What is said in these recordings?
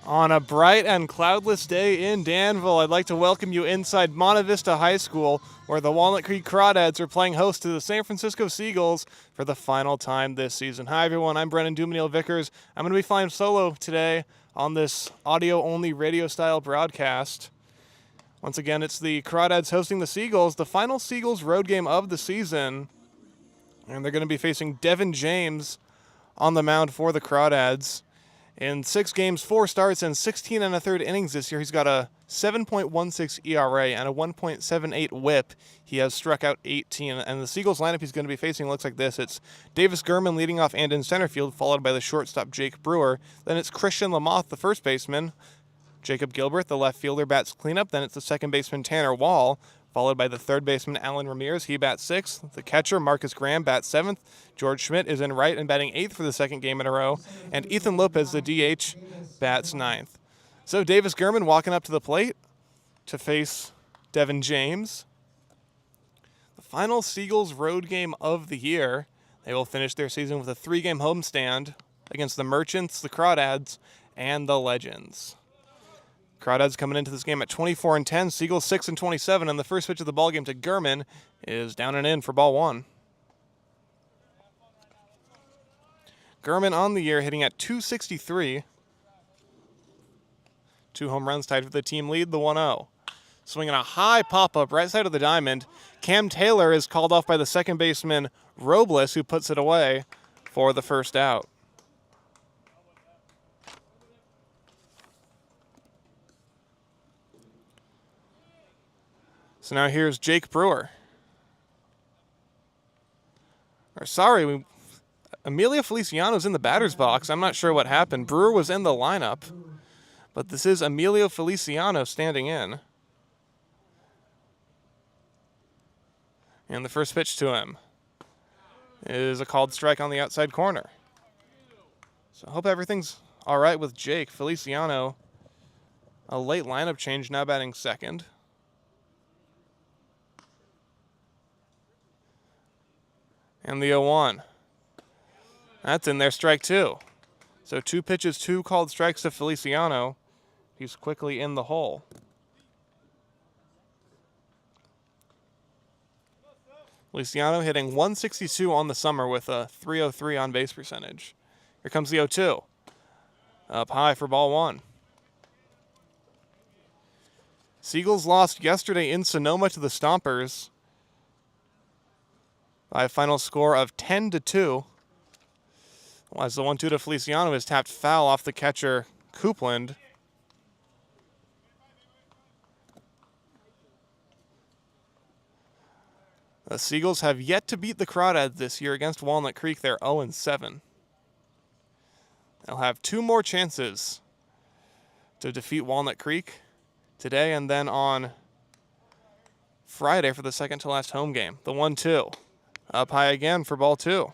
On a bright and cloudless day in Danville, I'd like to welcome you inside Monte Vista High School, where the Walnut Creek Crawdads are playing host to the San Francisco Seagulls for the final time this season. Hi everyone, I'm Brennan Dumesnil-Vickers. I'm going to be flying solo today on this audio-only radio-style broadcast. Once again, it's the Crawdads hosting the Seagulls, the final Seagulls road game of the season. And they're going to be facing Devin James on the mound for the Crawdads. In 6 games, 4 starts, and 16 1/3 innings this year, he's got a 7.16 ERA and a 1.78 whip. He has struck out 18, and the Seagulls lineup he's going to be facing looks like this. It's Davis Gurman leading off and in center field, followed by the shortstop Jake Brewer. Then it's Christian Lamoth, the first baseman. Jacob Gilbert, the left fielder, bats cleanup. Then it's the second baseman Tanner Wall, followed by the third baseman Alan Ramirez. He bats 6th. The catcher Marcus Graham bats 7th. George Schmidt is in right and batting 8th for the second game in a row. And Ethan Lopez, the DH, bats 9th. So Davis Gurman walking up to the plate to face Devin James. The final Seagulls road game of the year. They will finish their season with a 3-game homestand against the Merchants, the Crawdads, and the Legends. Crawdads coming into this game at 24-10, Seagulls 6-27, and the first pitch of the ball game to Gurman is down and in for ball 1. Gurman on the year hitting at .263. 2 home runs tied for the team lead, the 1-0. Swinging a high pop-up right side of the diamond. Cam Taylor is called off by the second baseman Robles, who puts it away for the first out. So now here's Jake Brewer. Emilio Feliciano's in the batter's box. I'm not sure what happened. Brewer was in the lineup, but this is Emilio Feliciano standing in. And the first pitch to him is a called strike on the outside corner. So I hope everything's all right with Jake. Feliciano, a late lineup change, now batting second. And the 0-1. That's in there, strike 2. So 2 pitches, 2 called strikes to Feliciano. He's quickly in the hole. Feliciano hitting 162 on the summer with a .303 on base percentage. Here comes the 0-2. Up high for ball 1. Seagulls lost yesterday in Sonoma to the Stompers by a final score of 10-2. As the 1-2 to Feliciano is tapped foul off the catcher Coupland. The Seagulls have yet to beat the Crawdads this year against Walnut Creek. They're 0-7. They'll have 2 more chances to defeat Walnut Creek today and then on Friday for the second to last home game. The 1-2. Up high again for ball 2.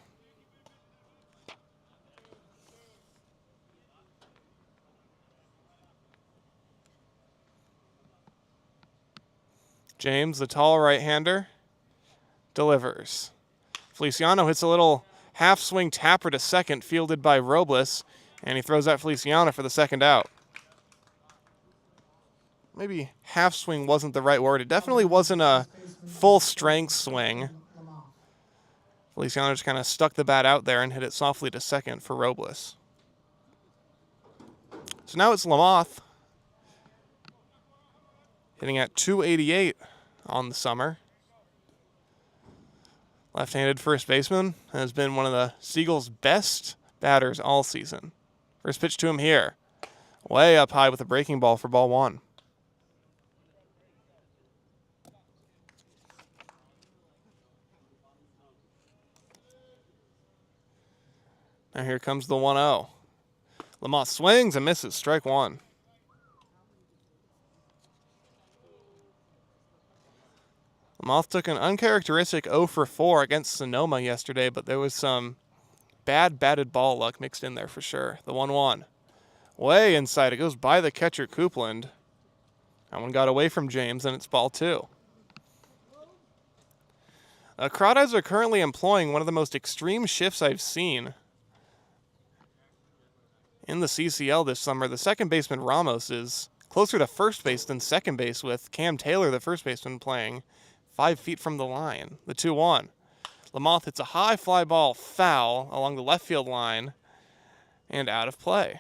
James, the tall right-hander, delivers. Feliciano hits a little half-swing tapper to second, fielded by Robles, and he throws out Feliciano for the second out. Maybe half-swing wasn't the right word. It definitely wasn't a full-strength swing. Feliciano just kind of stuck the bat out there and hit it softly to second for Robles. So now it's Lamoth hitting at .288 on the summer. Left-handed first baseman has been one of the Seagulls' best batters all season. First pitch to him here. Way up high with a breaking ball for ball 1. Now here comes the 1-0. Lamoth swings and misses, strike 1. Lamoth took an uncharacteristic 0 for 4 against Sonoma yesterday, but there was some bad batted ball luck mixed in there for sure. The 1-1. Way inside. It goes by the catcher Coupland. That one got away from James, and it's ball 2. Crawdads are currently employing one of the most extreme shifts I've seen. In the CCL this summer, the second baseman Ramos is closer to first base than second base, with Cam Taylor, the first baseman, playing 5 feet from the line. The 2-1. Lamothe hits a high fly ball foul along the left field line and out of play.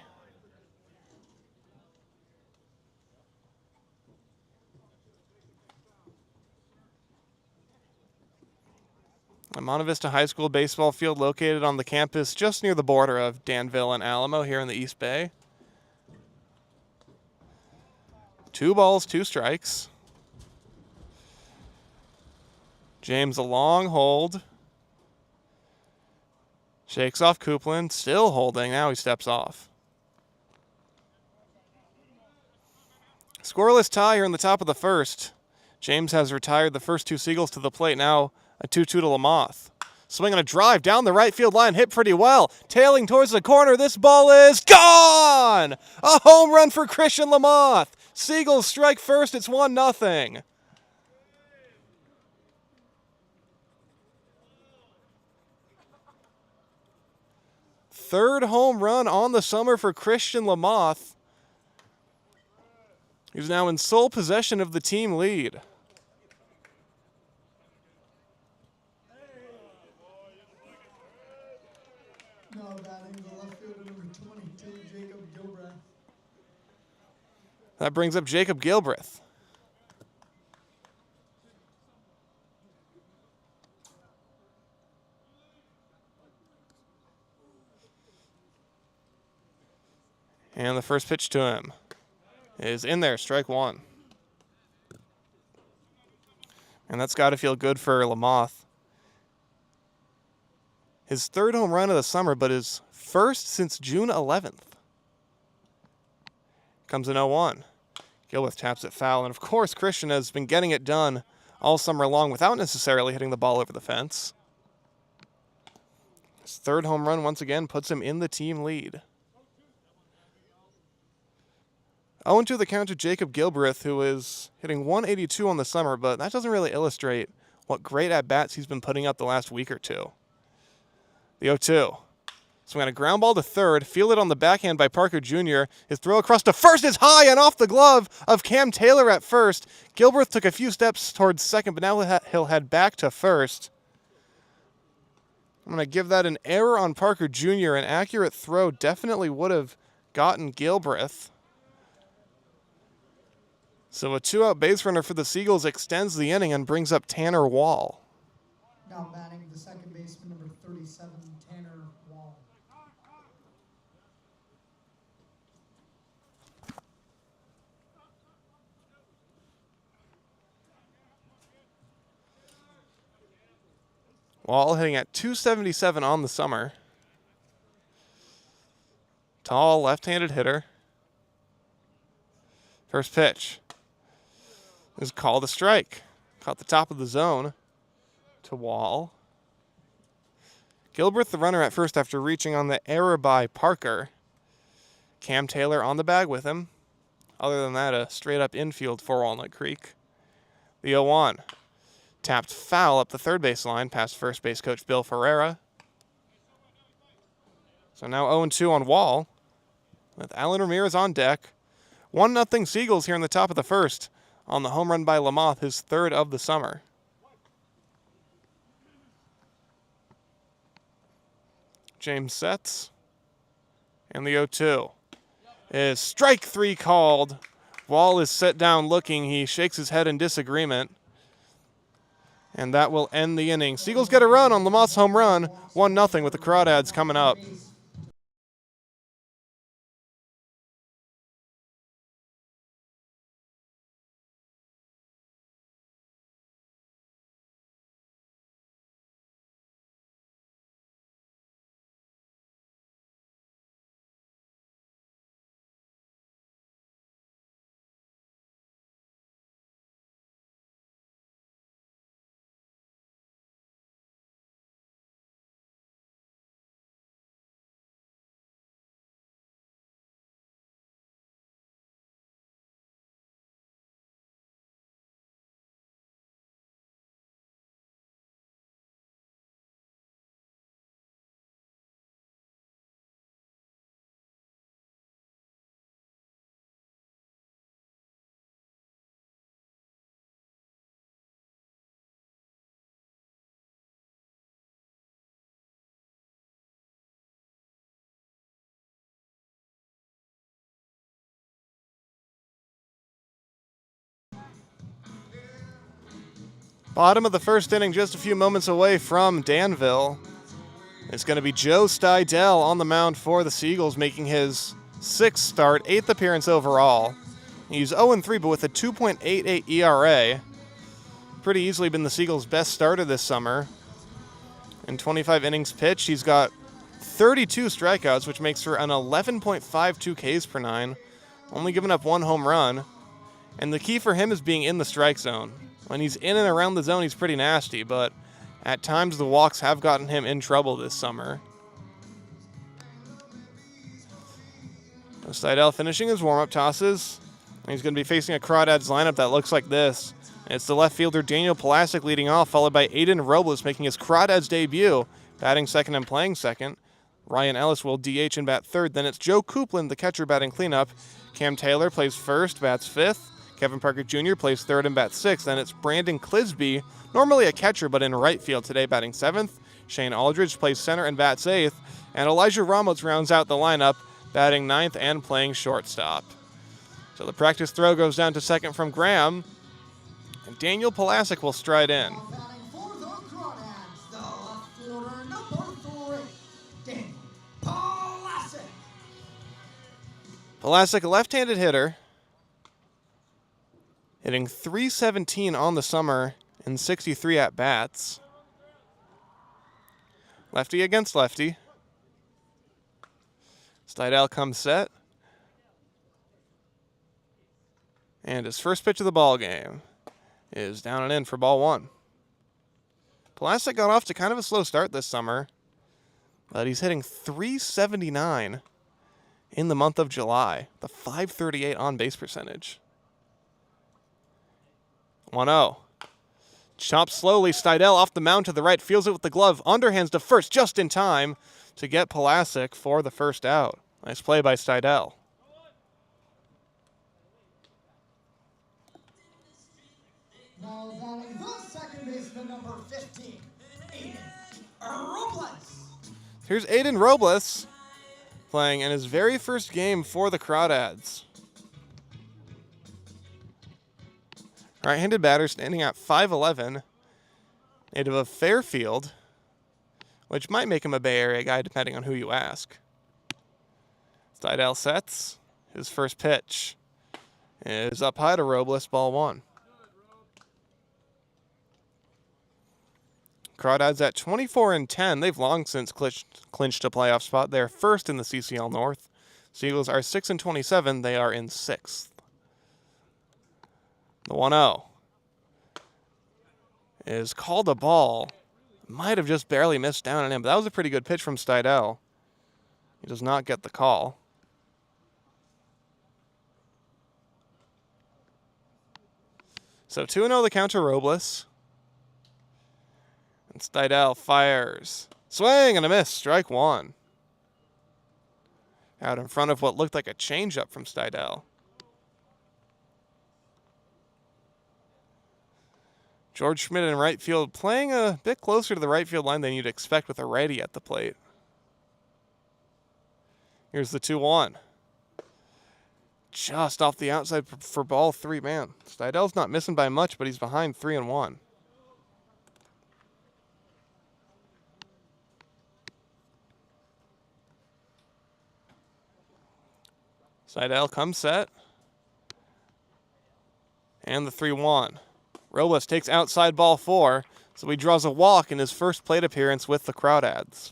A Monte Vista High School baseball field located on the campus just near the border of Danville and Alamo here in the East Bay. 2 balls, 2 strikes. James a long hold. Shakes off Coupland, still holding. Now he steps off. Scoreless tie here in the top of the first. James has retired the first 2 Seagulls to the plate. Now a 2-2 to Lamothe. Swing on a drive down the right field line, hit pretty well. Tailing towards the corner, this ball is gone! A home run for Christian Lamothe. Seagulls strike first, it's 1-0. Third home run on the summer for Christian Lamothe. He's now in sole possession of the team lead. Now batting the left fielder, number 22, Jacob Gilbreth. That brings up Jacob Gilbreth. And the first pitch to him is in there, strike 1. And that's got to feel good for Lamothe. His third home run of the summer, but his first since June 11th. Comes in 0-1. Gilbreth taps it foul, and of course Christian has been getting it done all summer long without necessarily hitting the ball over the fence. His third home run once again puts him in the team lead. 0-2 the count to Jacob Gilbreth, who is hitting 182 on the summer, but that doesn't really illustrate what great at-bats he's been putting up the last week or two. The 0-2. Swing on a ground ball to third, fielded on the backhand by Parker Jr. His throw across to first is high and off the glove of Cam Taylor at first. Gilbreth took a few steps towards second, but now he'll head back to first. I'm going to give that an error on Parker Jr. An accurate throw definitely would have gotten Gilbreth. So a 2-out base runner for the Seagulls extends the inning and brings up Tanner Wall. Now batting the second baseman, number 37, Tanner Wall. Wall hitting at .277 on the summer. Tall, left-handed hitter. First pitch is called a strike. Caught the top of the zone to Wall. Gilbreth the runner at first after reaching on the error by Parker. Cam Taylor on the bag with him. Other than that, a straight-up infield for Walnut Creek. The 0-1. Tapped foul up the third base line past first base coach Bill Ferreira. So now 0-2 on Wall with Alan Ramirez on deck. 1-0 Seagulls here in the top of the first on the home run by Lamothe, his third of the summer. James sets. And the 0-2 is strike 3 called. Wall is set down looking. He shakes his head in disagreement. And that will end the inning. Seagulls get a run on Lamothe's home run. 1-0 with the Crawdads coming up. Bottom of the first inning, just a few moments away from Danville. It's going to be Joe Stidell on the mound for the Seagulls, making his 6th start, 8th appearance overall. He's 0-3, but with a 2.88 ERA. Pretty easily been the Seagulls' best starter this summer. In 25 innings pitched, he's got 32 strikeouts, which makes for an 11.52 Ks per 9, only giving up 1 home run. And the key for him is being in the strike zone. When he's in and around the zone, he's pretty nasty, but at times the walks have gotten him in trouble this summer. Stidell finishing his warm-up tosses. He's going to be facing a Crawdads lineup that looks like this. It's the left fielder Daniel Pulasic leading off, followed by Aiden Robles making his Crawdads debut, batting second and playing second. Ryan Ellis will DH and bat third. Then it's Joe Coupland, the catcher, batting cleanup. Cam Taylor plays first, bats fifth. Kevin Parker Jr. plays third and bats sixth. Then it's Brandon Clisby, normally a catcher but in right field today, batting seventh. Shane Aldridge plays center and bats eighth. And Elijah Ramos rounds out the lineup, batting ninth and playing shortstop. So the practice throw goes down to second from Graham. And Daniel Pulasic will stride in. Batting for the Crawdads, the left fielder, number 3, Daniel Pulasic. Pulasic, a left-handed hitter, hitting .317 on the summer in 63 at-bats. Lefty against lefty. Stidell comes set. And his first pitch of the ball game is down and in for ball 1. Pulasic got off to kind of a slow start this summer, but he's hitting .379 in the month of July, the .538 on-base percentage. 1-0. Chopped slowly, Stidell off the mound to the right, feels it with the glove, underhands to first just in time to get Pulasic for the first out. Nice play by Stidell. Now batting the second baseman, number 15, Aiden Robles. Here's Aiden Robles playing in his very first game for the Crawdads. Right-handed batter standing at 5'11", native of Fairfield, which might make him a Bay Area guy depending on who you ask. Stidell sets. His first pitch is up high to Robles, ball 1. Crawdads at 24-10. They've long since clinched a playoff spot. They're first in the CCL North. Seagulls are 6-27. They are in 6th. The 1-0 is called a ball. Might have just barely missed down on him, but that was a pretty good pitch from Stidell. He does not get the call. So 2-0 the count to Robles. And Stidell fires. Swing and a miss. Strike 1. Out in front of what looked like a changeup from Stidell. George Schmidt in right field, playing a bit closer to the right field line than you'd expect with a righty at the plate. Here's the 2-1. Just off the outside for ball 3. Man, Stidell's not missing by much, but he's behind 3-1. Stidell comes set. And the 3-1. Robles takes outside ball 4, so he draws a walk in his first plate appearance with the Crawdads.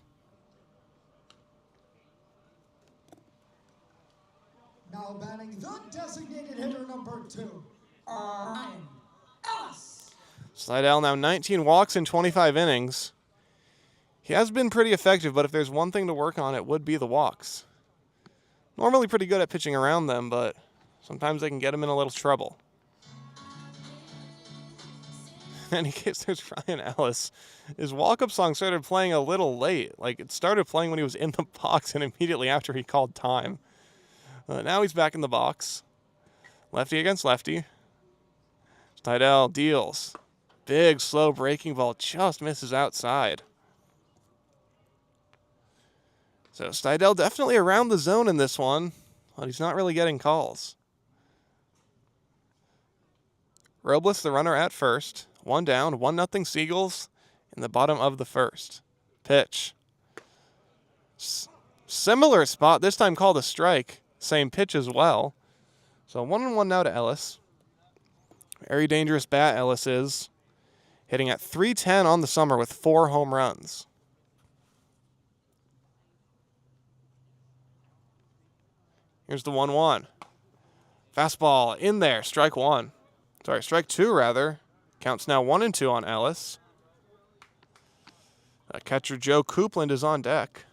Now batting the designated hitter, number 2, Ryan Ellis. Stidell now 19 walks in 25 innings. He has been pretty effective, but if there's one thing to work on, it would be the walks. Normally pretty good at pitching around them, but sometimes they can get him in a little trouble. In any case, there's Ryan Ellis. His walk-up song started playing a little late. Like, it started playing when he was in the box and immediately after he called time. Now he's back in the box. Lefty against lefty. Stidell deals. Big, slow breaking ball just misses outside. So Stidell definitely around the zone in this one, but he's not really getting calls. Robles, the runner at first, One down, 1-0 Seagulls in the bottom of the first. Pitch. Similar spot, this time called a strike. Same pitch as well. So 1-1 now to Ellis. Very dangerous bat, Ellis is. Hitting at .310 on the summer with 4 home runs. Here's the 1-1. Fastball in there, strike 1. Sorry, strike 2 rather. Counts now 1-2 on Ellis. Catcher Joe Coupland is on deck.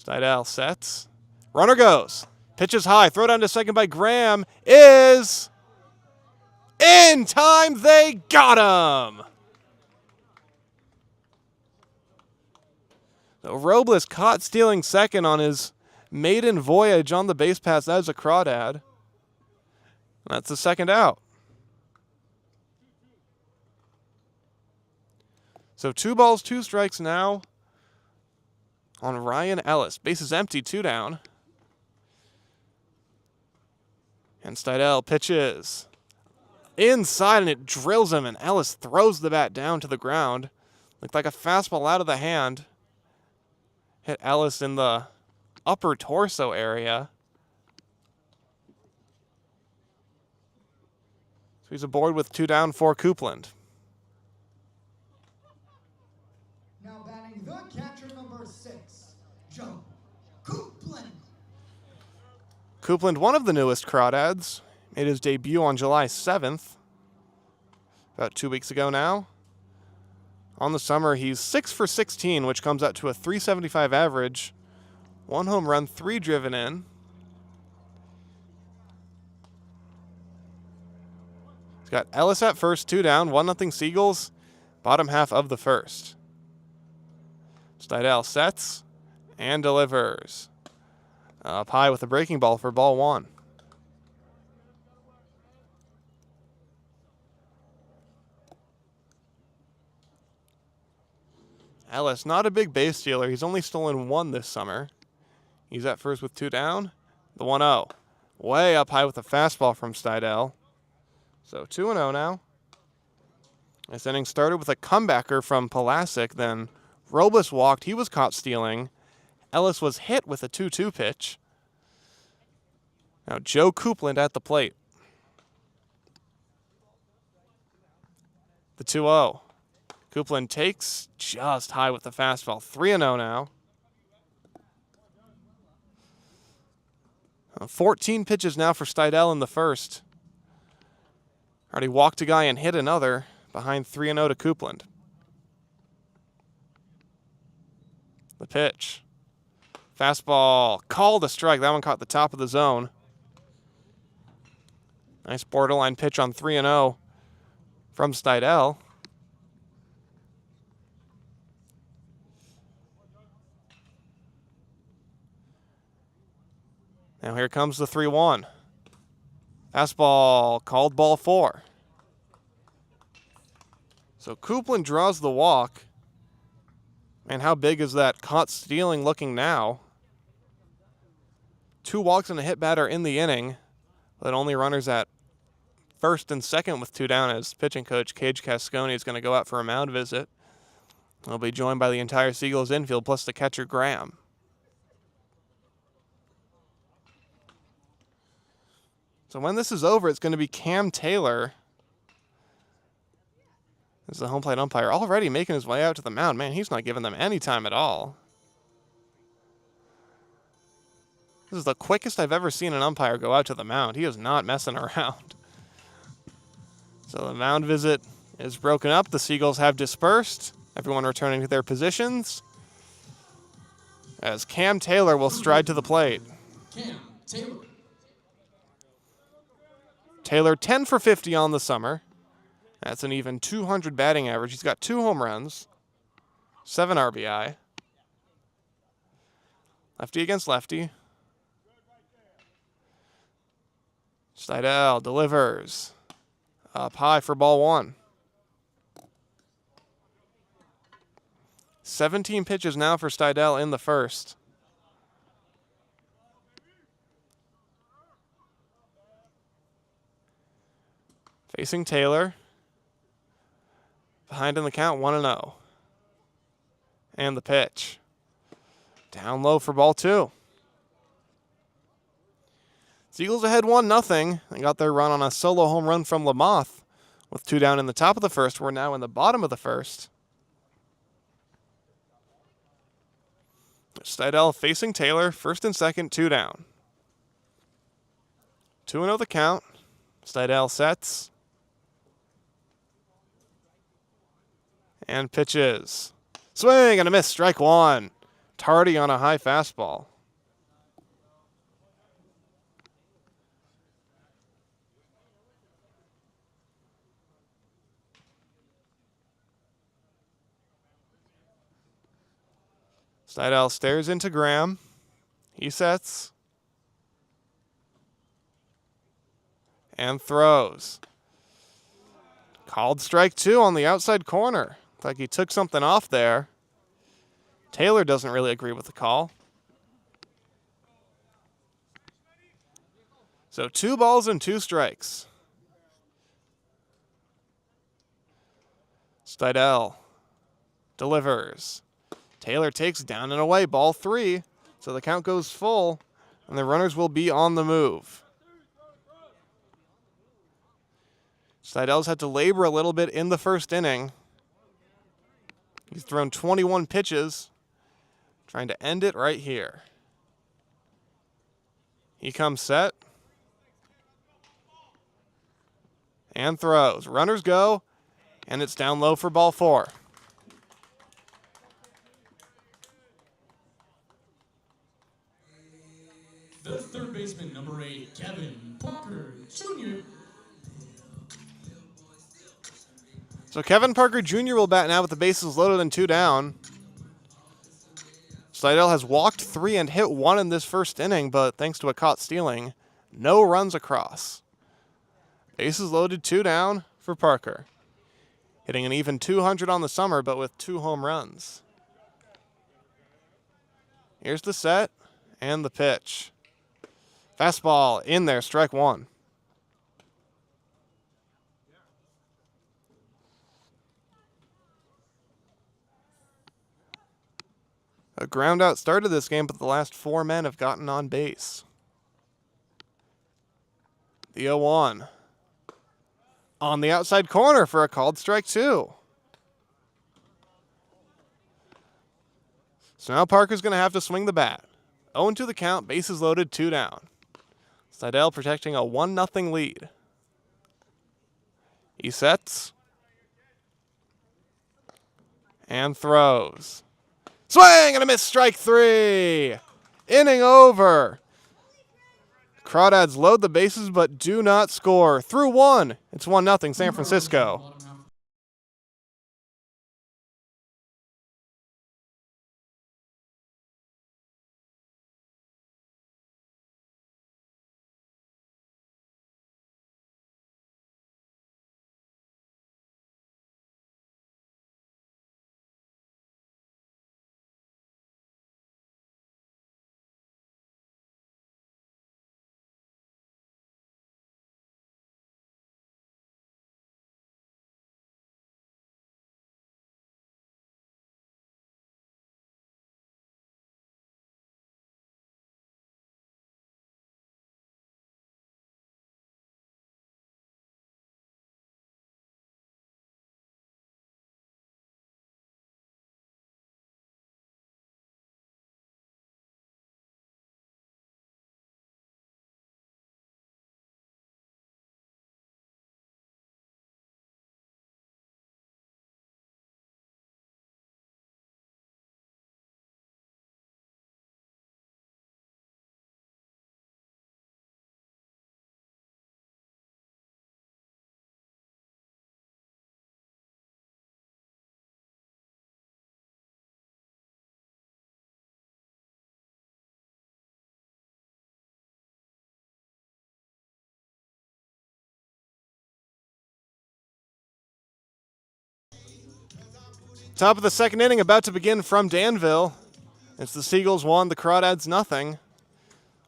Stidel sets. Runner goes. Pitches high. Throw down to second by Graham. Is in time. They got him. So Robles caught stealing second on his maiden voyage on the base pass. That was a Crawdad. That's the second out. So 2 balls, 2 strikes now on Ryan Ellis. Base is empty, 2 down. And Stidel pitches inside, and it drills him, and Ellis throws the bat down to the ground. Looked like a fastball out of the hand. Hit Ellis in the upper torso area. So he's aboard with 2 down for Coupland. Now batting the catcher, number 6, Joe Coupland. Coupland, one of the newest Crawdads, made his debut on July 7th, about 2 weeks ago now. On the summer, he's 6 for 16, which comes out to a .375 average. 1 home run, 3 driven in. He's got Ellis at first, 2 down, 1-0 Seagulls, bottom half of the first. Stidel sets and delivers. Up high with a breaking ball for ball 1. Ellis, not a big base stealer. He's only stolen 1 this summer. He's at first with 2 down. The 1-0. Way up high with a fastball from Stidel. So 2-0 now. This inning started with a comebacker from Pulasic. Then Robles walked. He was caught stealing. Ellis was hit with a 2-2 pitch. Now Joe Coupland at the plate. The 2-0. Coupland takes just high with the fastball. 3-0 now. 14 pitches now for Stidel in the first. Already walked a guy and hit another behind 3-0 to Coupland. The pitch. Fastball called a strike. That one caught the top of the zone. Nice borderline pitch on 3-0 from Stidel. Now here comes the 3-1. Fastball called ball 4. So Coupland draws the walk. Man, how big is that caught stealing looking now? 2 walks and a hit batter in the inning, but only runners at first and second with 2 down as pitching coach Cage Cascone is going to go out for a mound visit. He'll be joined by the entire Seagulls infield plus the catcher Graham. So when this is over, it's going to be Cam Taylor. This is the home plate umpire already making his way out to the mound. Man, he's not giving them any time at all. This is the quickest I've ever seen an umpire go out to the mound. He is not messing around. So the mound visit is broken up. The Seagulls have dispersed. Everyone returning to their positions. As Cam Taylor will stride to the plate. Cam Taylor. Taylor 10 for 50 on the summer. That's an even 200 batting average. He's got 2 home runs, 7 RBI. Lefty against lefty. Stidel delivers. Up high for ball 1. 17 pitches now for Stidel in the first. Facing Taylor. Behind in the count, 1-0. And the pitch. Down low for ball 2. Seagulls ahead 1-0. They got their run on a solo home run from Lamoth. With 2 down in the top of the first, we're now in the bottom of the first. Stidel facing Taylor, first and second, 2 down. 2-0 the count. Stidel sets. And pitches. Swing and a miss, strike 1. Tardy on a high fastball. Stidel stares into Graham. He sets. And throws. Called strike 2 on the outside corner. Looks like he took something off there. Taylor doesn't really agree with the call. So 2 balls and 2 strikes. Stidel delivers. Taylor takes down and away, ball 3. So the count goes full, and the runners will be on the move. Stidel's had to labor a little bit in the first inning. He's thrown 21 pitches, trying to end it right here. He comes set. And throws. Runners go, and it's down low for ball 4. The third baseman, number 8, Kevin Parker Jr. So Kevin Parker Jr. will bat now with the bases loaded and 2 down. Stidel has walked 3 and hit 1 in this first inning, but thanks to a caught stealing, no runs across. Bases loaded, 2 down for Parker. Hitting an even 200 on the summer, but with 2 home runs. Here's the set and the pitch. Fastball in there, strike 1. A ground out started this game, but the last 4 men have gotten on base. The 0-1. On the outside corner for a called strike 2. So now Parker's going to have to swing the bat. 0-2 the count, bases loaded, 2 down. Stidel protecting a 1-0 lead. He sets. And throws. Swing and a miss, strike 3. Inning over. Crawdads load the bases but do not score. Through 1, it's 1-0 San Francisco. Top of the second inning about to begin from Danville. It's the Seagulls 1, the Crawdads nothing.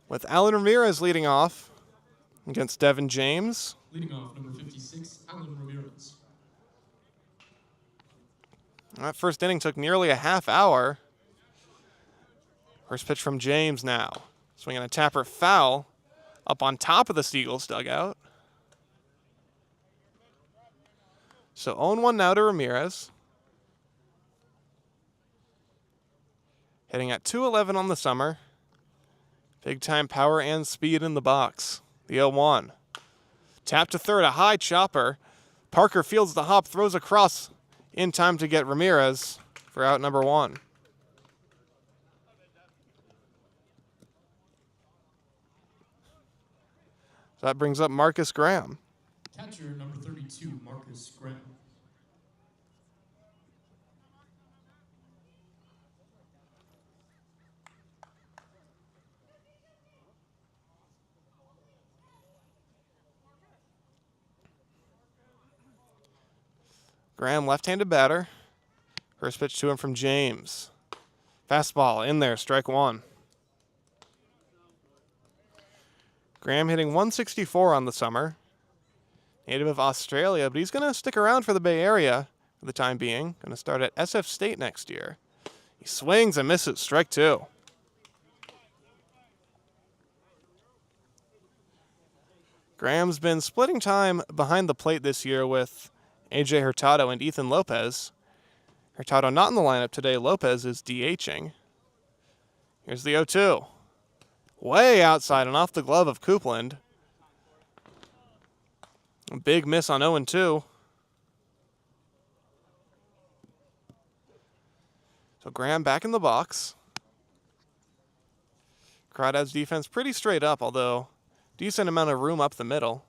With Alan Ramirez leading off against Devin James. Leading off, number 56, Alan Ramirez. That first inning took nearly a half hour. First pitch from James now. Swinging a tapper foul up on top of the Seagulls dugout. So 0-1 now to Ramirez. Hitting at 211 on the summer. Big time power and speed in the box. The 0-1. Tap to third, a high chopper. Parker fields the hop, throws across in time to get Ramirez for out number 1. So that brings up Marcus Graham. Catcher, number 32, Marcus Graham. Graham, left-handed batter. First pitch to him from James. Fastball in there, strike 1. Graham hitting 164 on the summer. Native of Australia, but he's going to stick around for the Bay Area for the time being. Going to start at SF State next year. He swings and misses, strike 2. Graham's been splitting time behind the plate this year with AJ Hurtado and Ethan Lopez. Hurtado not in the lineup today. Lopez is DHing. Here's the 0-2. Way outside and off the glove of Coupland. A big miss on 0-2. So Graham back in the box. Crawdads defense pretty straight up, although decent amount of room up the middle.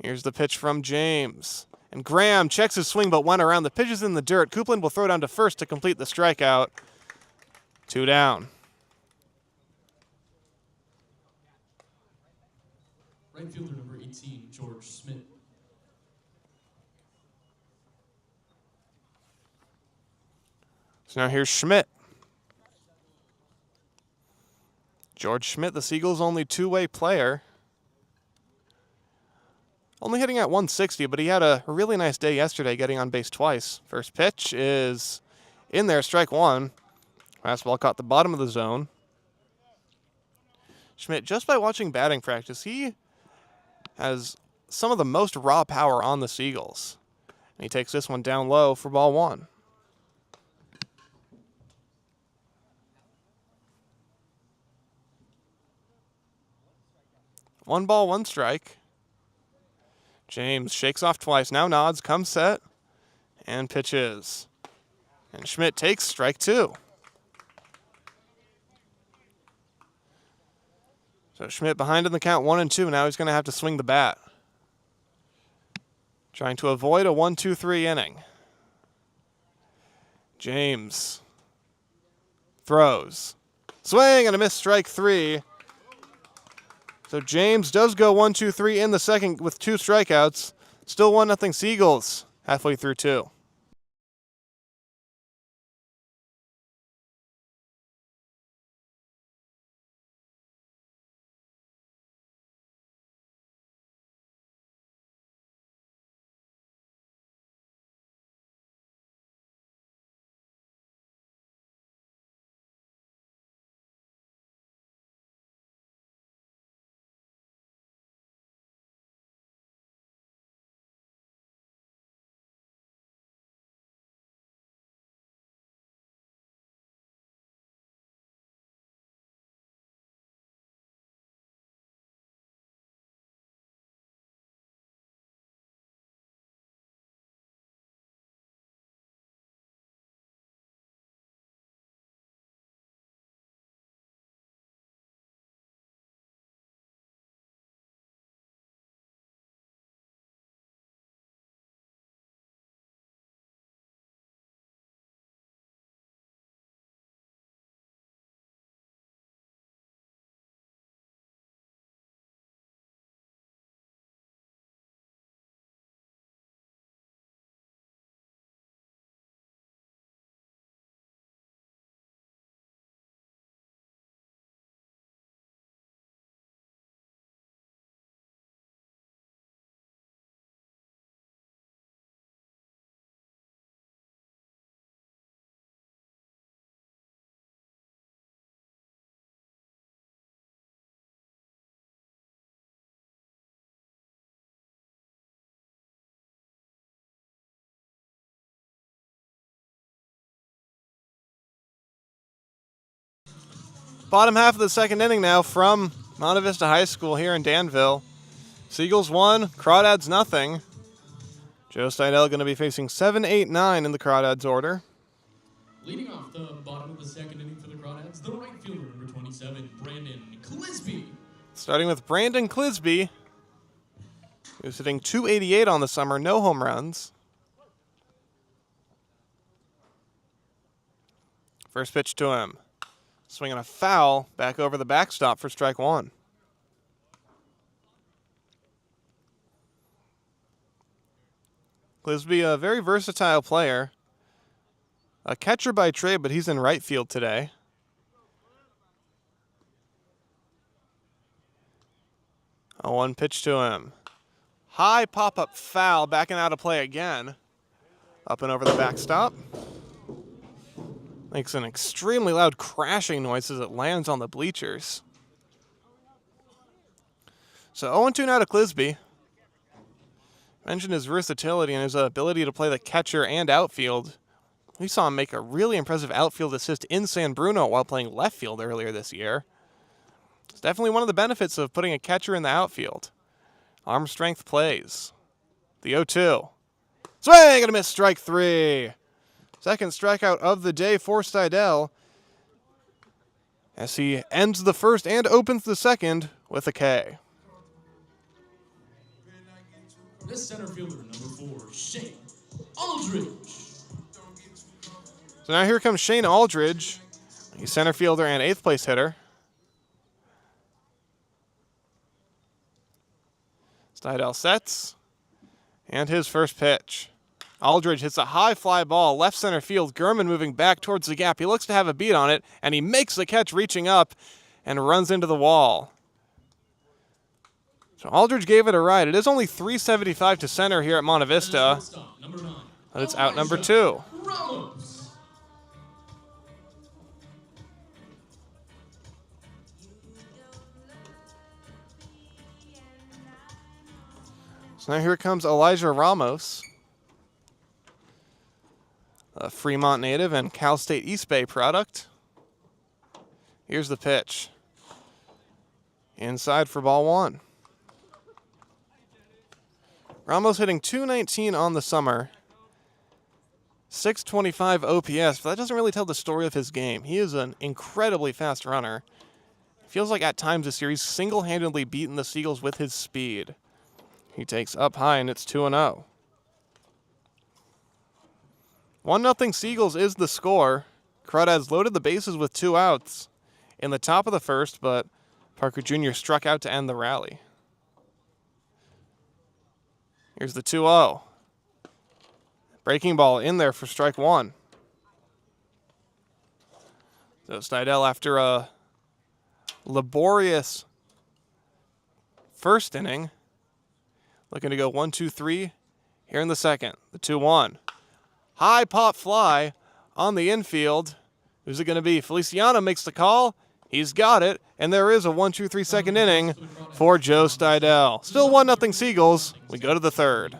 Here's the pitch from James. And Graham checks his swing but went around. The pitch is in the dirt. Coupland will throw down to first to complete the strikeout. 2 down. Right fielder, number 18, George Smith. So now here's Schmidt. George Schmidt, the Seagulls' only two-way player. Only hitting at 160, but he had a really nice day yesterday, getting on base twice. First pitch is in there, strike 1. Fastball caught the bottom of the zone. Schmidt, just by watching batting practice, he has some of the most raw power on the Seagulls. And he takes this one down low for ball 1. 1 ball, 1 strike. James shakes off twice, now nods, comes set, and pitches. And Schmidt takes strike 2. So Schmidt behind in the count 1-2. Now he's going to have to swing the bat. Trying to avoid a 1-2-3 inning. James throws. Swing and a miss, strike 3. So James does go 1-2-3 in the second with 2 strikeouts. Still 1-0 Seagulls halfway through 2. Bottom half of the second inning now from Monte Vista High School here in Danville. Seagulls 1, Crawdads nothing. Joe Steidel going to be facing 7, 8, 9 in the Crawdads order. Leading off the bottom of the second inning for the Crawdads, the right fielder, number 27, Brandon Clisby. Starting with Brandon Clisby, who's hitting .288 on the summer, no home runs. First pitch to him. Swinging a foul back over the backstop for strike one. Clisby, a very versatile player. A catcher by trade, but he's in right field today. A one pitch to him. High pop-up foul, backing out of play again. Up and over the backstop. Makes an extremely loud crashing noise as it lands on the bleachers. So 0-2 now to Clisby. Mentioned his versatility and his ability to play the catcher and outfield. We saw him make a really impressive outfield assist in San Bruno while playing left field earlier this year. It's definitely one of the benefits of putting a catcher in the outfield. Arm strength plays. The 0-2. Swing and a miss, strike three. Second strikeout of the day for Steidel as he ends the first and opens the second with a K. This center fielder, number 4, Shane Aldridge. So now here comes Shane Aldridge, a center fielder and 8th place hitter. Steidel sets, and his first pitch. Aldridge hits a high fly ball, left center field. Gurman moving back towards the gap. He looks to have a beat on it, and he makes the catch reaching up and runs into the wall. So Aldridge gave it a ride. It is only 375 to center here at Monte Vista, Number 9, but it's out number 2. Ramos. So now here comes Elijah Ramos, a Fremont native and Cal State East Bay product. Here's the pitch. Inside for ball one. Ramos hitting .219 on the summer. 625 OPS, but that doesn't really tell the story of his game. He is an incredibly fast runner. It feels like at times this year he's single-handedly beaten the Seagulls with his speed. He takes up high, and it's 2-0. 1-0 Seagulls is the score. Crawdads loaded the bases with 2 outs in the top of the first, but Parker Jr. struck out to end the rally. Here's the 2-0. Breaking ball in there for strike one. So Steidel, after a laborious first inning, looking to go 1-2-3 here in the second. The 2-1. High pop fly on the infield. Who's it going to be? Feliciano makes the call. He's got it. And there is a 1-2-3 second inning for Joe Steidel. Still 1-0 Seagulls. We go to the third.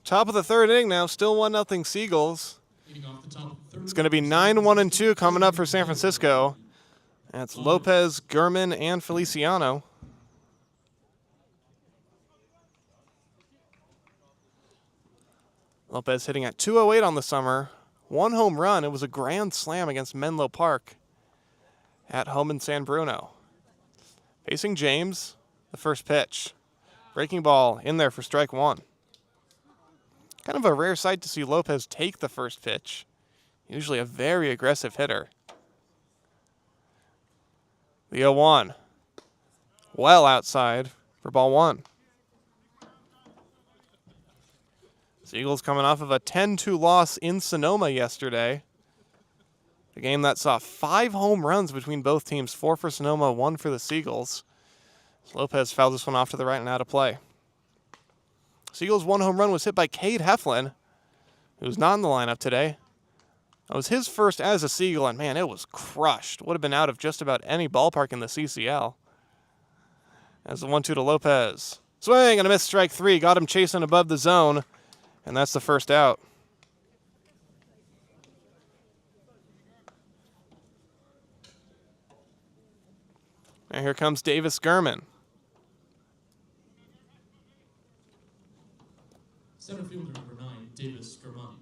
Top of the third inning now, still 1-0 Seagulls. Leading off the top of the third. It's going to be 9-1-2 coming up for San Francisco. That's Lopez, Gurman, and Feliciano. Lopez hitting at .208 on the summer. 1 home run. It was a grand slam against Menlo Park at home in San Bruno. Facing James, the first pitch. Breaking ball in there for strike 1. Kind of a rare sight to see Lopez take the first pitch. Usually a very aggressive hitter. The 0-1. Well outside for ball 1. Seagulls coming off of a 10-2 loss in Sonoma yesterday. A game that saw 5 home runs between both teams, 4 for Sonoma, 1 for the Seagulls. Lopez fouled this one off to the right and out of play. Seagulls' 1 home run was hit by Cade Heflin, who's not in the lineup today. That was his first as a Seagull, and man, it was crushed. Would have been out of just about any ballpark in the CCL. As the 1-2 to Lopez. Swing and a miss, strike 3. Got him chasing above the zone, and that's the first out. And here comes Davis Gurman. Center fielder number 9, Davis Gurman.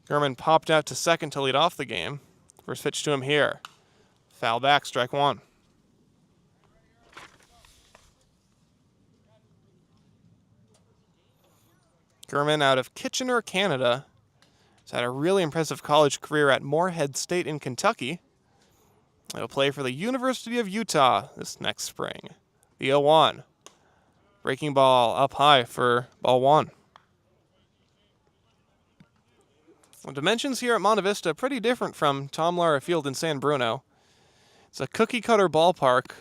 Gurman popped out to second to lead off the game. First pitch to him here. Foul back, strike 1. Gurman out of Kitchener, Canada. He's had a really impressive college career at Morehead State in Kentucky. He'll play for the University of Utah this next spring. The 0-1. Breaking ball up high for ball 1. The dimensions here at Monte Vista pretty different from Tom Lara Field in San Bruno. It's a cookie-cutter ballpark,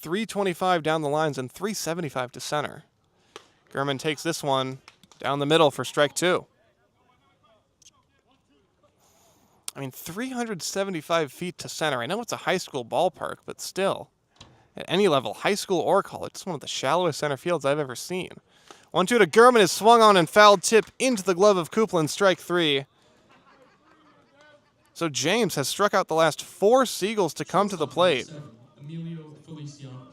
325 down the lines and 375 to center. Gurman takes this one down the middle for strike 2. I mean, 375 feet to center. I know it's a high school ballpark, but still, at any level, high school or college, it's one of the shallowest center fields I've ever seen. 1-2 to Gurman is swung on and fouled tip into the glove of Coupland, strike 3. So James has struck out the last 4 Seagulls to come to the plate. Emilio Feliciano.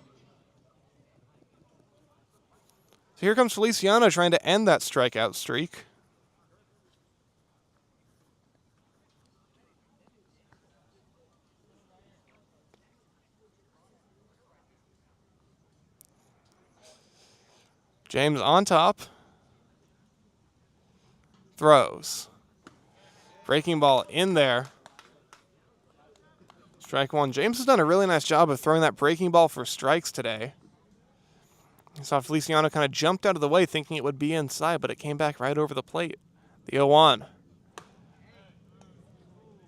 So here comes Feliciano trying to end that strikeout streak. James on top. Throws. Breaking ball in there. Strike 1. James has done a really nice job of throwing that breaking ball for strikes today. I saw Feliciano kind of jumped out of the way thinking it would be inside, but it came back right over the plate. The 0-1.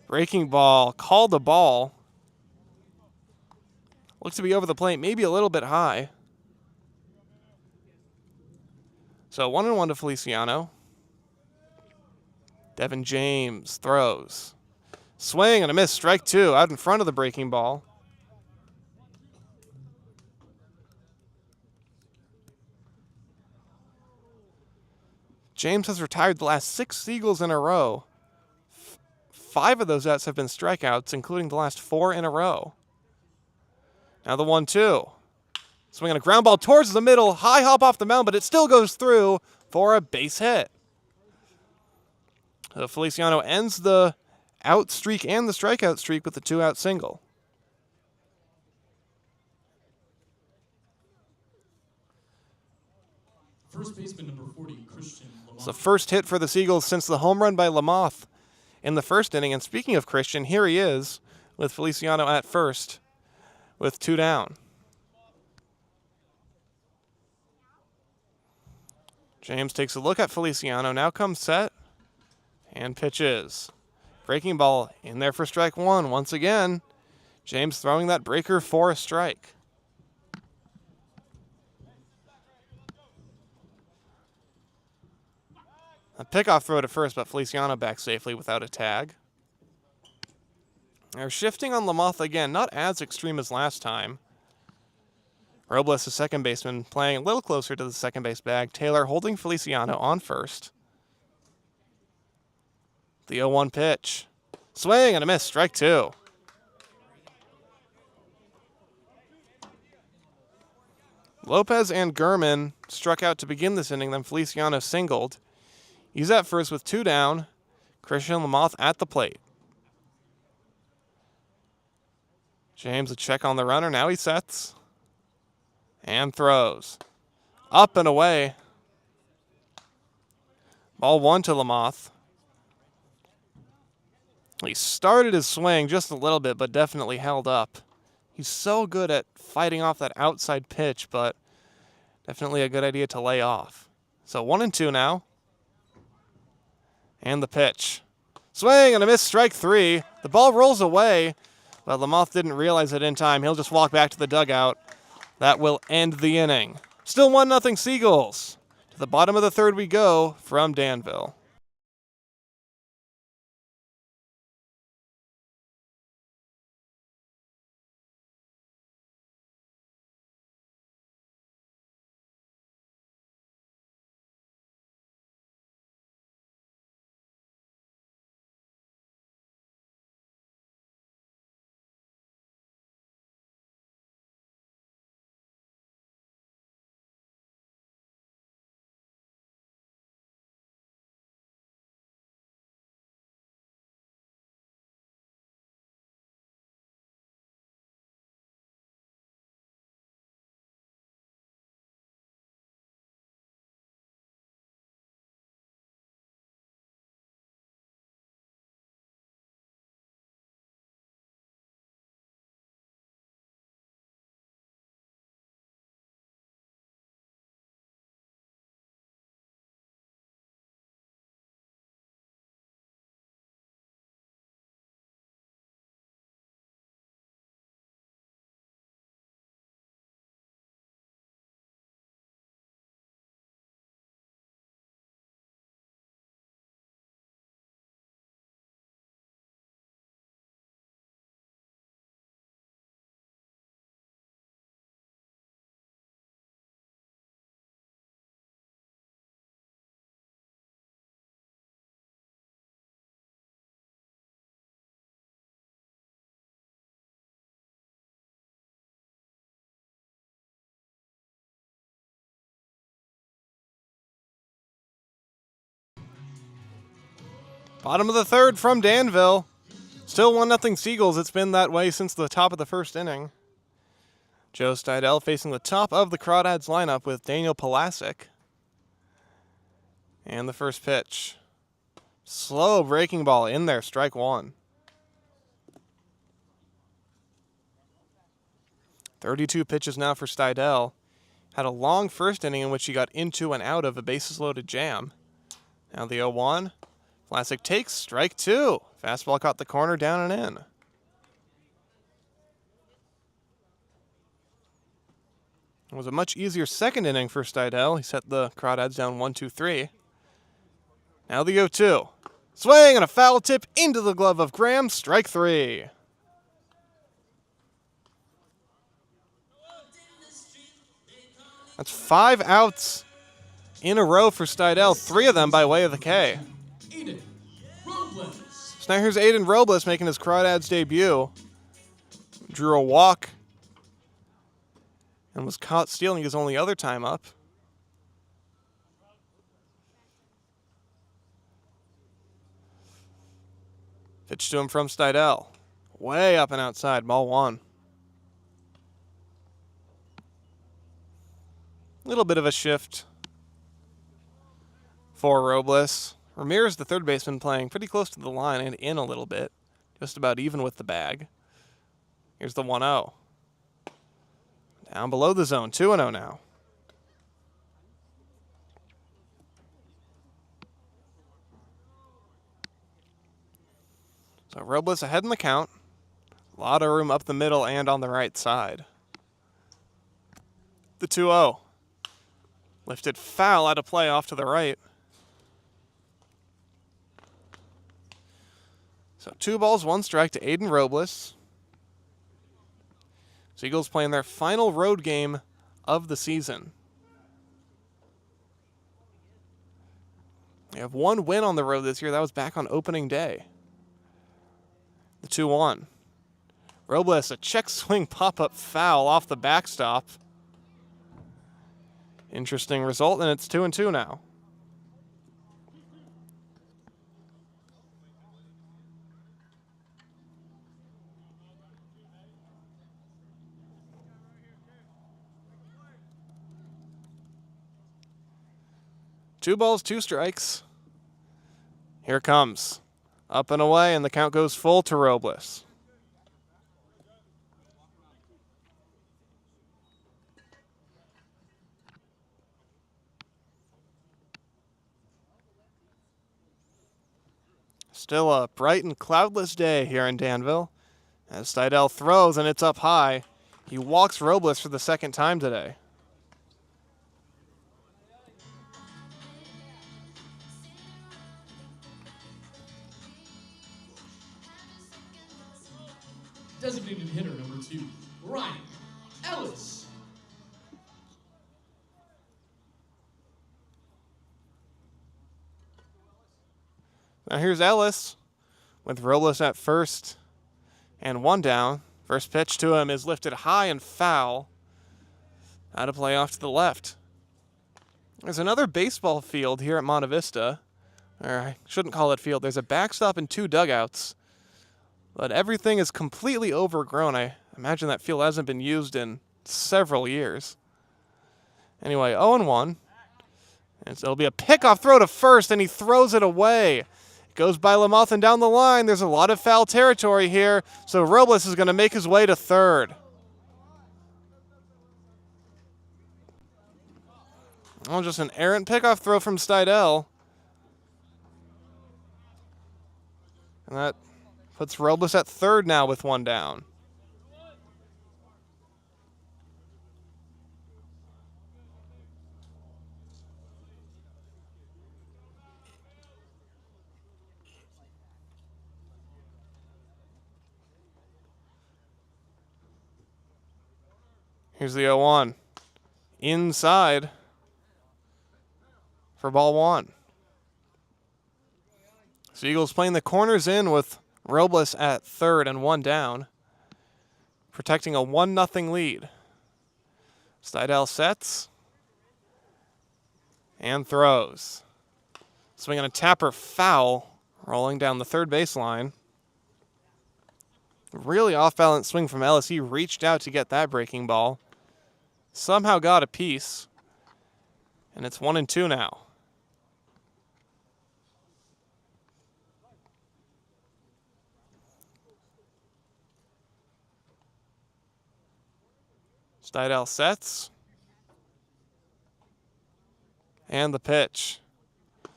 Breaking ball. Called the ball. Looks to be over the plate, maybe a little bit high. So 1-1 to Feliciano. Devin James throws. Swing and a miss, strike 2, out in front of the breaking ball. James has retired the last 6 Seagulls in a row. 5 of those outs have been strikeouts, including the last 4 in a row. Now the 1-2. Swinging a ground ball towards the middle, high hop off the mound, but it still goes through for a base hit. Feliciano ends the out streak and the strikeout streak with the 2-out single. First baseman number 40, Christian Lamont. It's the first hit for the Seagulls since the home run by Lamoth in the first inning. And speaking of Christian, here he is with Feliciano at first with 2 down. James takes a look at Feliciano, now comes set, and pitches. Breaking ball in there for strike 1 once again. James throwing that breaker for a strike. A pickoff throw to first, but Feliciano back safely without a tag. They're shifting on Lamoth again, not as extreme as last time. Robles, the second baseman, playing a little closer to the second base bag. Taylor holding Feliciano on first. The 0-1 pitch. Swing and a miss, strike two. Lopez and Gurman struck out to begin this inning, then Feliciano singled. He's at first with two down. Christian Lamoth at the plate. James a check on the runner. Now he sets. And throws. Up and away. Ball one to Lamoth. He started his swing just a little bit, but definitely held up. He's so good at fighting off that outside pitch, but definitely a good idea to lay off. So 1-2 now. And the pitch. Swing and a miss, strike three. The ball rolls away, but Lamoth didn't realize it in time. He'll just walk back to the dugout. That will end the inning. Still 1-0 Seagulls. To the bottom of the third we go from Danville. Bottom of the third from Danville. Still 1-0 Seagulls. It's been that way since the top of the first inning. Joe Steidel facing the top of the Crawdads lineup with Daniel Palasic. And the first pitch. Slow breaking ball in there, strike one. 32 pitches now for Steidel. Had a long first inning in which he got into and out of a bases-loaded jam. Now the 0-1. Palasic takes strike two. Fastball caught the corner, down and in. It was a much easier second inning for Steidel. He set the Crawdads down 1-2-3. Now the 0-2. Swing and a foul tip into the glove of Graham. Strike three. That's 5 outs in a row for Steidel. 3 of them by way of the K. So now here's Aiden Robles making his Crawdads debut. Drew a walk and was caught stealing his only other time up. Pitch to him from Steidel. Way up and outside, ball one. Little bit of a shift for Robles. Ramirez, the third baseman, playing pretty close to the line and in a little bit. Just about even with the bag. Here's the 1-0. Down below the zone, 2-0 now. So Robles ahead in the count. A lot of room up the middle and on the right side. The 2-0. Lifted foul out of play off to the right. So 2 balls, 1 strike to Aiden Robles. Seagulls playing their final road game of the season. They have one win on the road this year. That was back on opening day. The 2-1. Robles, a check swing pop-up foul off the backstop. Interesting result, and it's 2-2 now. Two balls, two strikes. Here it comes. Up and away, and the count goes full to Robles. Still a bright and cloudless day here in Danville. As Steidel throws, and it's up high. He walks Robles for the second time today. Designated hitter number 2, Ryan Ellis. Now here's Ellis with Robles at first and one down. First pitch to him is lifted high and foul. Out of play off to the left. There's another baseball field here at Monte Vista. Or I shouldn't call it field. There's a backstop and 2 dugouts. But everything is completely overgrown. I imagine that field hasn't been used in several years. Anyway, 0-1. And so it'll be a pickoff throw to first, and he throws it away. It goes by Lamoth and down the line. There's a lot of foul territory here, so Robles is going to make his way to third. Oh, just an errant pickoff throw from Steidel. And that puts Robles at third now with one down. Here's the 0-1. Inside for ball 1. Seagulls playing the corners in with Robles at third and one down, protecting a 1-0 lead. Steidel sets and throws. Swinging a tapper foul, rolling down the third baseline. Really off-balance swing from Ellis. He reached out to get that breaking ball. Somehow got a piece. And it's 1-2 now. Steidel sets. And the pitch.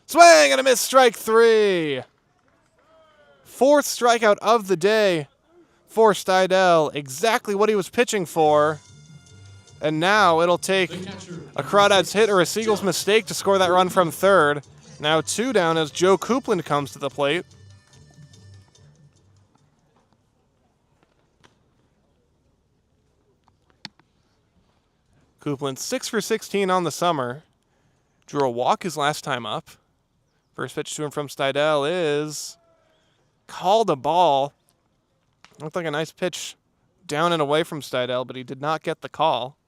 Swing and a miss, strike 3. 4th strikeout of the day for Steidel. Exactly what he was pitching for. And now it'll take a Crawdads hit or a Seagulls mistake to score that run from third. Now 2 down as Joe Coupland comes to the plate. Coupland 6 for 16 on the summer. Drew a walk his last time up. First pitch to him from Steidel is called a ball. Looked like a nice pitch down and away from Steidel, but he did not get the call.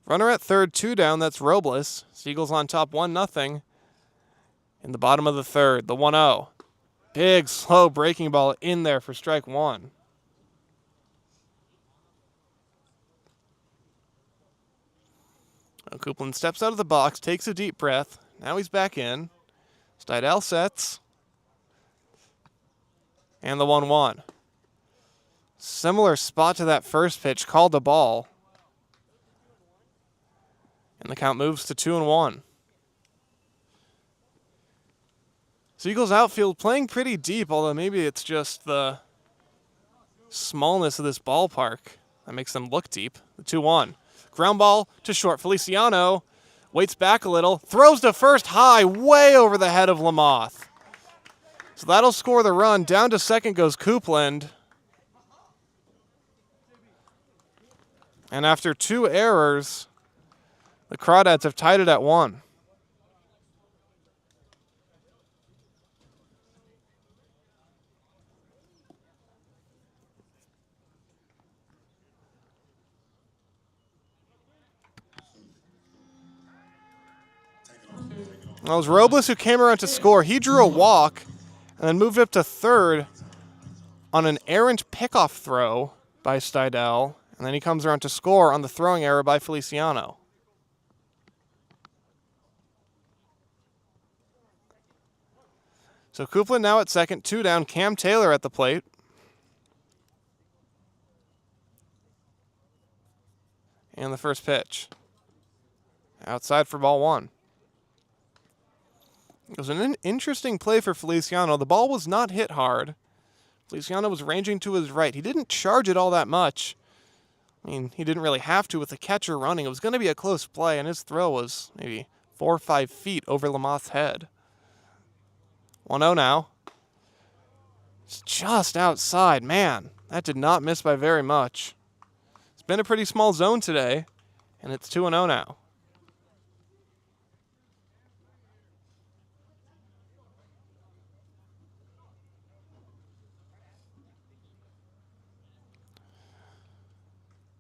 Runner at third, 2 down, that's Robles. Seagulls on top 1-0. In the bottom of the third, the 1-0. Big, slow breaking ball in there for strike 1. Coupland steps out of the box, takes a deep breath. Now he's back in. Steidel sets. And the 1-1. Similar spot to that first pitch, called a ball. And the count moves to 2-1. Seagulls outfield playing pretty deep, although maybe it's just the smallness of this ballpark that makes them look deep. The 2-1. Ground ball to short. Feliciano waits back a little. Throws to first high, way over the head of Lamoth. So that'll score the run. Down to second goes Coupland. And after 2 errors, the Crawdads have tied it at 1. Well, it was Robles who came around to score. He drew a walk and then moved up to third on an errant pickoff throw by Stidel. And then he comes around to score on the throwing error by Feliciano. So Coupland now at second, 2 down. Cam Taylor at the plate. And the first pitch. Outside for ball 1. It was an interesting play for Feliciano. The ball was not hit hard. Feliciano was ranging to his right. He didn't charge it all that much. I mean, he didn't really have to with the catcher running. It was going to be a close play, and his throw was maybe 4 or 5 feet over Lamoth's head. 1-0 now. It's just outside. Man, that did not miss by very much. It's been a pretty small zone today, and it's 2-0 now.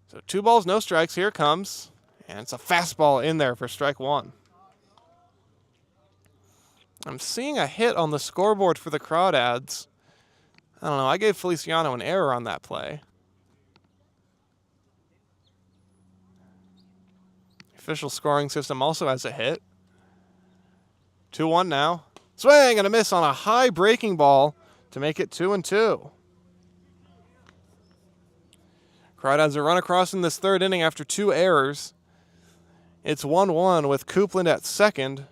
So 2 balls, no strikes. Here it comes. And it's a fastball in there for strike 1. I'm seeing a hit on the scoreboard for the Crawdads. I don't know. I gave Feliciano an error on that play. The official scoring system also has a hit. 2-1 now. Swing and a miss on a high breaking ball to make it 2-2. Crawdads a run across in this third inning after 2 errors. It's 1-1 with Coupland at second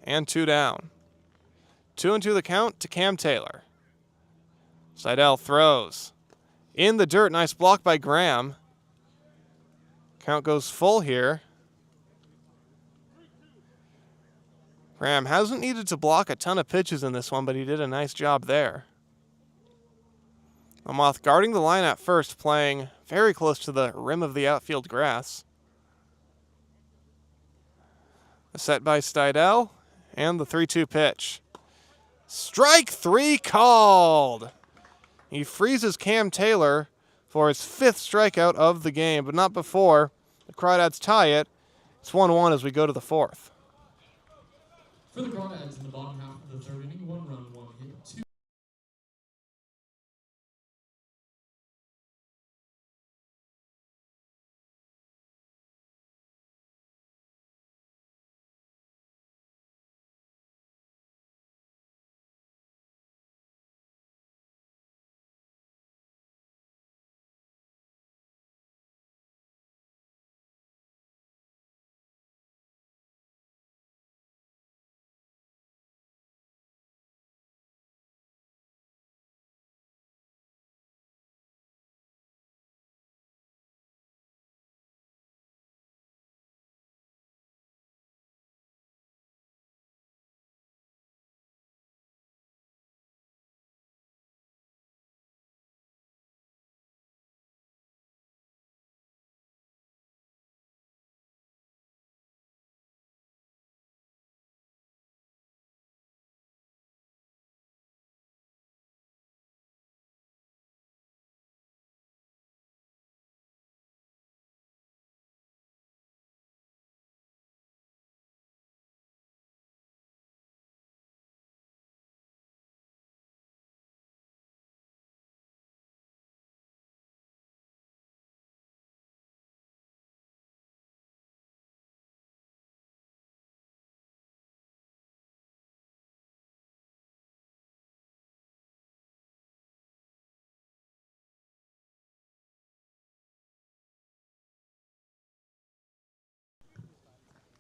and 2 down. 2-2 the count to Cam Taylor. Seidel throws. In the dirt, nice block by Graham. Count goes full here. Graham hasn't needed to block a ton of pitches in this one, but he did a nice job there. Lamoth guarding the line at first, playing very close to the rim of the outfield grass. A set by Stidel, and the 3-2 pitch. Strike 3 called! He freezes Cam Taylor for his 5th strikeout of the game, but not before. The Crawdads tie it. It's 1-1 as we go to the 4th. For the Crawdads in the bottom half of the third inning, 1 run, 1 hit, 2.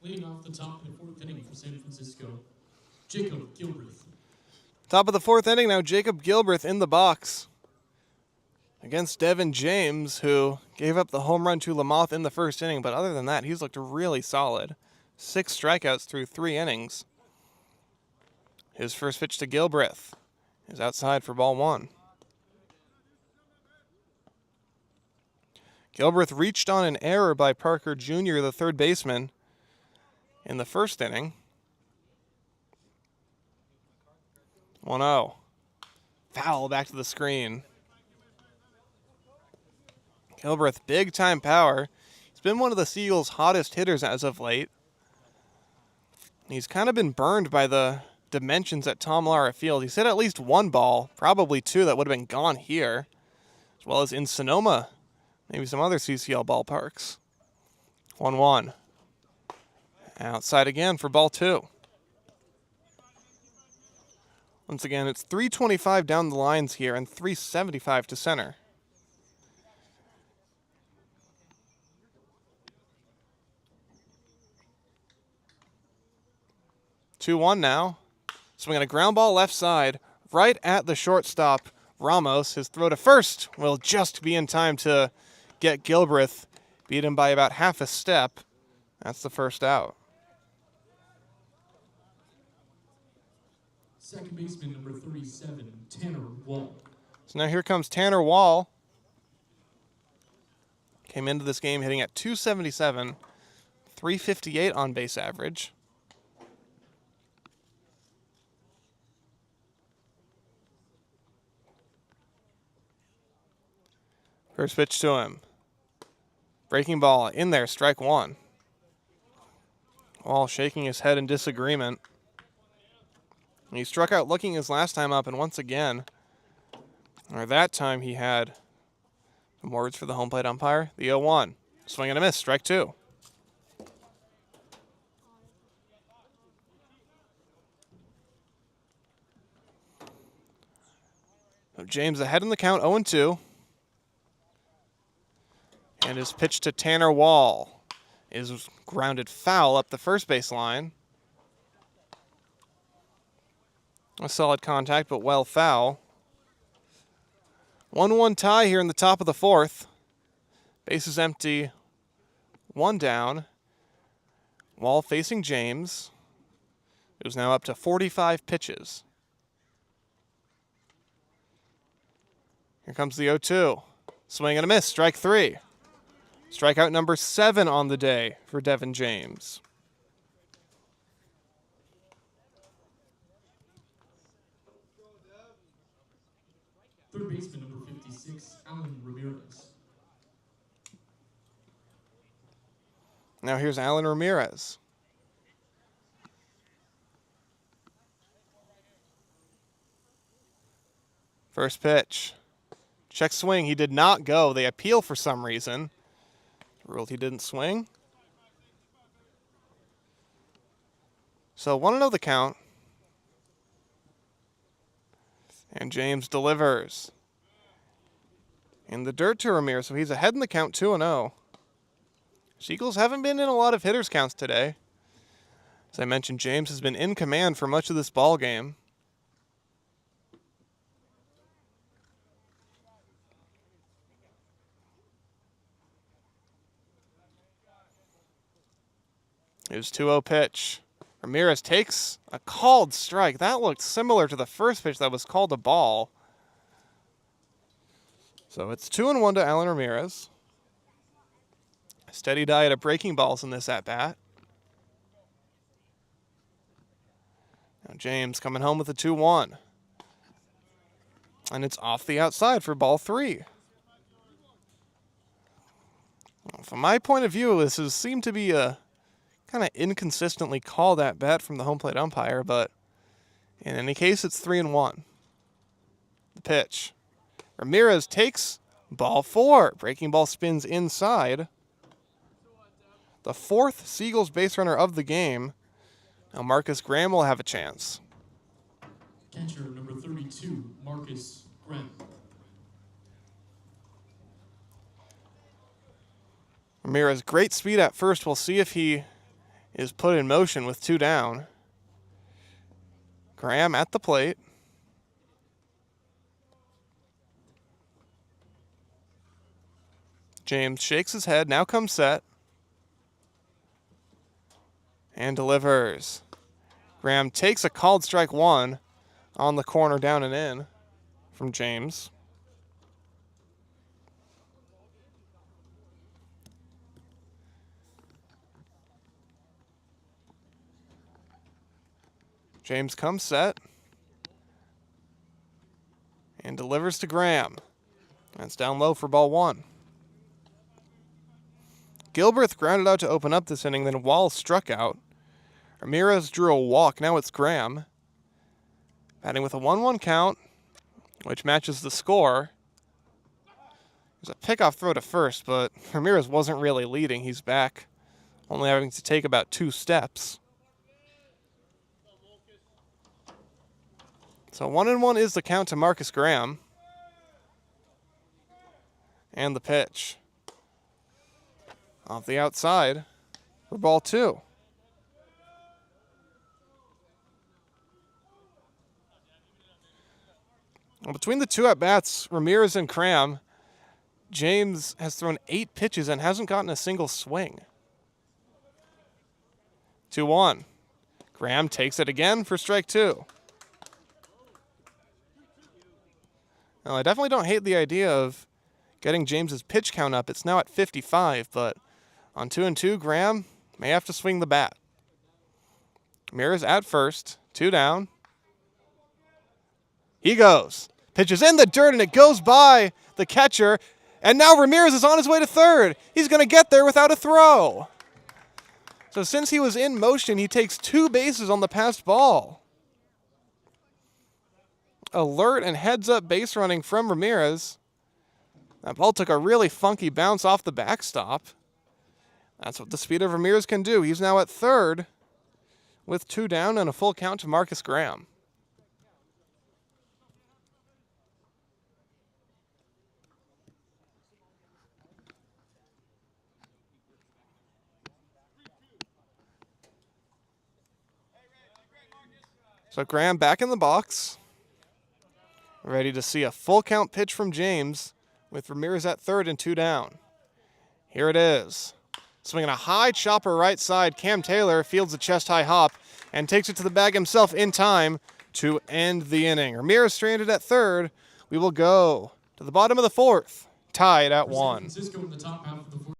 Leading off the top of the 4th inning for San Francisco, Jacob Gilbreth. Top of the 4th inning now, Jacob Gilbreth in the box against Devin James, who gave up the home run to Lamoth in the 1st inning, but other than that, he's looked really solid. 6 strikeouts through 3 innings. His first pitch to Gilbreth is outside for ball 1. Gilbreth reached on an error by Parker Jr., the third baseman, in the first inning. 1-0. Foul back to the screen. Gilbreth, big-time power. He's been one of the Seagulls' hottest hitters as of late. He's kind of been burned by the dimensions at Tom Lara Field. He's hit at least one ball, probably two that would have been gone here, as well as in Sonoma, maybe some other CCL ballparks. 1-1. Outside again for ball 2. Once again, it's 325 down the lines here and 375 to center. Two-one now. Swinging a ground ball left side, right at the shortstop, Ramos. His throw to first will just be in time to get Gilbreth. Beat him by about half a step. That's the first out. Second baseman, number 37, Tanner Wall. So now here comes Tanner Wall. Came into this game hitting at 277, 358 on base average. First pitch to him. Breaking ball in there, strike one. Wall shaking his head in disagreement. He struck out looking his last time up, and once again, or that time he had some words for the home plate umpire. The 0-1. Swing and a miss, strike two. James ahead in the count, 0-2. And his pitch to Tanner Wall is grounded foul up the first base line. A solid contact, but well foul. 1-1 tie here in the top of the fourth. Base is empty. One down. Wall facing James, who's now up to 45 pitches. Here comes the 0-2. Swing and a miss, strike three. Strikeout number 7 on the day for Devin James. Third baseman, number 56, Alan Ramirez. Now here's Alan Ramirez. First pitch. Check swing. He did not go. They appeal for some reason. Ruled he didn't swing. So 1-0 the count. And James delivers. In the dirt to Ramirez, so he's ahead in the count, 2-0. Seagulls haven't been in a lot of hitters' counts today. As I mentioned, James has been in command for much of this ball game. Here's 2-0 pitch. Ramirez takes a called strike. That looked similar to the first pitch that was called a ball. So it's 2-1 to Alan Ramirez. Steady diet of breaking balls in this at-bat. Now James coming home with a 2-1. And it's off the outside for ball 3. Well, from my point of view, this has seemed to be a kind of inconsistently called at bat from the home plate umpire, but in any case, it's 3-1. The pitch. Ramirez takes ball 4. Breaking ball spins inside. The 4th Seagulls base runner of the game. Now Marcus Graham will have a chance. Catcher, number 32, Marcus Graham. Ramirez, great speed at first. We'll see if he is put in motion with 2 down. Graham at the plate. James shakes his head, now comes set. And delivers. Graham takes a called strike 1 on the corner, down and in from James. James comes set and delivers to Graham. That's down low for ball 1. Gilbreth grounded out to open up this inning, then Wall struck out. Ramirez drew a walk. Now it's Graham. Batting with a 1-1 count, which matches the score. There's a pickoff throw to first, but Ramirez wasn't really leading. He's back, only having to take about 2 steps. So 1-1 is the count to Marcus Graham. And the pitch. Off the outside for ball 2. Well, between the 2 at-bats, Ramirez and Graham, James has thrown 8 pitches and hasn't gotten a single swing. 2-1. Graham takes it again for strike 2. Now, I definitely don't hate the idea of getting James's pitch count up. It's now at 55, but on 2-2, Graham may have to swing the bat. Ramirez at first, 2 down. He goes. Pitch is in the dirt, and it goes by the catcher. And now Ramirez is on his way to third. He's going to get there without a throw. So since he was in motion, he takes 2 bases on the passed ball. Alert and heads-up base running from Ramirez. That ball took a really funky bounce off the backstop. That's what the speed of Ramirez can do. He's now at third with 2 down and a full count to Marcus Graham. So Graham back in the box. Ready to see a full count pitch from James with Ramirez at third and 2 down. Here it is. Swinging a high chopper right side. Cam Taylor fields a chest-high hop and takes it to the bag himself in time to end the inning. Ramirez stranded at third. We will go to the bottom of the 4th, tied at 1. San Francisco in the top half of the 4th.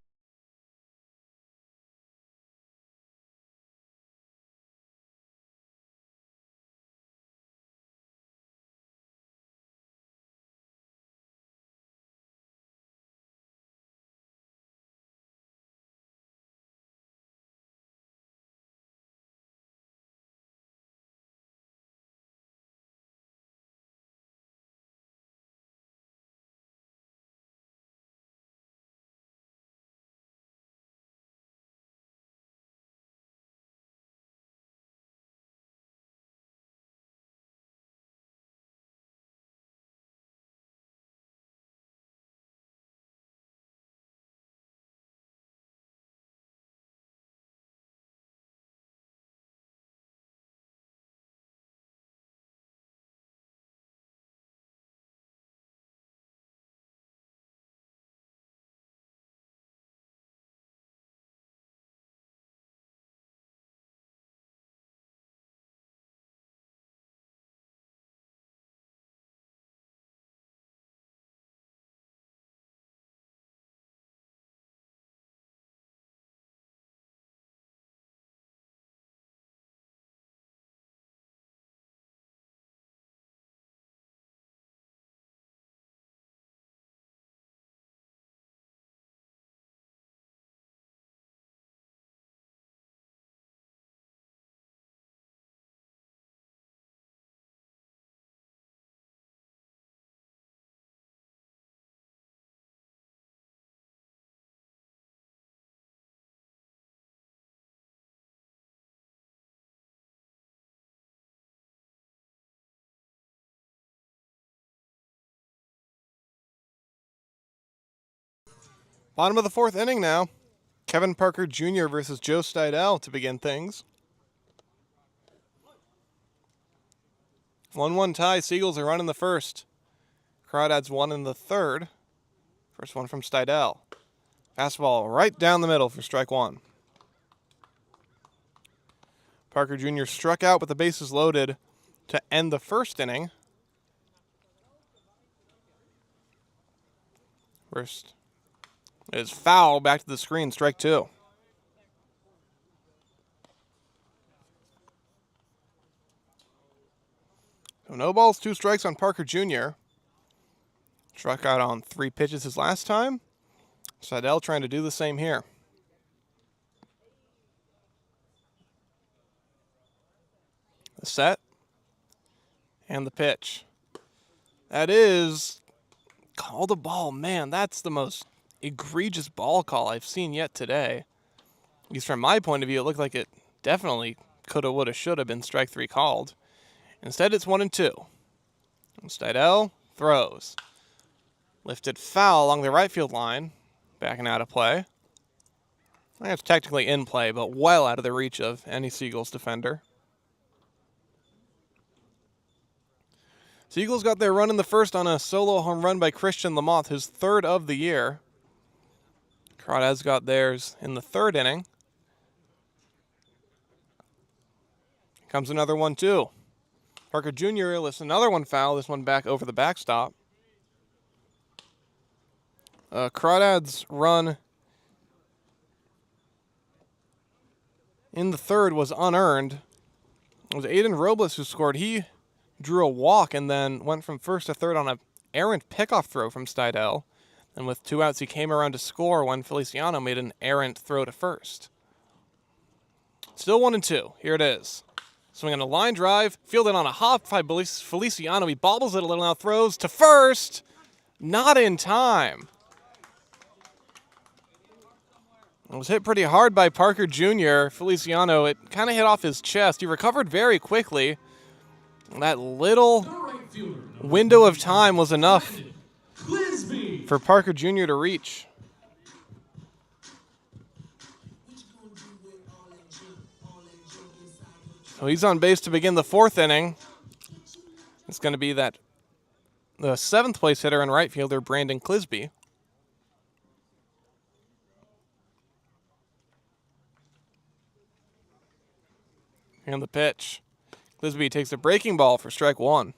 Bottom of the 4th inning now. Kevin Parker Jr. versus Joe Steidel to begin things. 1-1 tie. Seagulls are running the first. Crawdads 1 in the 3rd. First one from Steidel. Fastball right down the middle for strike 1. Parker Jr. struck out with the bases loaded to end the 1st inning. First is foul, back to the screen, strike 2. So no balls, 2 strikes on Parker Jr. Struck out on 3 pitches his last time. Seidel trying to do the same here. The set. And the pitch. That is called a ball. Man, that's the most egregious ball call I've seen yet today. At least from my point of view, it looked like it definitely coulda, woulda, shoulda been strike 3 called. Instead, it's 1-2. Seidel throws. Lifted foul along the right field line. Backing out of play. It's technically in play, but well out of the reach of any Seagulls defender. Seagulls got their run in the first on a solo home run by Christian Lamoth, his 3rd of the year. Crawdads got theirs in the 3rd inning. Here comes another one, too. Parker Jr. lifts another one foul, this one back over the backstop. Crawdads' run in the 3rd was unearned. It was Aiden Robles who scored. He drew a walk and then went from 1st to 3rd on an errant pickoff throw from Seidel. And with 2 outs, he came around to score when Feliciano made an errant throw to 1st. Still 1-2. Here it is. Swinging a line drive, fielded on a hop by Feliciano. He bobbles it a little now, throws to 1st. Not in time. It was hit pretty hard by Parker Jr. Feliciano, it kind of hit off his chest. He recovered very quickly. That little window of time was enough for Parker Jr. to reach. So he's on base to begin the 4th inning. It's going to be the 7th place hitter and right fielder, Brandon Clisby. And the pitch. Clisby takes a breaking ball for strike 1.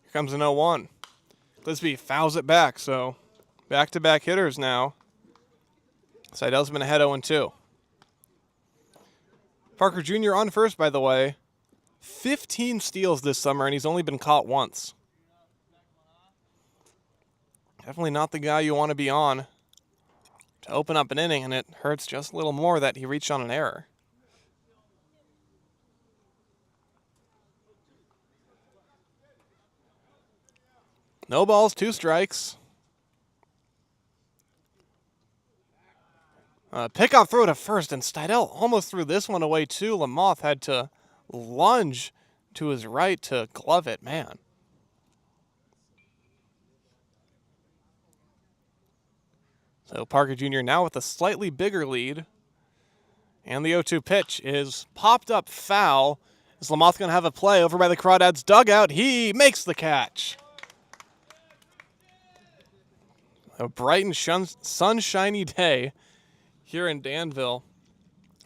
Here comes an 0-1. Clisby fouls it back, so back-to-back hitters now. Seidel's been ahead 0-2. Parker Jr. on first, by the way. 15 steals this summer, and he's only been caught once. Definitely not the guy you want to be on to open up an inning, and it hurts just a little more that he reached on an error. No balls, 2 strikes. Pickoff throw to 1st, and Seidel almost threw this one away too. Lamoth had to lunge to his right to glove it, man. So Parker Jr. now with a slightly bigger lead. And the 0-2 pitch is popped up foul. Is Lamoth going to have a play over by the Crawdads dugout? He makes the catch. A bright and sunshiny day here in Danville.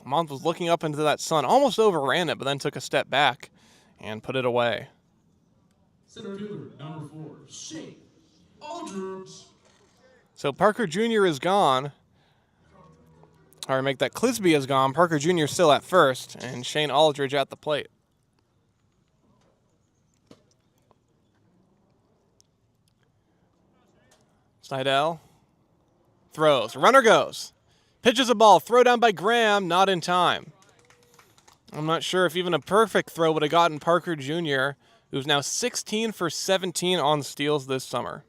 Lamoth was looking up into that sun, almost overran it, but then took a step back and put it away. Center fielder, number 4, Shane Aldridge. So Parker Jr. is gone. Or make that Clisby is gone. Parker Jr. still at first, and Shane Aldridge at the plate. Seidel throws. Runner goes. Pitches a ball. Throw down by Graham. Not in time. I'm not sure if even a perfect throw would have gotten Parker Jr., who's now 16 for 17 on steals this summer.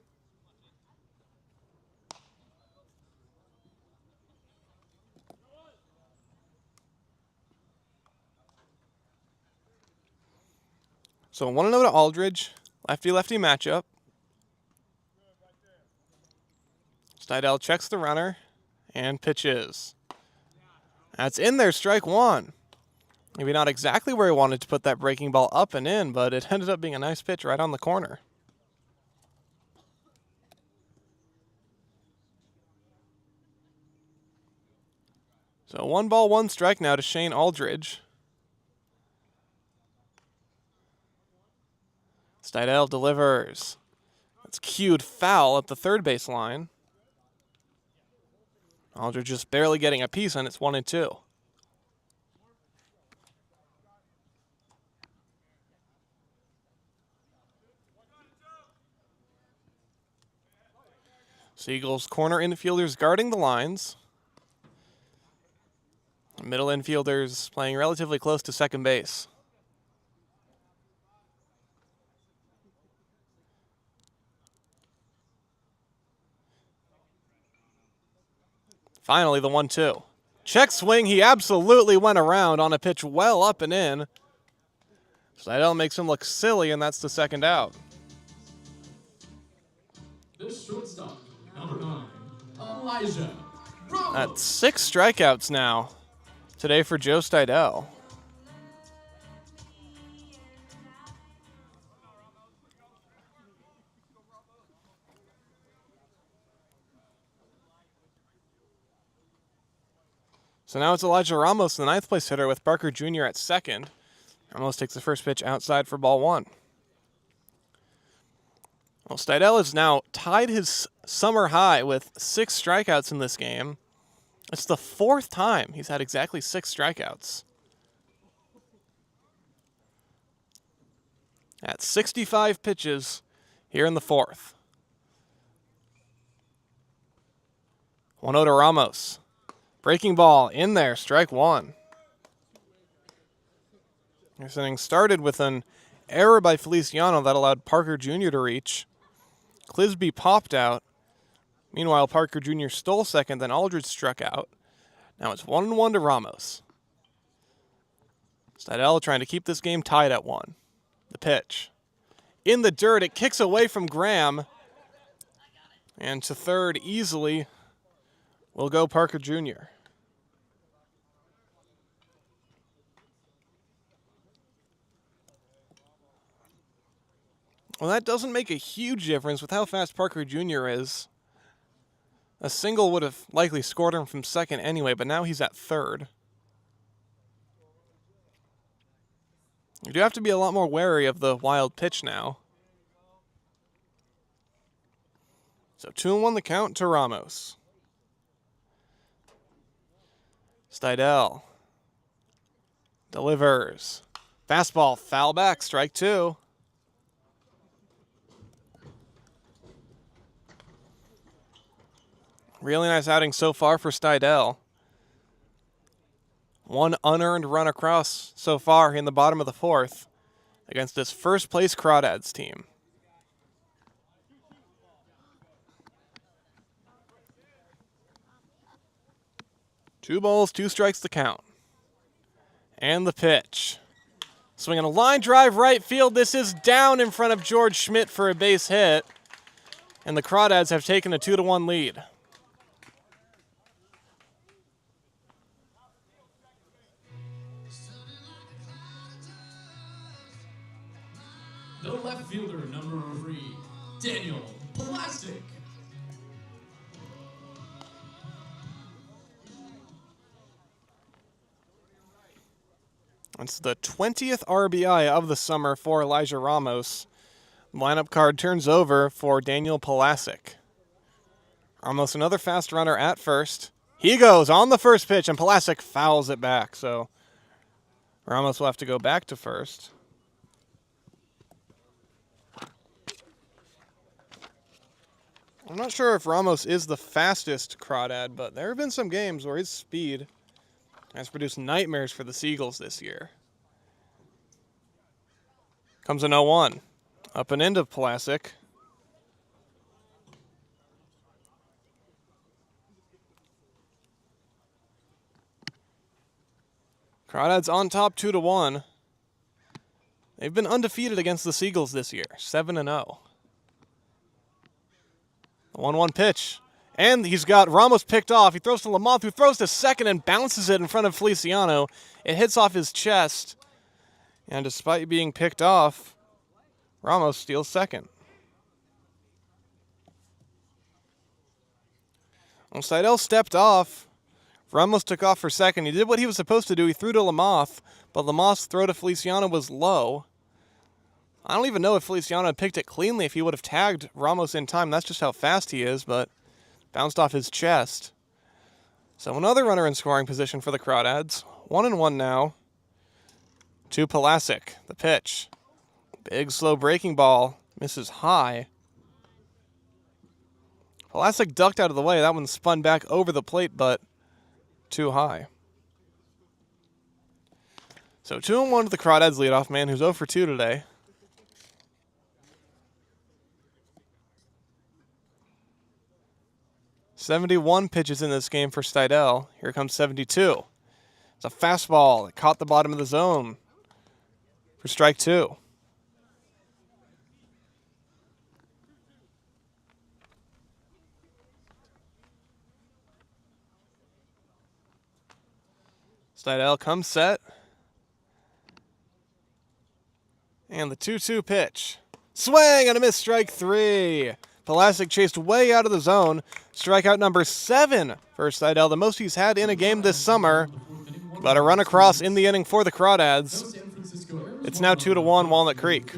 So 1-0 to Aldridge. Lefty-lefty matchup. Seidel checks the runner and pitches. That's in there, strike 1. Maybe not exactly where he wanted to put that breaking ball up and in, but it ended up being a nice pitch right on the corner. So 1 ball, 1 strike now to Shane Aldridge. Steidel delivers. That's cued foul at the third base line. Aldridge just barely getting a piece, and it's 1-2. Seagulls corner infielders guarding the lines. Middle infielders playing relatively close to second base. Finally, the 1-2. Check swing. He absolutely went around on a pitch well up and in. Steidel makes him look silly, and that's the second out. The shortstop, number 9, Elijah Ramos. That's 6 strikeouts now today for Joe Steidel. So now it's Elijah Ramos, the 9th place hitter, with Parker Jr. at second. Ramos takes the first pitch outside for ball 1. Well, Steidel has now tied his summer high with 6 strikeouts in this game. It's the 4th time he's had exactly 6 strikeouts. At 65 pitches here in the 4th. 1-0 to Ramos. Breaking ball in there, strike 1. This inning started with an error by Feliciano that allowed Parker Jr. to reach. Clisby popped out. Meanwhile, Parker Jr. stole second, then Aldridge struck out. Now it's 1-1 to Ramos. Steidel trying to keep this game tied at 1. The pitch. In the dirt, it kicks away from Graham. And to third easily will go Parker Jr. Well, that doesn't make a huge difference with how fast Parker Jr. is. A single would have likely scored him from second anyway, but now he's at third. You do have to be a lot more wary of the wild pitch now. So 2-1 the count to Ramos. Steidel delivers. Fastball, foul back, strike 2. Really nice outing so far for Steidel. 1 unearned run across so far in the bottom of the 4th against this first place Crawdads team. Two balls, 2 strikes to count. And the pitch. Swinging a line drive right field. This is down in front of George Schmidt for a base hit. And the Crawdads have taken a 2-1 lead. The left fielder, number 3, Daniel Plastic. It's the 20th RBI of the summer for Elijah Ramos. The lineup card turns over for Daniel Plastic. Ramos another fast runner at first. He goes on the first pitch, and Plastic fouls it back. So Ramos will have to go back to first. I'm not sure if Ramos is the fastest Crawdad, but there have been some games where his speed has produced nightmares for the Seagulls this year. Comes an 0-1. Up and into Plastic. Crawdads on top 2-1. They've been undefeated against the Seagulls this year, 7-0. 1-1 pitch. And he's got Ramos picked off. He throws to Lamont, who throws to second and bounces it in front of Feliciano. It hits off his chest. And despite being picked off, Ramos steals second. When Steidel stepped off, Ramos took off for second. He did what he was supposed to do. He threw to Lamoth, but Lamoth's throw to Feliciano was low. I don't even know if Feliciano had picked it cleanly if he would have tagged Ramos in time. That's just how fast he is, but bounced off his chest. So another runner in scoring position for the Crawdads. 1-1 now. To Palasic, the pitch. Big, slow breaking ball. Misses high. Palasic ducked out of the way. That one spun back over the plate, but too high. So 2-1 to the Crawdads leadoff man, who's 0 for 2 today. .71 pitches in this game for Steidel. Here comes 72. It's a fastball that caught the bottom of the zone for strike 2. Steidel comes set. And the 2-2 pitch. Swing and a miss, strike 3. Palasic chased way out of the zone. Strikeout number 7 for Steidel, the most he's had in a game this summer. But a run across in the inning for the Crawdads. It's now 2-1 Walnut Creek.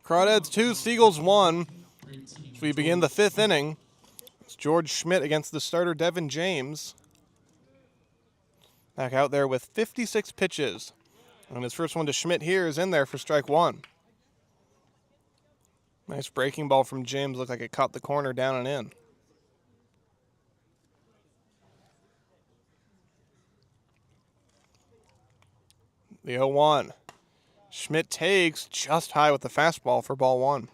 Crawdads 2, Seagulls 1. As we begin the 5th inning, it's George Schmidt against the starter Devin James. Back out there with 56 pitches. And his first one to Schmidt here is in there for strike 1. Nice breaking ball from James. Looked like it caught the corner down and in. The 0-1. Schmidt takes just high with the fastball for ball 1.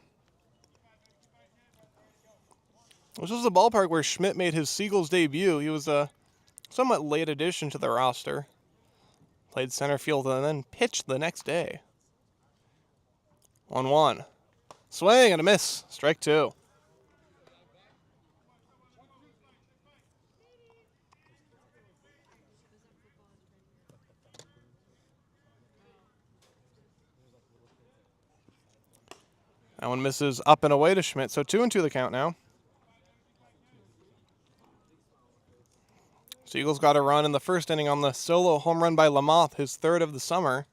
This was the ballpark where Schmidt made his Seagulls debut. He was a somewhat late addition to the roster. Played center field and then pitched the next day. 1-1. Swing and a miss. Strike 2. That one misses up and away to Schmidt, so 2-2 the count now. Seagulls got a run in the first inning on the solo home run by Lamoth, his 3rd of the summer,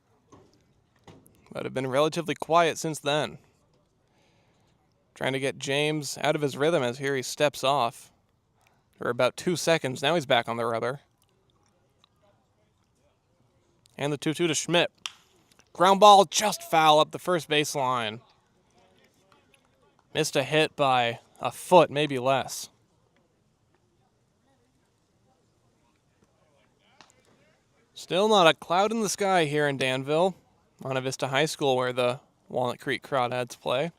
but have been relatively quiet since then. Trying to get James out of his rhythm as here he steps off for about 2 seconds. Now he's back on the rubber. And the 2-2 to Schmidt. Ground ball just foul up the first baseline. Missed a hit by a foot, maybe less. Still not a cloud in the sky here in Danville, Monte Vista High School, where the Walnut Creek Crawdads play.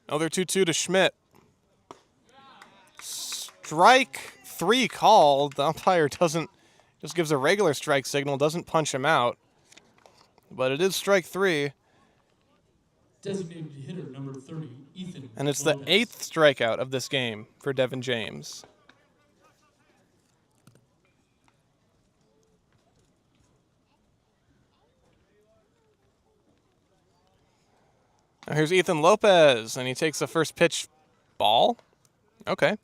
Another 2-2 to Schmidt. Strike 3 called. The umpire just gives a regular strike signal, doesn't punch him out. But it is strike 3. Designated hitter number 30, Ethan. And it's the 8th strikeout of this game for Devin James. Now here's Ethan Lopez, and he takes the first pitch ball. Okay.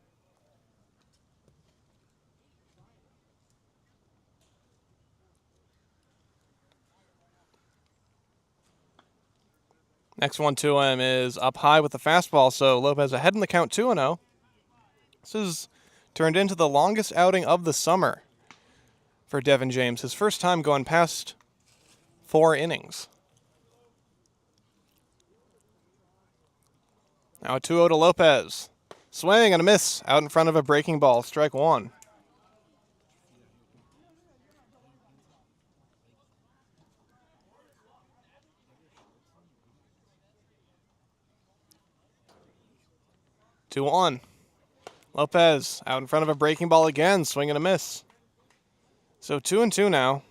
Next one to him is up high with the fastball, so Lopez ahead in the count 2-0. This is turned into the longest outing of the summer for Devin James. His first time going past 4 innings. Now a 2-0 to Lopez. Swing and a miss out in front of a breaking ball. Strike 1. Two on. Lopez out in front of a breaking ball again. Swing and a miss. So 2-2 now.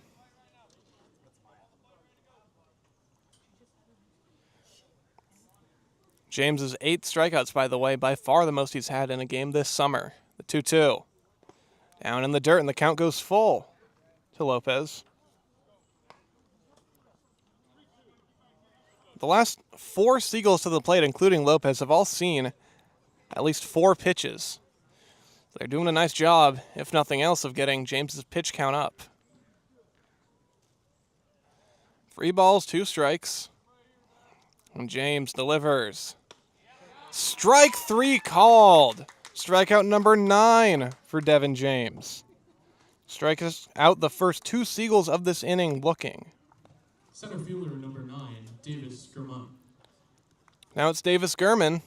James's 8 strikeouts, by the way, by far the most he's had in a game this summer. The 2-2. Down in the dirt, and the count goes full to Lopez. The last 4 Seagulls to the plate, including Lopez, have all seen at least 4 pitches. They're doing a nice job, if nothing else, of getting James's pitch count up. 3 balls, 2 strikes. And James delivers. Strike 3 called. Strikeout number 9 for Devin James. Strikes out the first 2 Seagulls of this inning looking. Center fielder number 9, Davis Gurman. Now it's Davis Gurman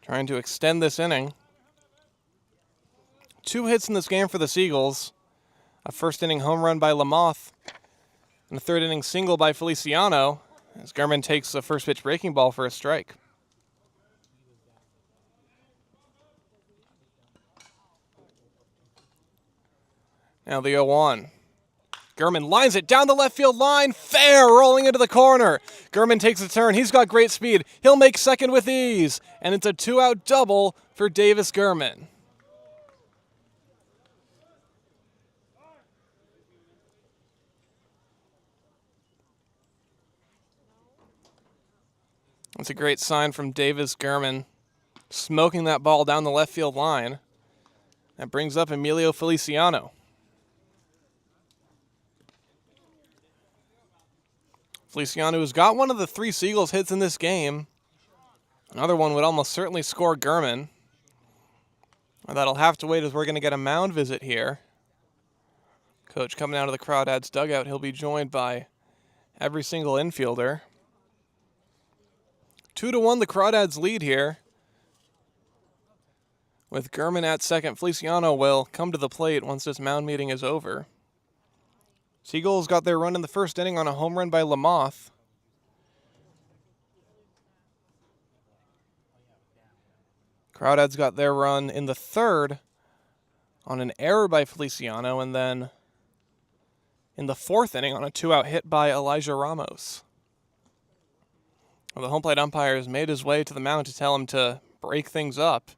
trying to extend this inning. 2 hits in this game for the Seagulls. A first inning home run by Lamoth and a third inning single by Feliciano as Gurman takes the first pitch breaking ball for a strike. Now the 0-1. Gurman lines it down the left field line. Fair, rolling into the corner. Gurman takes a turn. He's got great speed. He'll make second with ease. And it's a 2-out double for Davis Gurman. That's a great sign from Davis Gurman, smoking that ball down the left field line. That brings up Emilio Feliciano. Feliciano has got one of the 3 Seagulls hits in this game. Another one would almost certainly score Gurman. That'll have to wait as we're going to get a mound visit here. Coach coming out of the Crawdads dugout. He'll be joined by every single infielder. 2-1 the Crawdads lead here. With Gurman at second, Feliciano will come to the plate once this mound meeting is over. Seagulls got their run in the first inning on a home run by Lamoth. Crawdads got their run in the third on an error by Feliciano, and then in the fourth inning on a 2-out hit by Elijah Ramos. Well, the home plate umpire has made his way to the mound to tell him to break things up.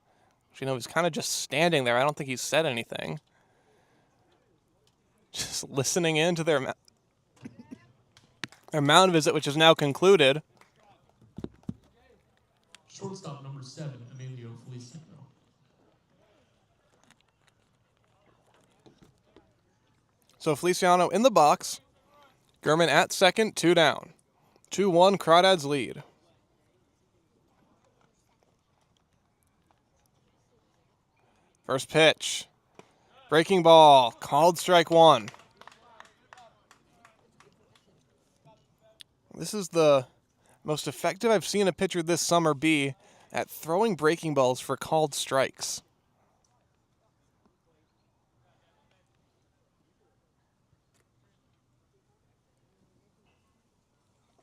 You know, he's kind of just standing there. I don't think he's said anything. Just listening in to their mound visit, which is now concluded. Shortstop number 7, Emilio Feliciano. So Feliciano in the box. Gurman at second, 2 down. 2-1, Crawdads lead. First pitch. Breaking ball, called strike 1. This is the most effective I've seen a pitcher this summer be at throwing breaking balls for called strikes.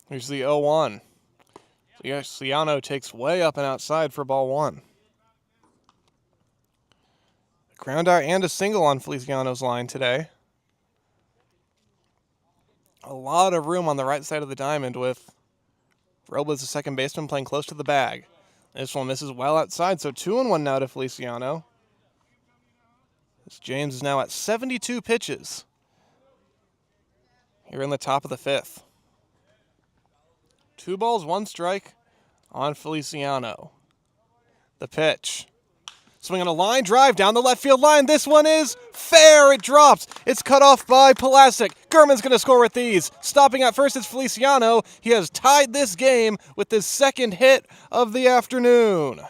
Here's the 0-1. Feliciano takes way up and outside for ball 1. A ground out and a single on Feliciano's line today. A lot of room on the right side of the diamond with Robles, the second baseman, playing close to the bag. This one misses well outside, so 2-1 now to Feliciano. This James is now at 72 pitches here in the top of the 5th. 2 balls, 1 strike on Feliciano. The pitch. Swinging a line drive down the left field line. This one is fair. It drops. It's cut off by Pulasic. Gurman's going to score with these. Stopping at first is Feliciano. He has tied this game with his second hit of the afternoon.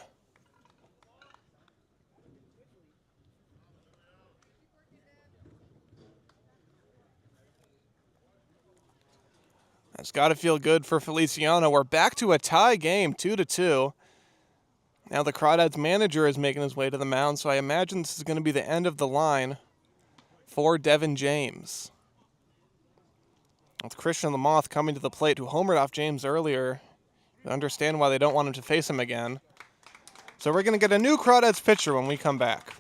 That's got to feel good for Feliciano. We're back to a tie game, 2-2. Now the Crawdads manager is making his way to the mound, so I imagine this is going to be the end of the line for Devin James. With Christian Lamoth coming to the plate, who homered off James earlier. You understand why they don't want him to face him again. So we're going to get a new Crawdads pitcher when we come back.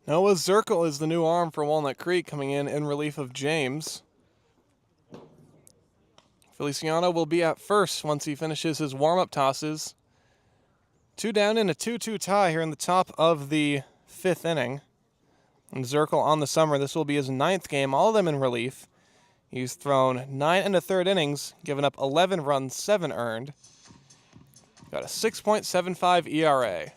Noah Zirkle is the new arm for Walnut Creek, coming in relief of James. Feliciano will be at first once he finishes his warm-up tosses. 2 down in a 2-2 tie here in the top of the 5th inning. And Zirkle on the summer, this will be his 9th game, all of them in relief. He's thrown 9 1/3 innings, given up 11 runs, 7 earned. Got a 6.75 ERA.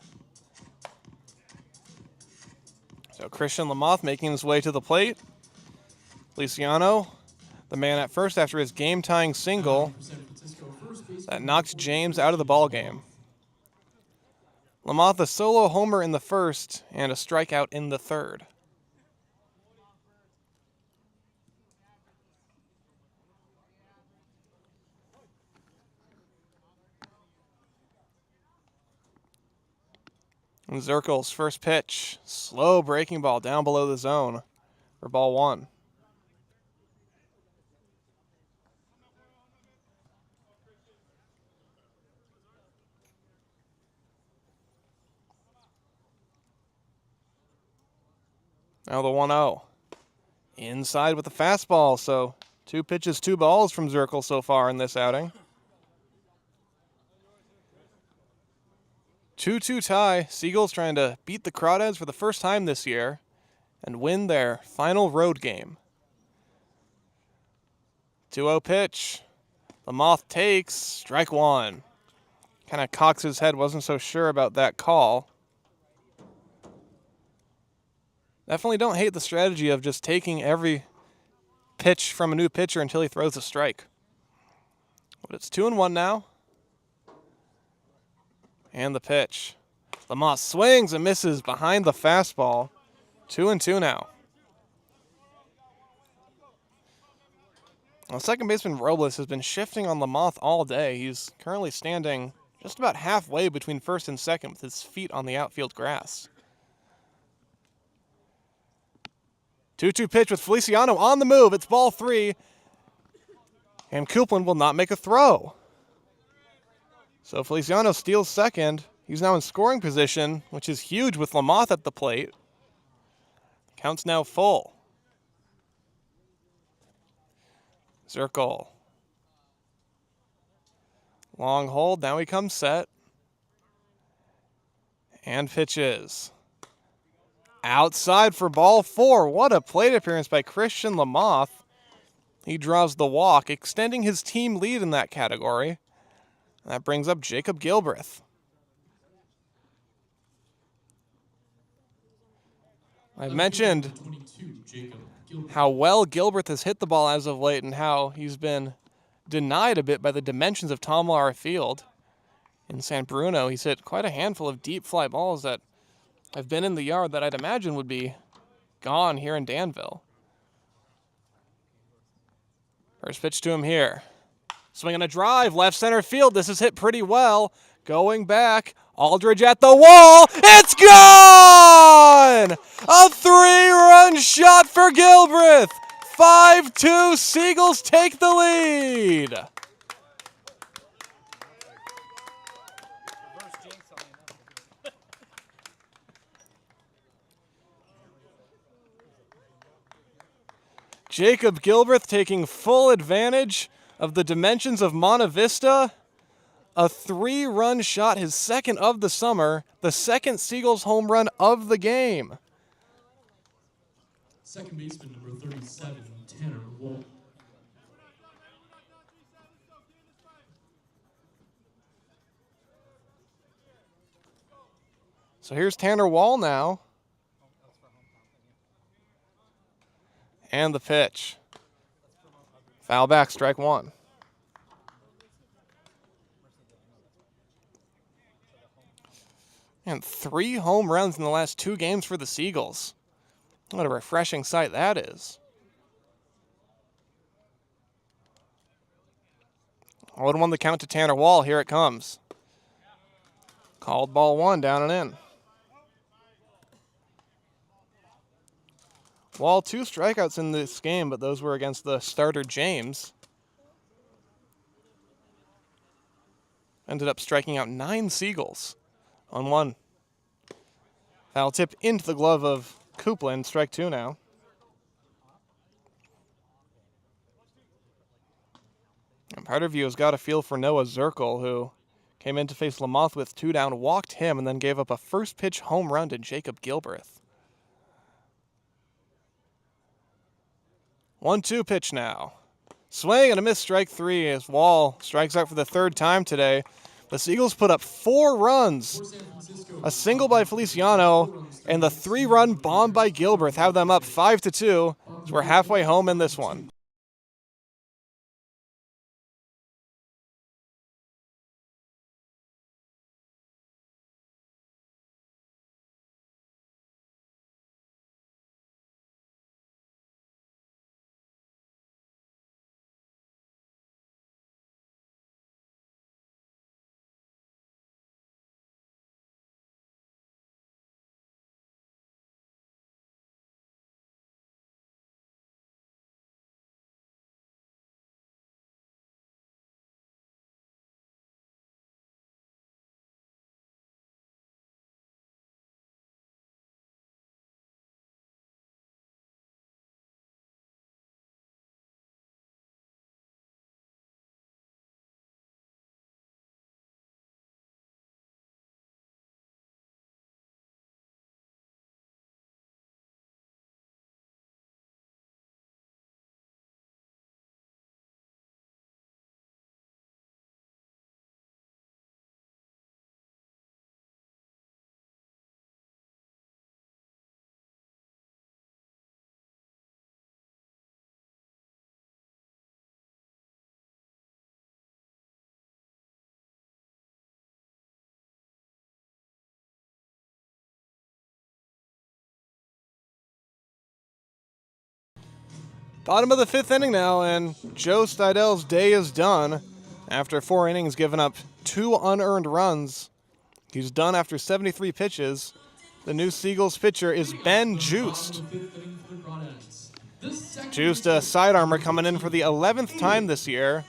So Christian Lamoth making his way to the plate. Feliciano, the man at first after his game-tying single that knocked James out of the ballgame. Lamoth a solo homer in the first and a strikeout in the third. And Zirkle's first pitch, slow breaking ball down below the zone for ball 1. Now the 1-0. Inside with the fastball, so 2 pitches, 2 balls from Zirkle so far in this outing. 2-2 tie. Seagulls trying to beat the Crawdads for the first time this year and win their final road game. 2-0 pitch. Lamoth takes strike 1. Kind of cocks his head, wasn't so sure about that call. Definitely don't hate the strategy of just taking every pitch from a new pitcher until he throws a strike. But it's 2-1 now. And the pitch. Lamoth swings and misses behind the fastball. 2-2 now. Well, second baseman Robles has been shifting on Lamoth all day. He's currently standing just about halfway between first and second with his feet on the outfield grass. 2-2 pitch with Feliciano on the move. It's ball 3. And Copeland will not make a throw. So Feliciano steals second. He's now in scoring position, which is huge with Lamoth at the plate. Count's now full. Zirkle. Long hold. Now he comes set. And pitches. Outside for ball 4. What a plate appearance by Christian Lamoth. He draws the walk, extending his team lead in that category. That brings up Jacob Gilbreth. I've mentioned how well Gilbreth has hit the ball as of late and how he's been denied a bit by the dimensions of Tom Lawler Field. In San Bruno, he's hit quite a handful of deep fly balls that have been in the yard that I'd imagine would be gone here in Danville. First pitch to him here. Swinging a drive, left center field. This is hit pretty well. Going back, Aldridge at the wall. It's gone! A 3-run shot for Gilbreth. 5-2, Seagulls take the lead. Jacob Gilbreth taking full advantage of the dimensions of Monte Vista. A 3-run shot, his second of the summer, the second Seagulls home run of the game. Second baseman number 37, Tanner Wall. So here's Tanner Wall now. And the pitch. Foul back, strike 1. And 3 home runs in the last 2 games for the Seagulls. What a refreshing sight that is. 0-1 the count to Tanner Wall. Here it comes. Called ball 1, down and in. Wall 2 strikeouts in this game, but those were against the starter James. Ended up striking out 9 Seagulls on 1. Foul tip into the glove of Coupland, strike 2 now. And part of you has got a feel for Noah Zirkle, who came in to face Lamoth with 2 down, walked him, and then gave up a first pitch home run to Jacob Gilbreth. 1-2 pitch now. Swing and a miss, strike 3 as Wall strikes out for the 3rd time today. The Seagulls put up 4 runs. A single by Feliciano and the 3-run bomb by Gilbreth have them up 5-2 as we're halfway home in this one. Bottom of the 5th inning now, and Joe Steidel's day is done. After 4 innings, giving up 2 unearned runs. He's done after 73 pitches. The new Seagulls pitcher is Ben Juiced. Juiced, a side armor, coming in for the 11th time this year.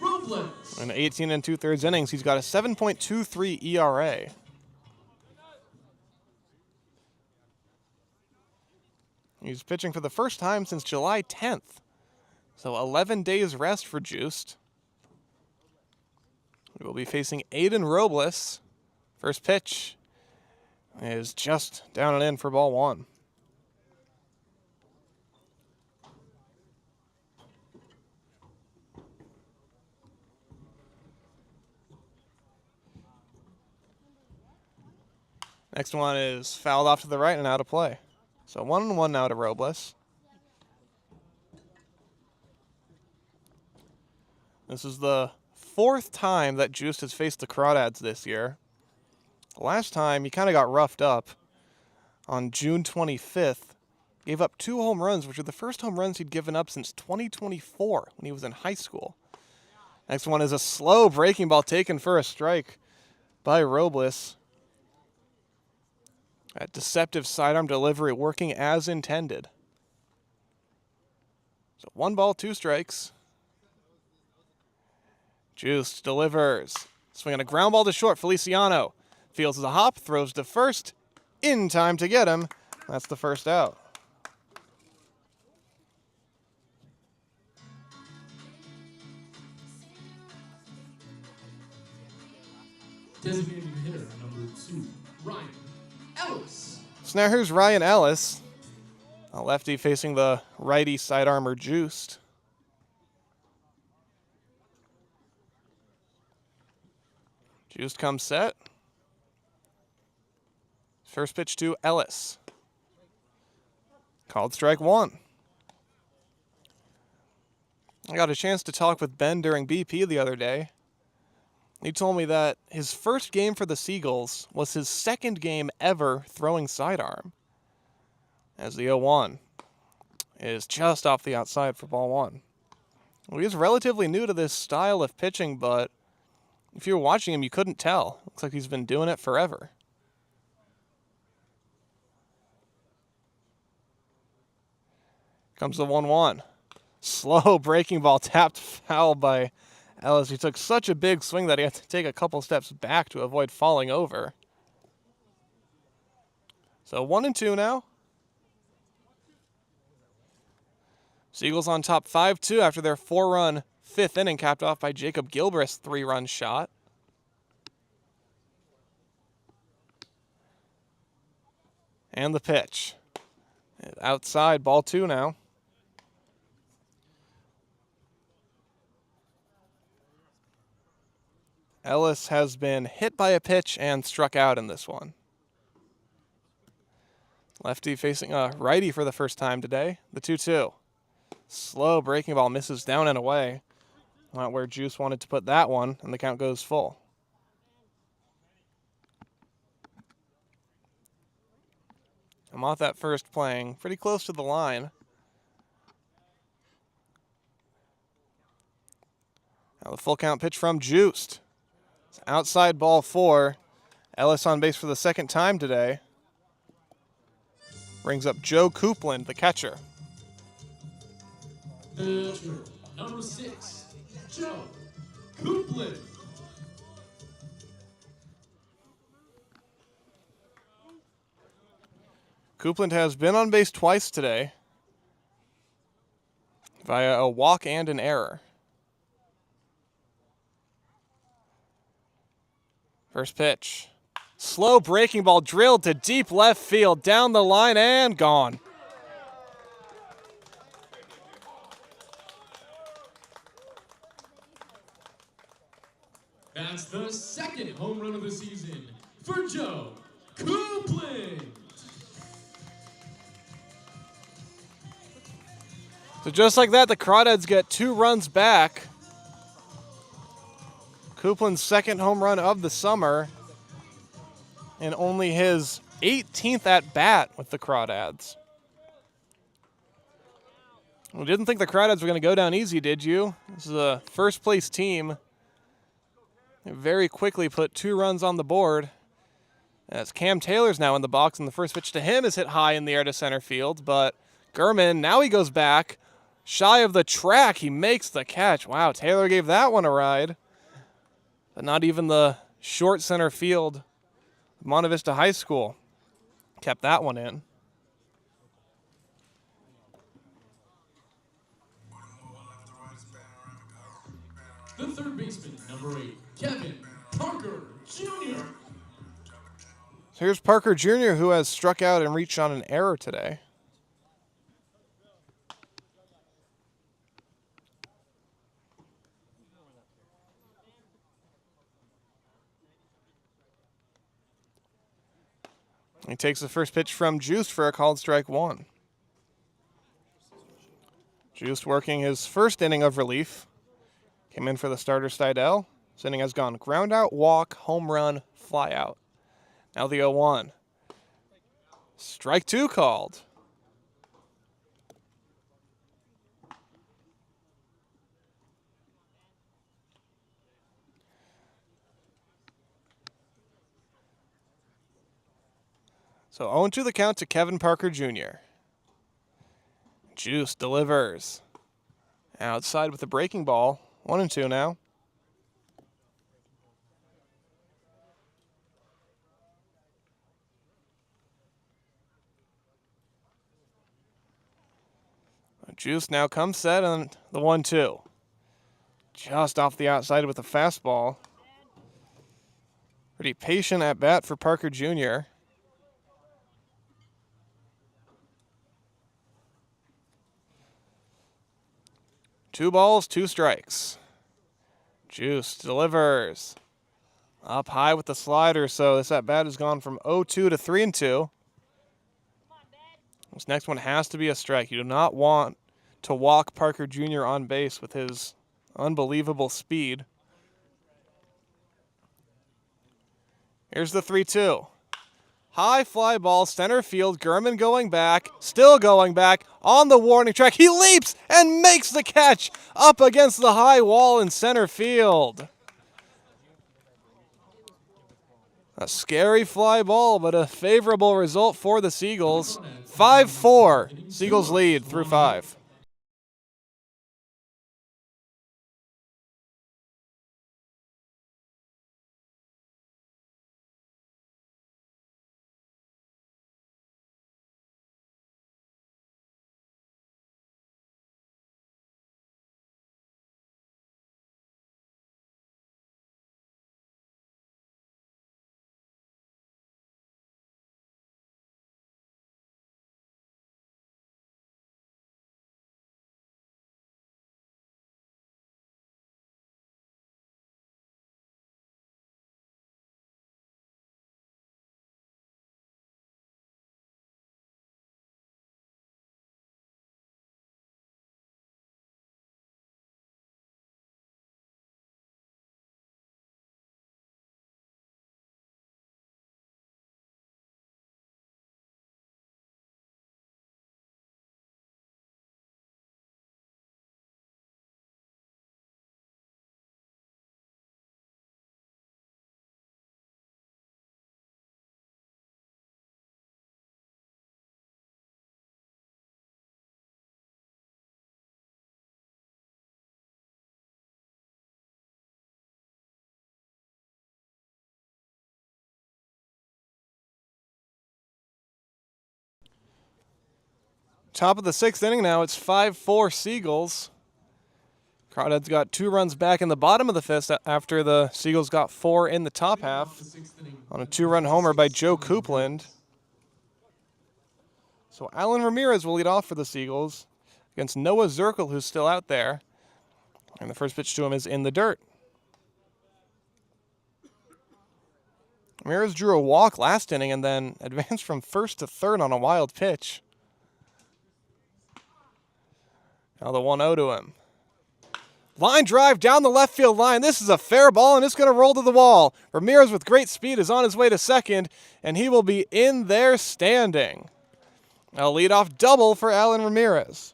In 18 2/3 innings, he's got a 7.23 ERA. He's pitching for the first time since July 10th. So 11 days rest for Juiced. We will be facing Aiden Robles. First pitch. is just down and in for ball one. Next one is fouled off to the right and out of play. So 1-1 now to Robles. This is the fourth time that Juiced has faced the Crawdads this year. Last time he kind of got roughed up on June 25th. Gave up 2 home runs, which are the first home runs he'd given up since 2024 when he was in high school. Next one is a slow breaking ball taken for a strike by Robles. That deceptive sidearm delivery working as intended. So 1 ball, 2 strikes. Juiced delivers. Swinging a ground ball to short. Feliciano fields the hop, throws to first. In time to get him. That's the first out. Designated hitter number 2, Ryan Ellis. So now here's Ryan Ellis, a lefty facing the righty side armor Juiced. Juiced comes set. First pitch to Ellis. Called strike 1. I got a chance to talk with Ben during BP the other day. He told me that his first game for the Seagulls was his second game ever throwing sidearm. As the 0-1 is just off the outside for ball 1. Well, he's relatively new to this style of pitching, but if you were watching him, you couldn't tell. Looks like he's been doing it forever. Comes the 1-1. Slow breaking ball tapped foul by Ellis. He took such a big swing that he had to take a couple steps back to avoid falling over. So 1-2 now. Seagulls on top 5-2 after their 4-run 5th inning, capped off by Jacob Gilbreth's 3-run shot. And the pitch. Outside, ball 2 now. Ellis has been hit by a pitch and struck out in this one. Lefty facing a righty for the first time today. The 2-2. Slow breaking ball misses down and away. Not where Juice wanted to put that one, and the count goes full. I'm off that first playing pretty close to the line. Now the full count pitch from Juiced. It's outside ball 4. Ellis on base for the second time today. Brings up Joe Coupland, the catcher. Pitcher number 6, Joe Coupland. Coupland has been on base twice today via a walk and an error. First pitch. Slow breaking ball drilled to deep left field, down the line and gone. That's the second home run of the season for Joe Coupland. So just like that, the Crawdads get 2 runs back. Coupland's second home run of the summer and only his 18th at-bat with the Crawdads. Well, didn't think the Crawdads were going to go down easy, did you? This is a first-place team. They very quickly put 2 runs on the board. As Cam Taylor's now in the box, and the first pitch to him is hit high in the air to center field, but Gurman, now he goes back. Shy of the track, he makes the catch. Wow, Taylor gave that one a ride. But not even the short center field Monte Vista High School kept that one in. The third baseman, number 8, Kevin Parker Jr. So here's Parker Jr., who has struck out and reached on an error today. He takes the first pitch from Juice for a called strike one. Juice working his first inning of relief. Came in for the starter Stidel. This inning has gone ground out, walk, home run, fly out. Now the 0-1. Strike two called. So 0-2 the count to Kevin Parker Jr. Juice delivers. Outside with the breaking ball. 1-2 now. Juice now comes set on the 1-2. Just off the outside with a fastball. Pretty patient at bat for Parker Jr. Two balls, two strikes. Juice delivers. Up high with the slider, so this at bat has gone from 0-2 to 3-2. This next one has to be a strike. You do not want to walk Parker Jr. on base with his unbelievable speed. Here's the 3-2. High fly ball, center field. Gurman going back, still going back on the warning track. He leaps and makes the catch up against the high wall in center field. A scary fly ball, but a favorable result for the Seagulls. 5-4. Seagulls lead through 5. Top of the 6th inning now. It's 5-4 Seagulls. Crawdads got 2 runs back in the bottom of the 5th after the Seagulls got 4 in the top half on a 2-run homer by Joe Coupland. So Alan Ramirez will lead off for the Seagulls against Noah Zirkle, who's still out there. And the first pitch to him is in the dirt. Ramirez drew a walk last inning and then advanced from first to third on a wild pitch. Now the 1-0 to him. Line drive down the left field line. This is a fair ball, and it's going to roll to the wall. Ramirez with great speed is on his way to second, and he will be in there standing. A leadoff double for Alan Ramirez.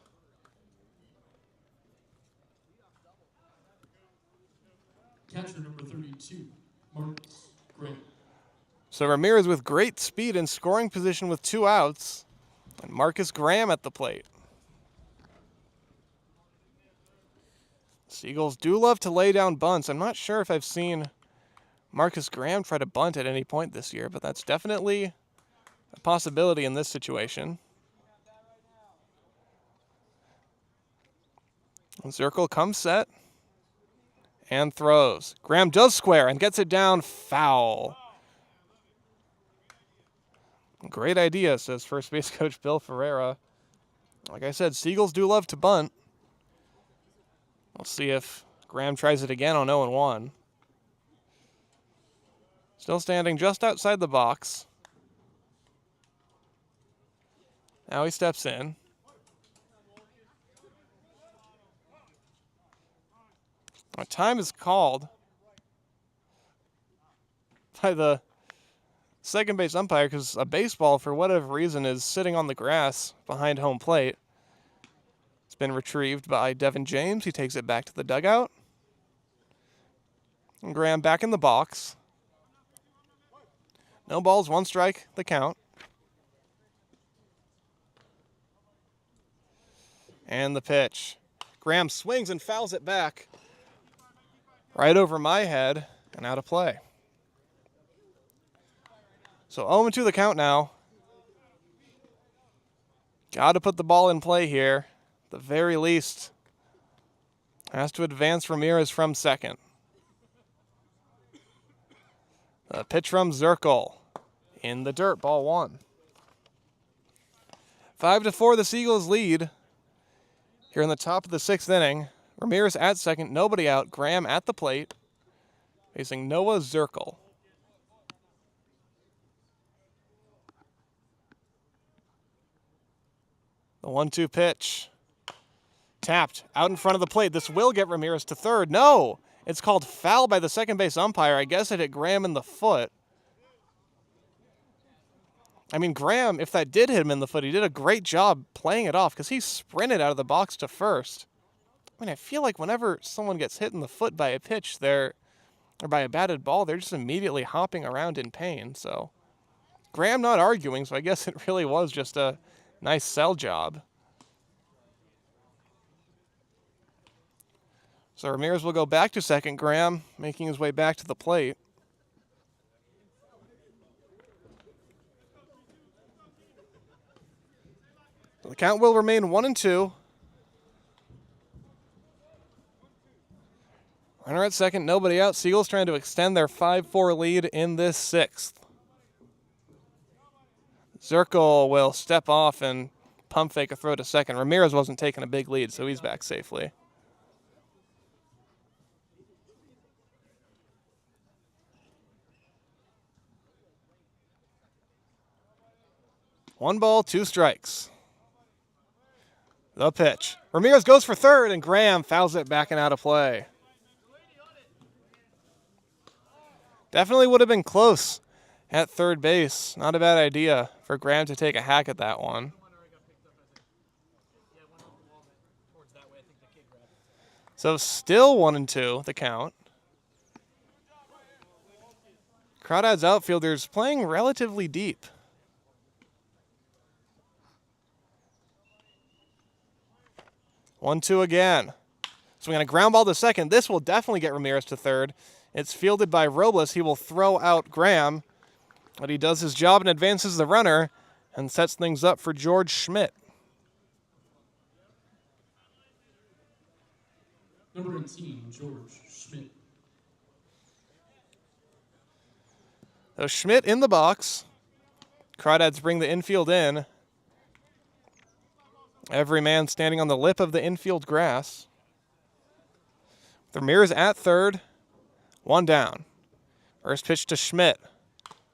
Catcher number 32, Marcus Graham. So Ramirez with great speed in scoring position with 2 outs, and Marcus Graham at the plate. Seagulls do love to lay down bunts. I'm not sure if I've seen Marcus Graham try to bunt at any point this year, but that's definitely a possibility in this situation. Zirkle comes set and throws. Graham does square and gets it down foul. Great idea, says first base coach Bill Ferreira. Like I said, Seagulls do love to bunt. We'll see if Graham tries it again on 0-1. Still standing just outside the box. Now he steps in. A time is called by the second base umpire because a baseball, for whatever reason, is sitting on the grass behind home plate. It's been retrieved by Devin James. He takes it back to the dugout. And Graham back in the box. No balls, 1 strike, the count. And the pitch. Graham swings and fouls it back. Right over my head and out of play. So 0-2 the count now. Got to put the ball in play here. At the very least, has to advance Ramirez from second. The pitch from Zirkle. In the dirt, ball 1. 5-4 the Seagulls lead. Here in the top of the 6th inning. Ramirez at second, nobody out. Graham at the plate, facing Noah Zirkle. The 1-2 pitch. Tapped out in front of the plate. This will get Ramirez to third. No! It's called foul by the second base umpire. I guess it hit Graham in the foot. I mean, Graham, if that did hit him in the foot, he did a great job playing it off because he sprinted out of the box to first. I mean, I feel like whenever someone gets hit in the foot by a pitch, or by a batted ball, they're just immediately hopping around in pain. So Graham not arguing, so I guess it really was just a nice sell job. So Ramirez will go back to second. Graham making his way back to the plate. So the count will remain 1-2. Runner at second, nobody out. Seagulls trying to extend their 5-4 lead in this 6th. Zirkle will step off and pump fake a throw to second. Ramirez wasn't taking a big lead, so he's back safely. One ball, 2 strikes. The pitch. Ramirez goes for third, and Graham fouls it back and out of play. Definitely would have been close at third base. Not a bad idea for Graham to take a hack at that one. So still 1-2, the count. Crawdads outfielders playing relatively deep. 1-2 again. So we're going to ground ball to second. This will definitely get Ramirez to third. It's fielded by Robles. He will throw out Graham, but he does his job and advances the runner and sets things up for George Schmidt. Number 18, George Schmidt. So Schmidt in the box. Crawdads bring the infield in. Every man standing on the lip of the infield grass. Ramirez at third. 1 down. First pitch to Schmidt.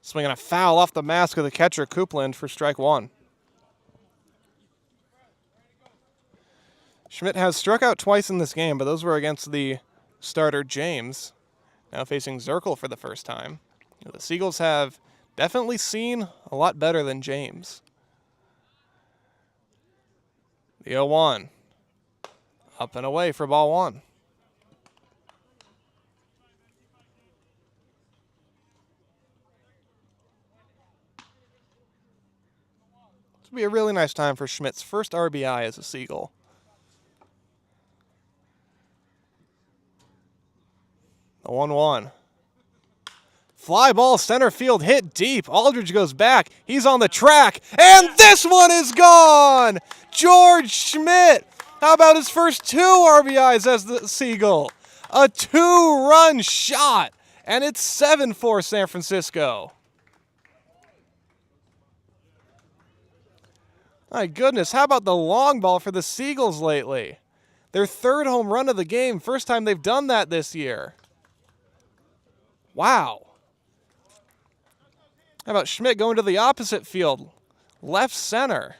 Swinging a foul off the mask of the catcher, Coupland, for strike 1. Schmidt has struck out twice in this game, but those were against the starter, James. Now facing Zirkle for the first time. The Seagulls have definitely seen a lot better than James. The 0-1. Up and away for ball 1. This will be a really nice time for Schmidt's first RBI as a Seagull. The 1-1. Fly ball center field hit deep. Aldridge goes back. He's on the track. And this one is gone! George Schmidt! How about his first 2 RBIs as the Seagull? A 2-run shot. And it's 7-4 San Francisco. My goodness, how about the long ball for the Seagulls lately? Their third home run of the game, first time they've done that this year. Wow. How about Schmidt going to the opposite field? Left center.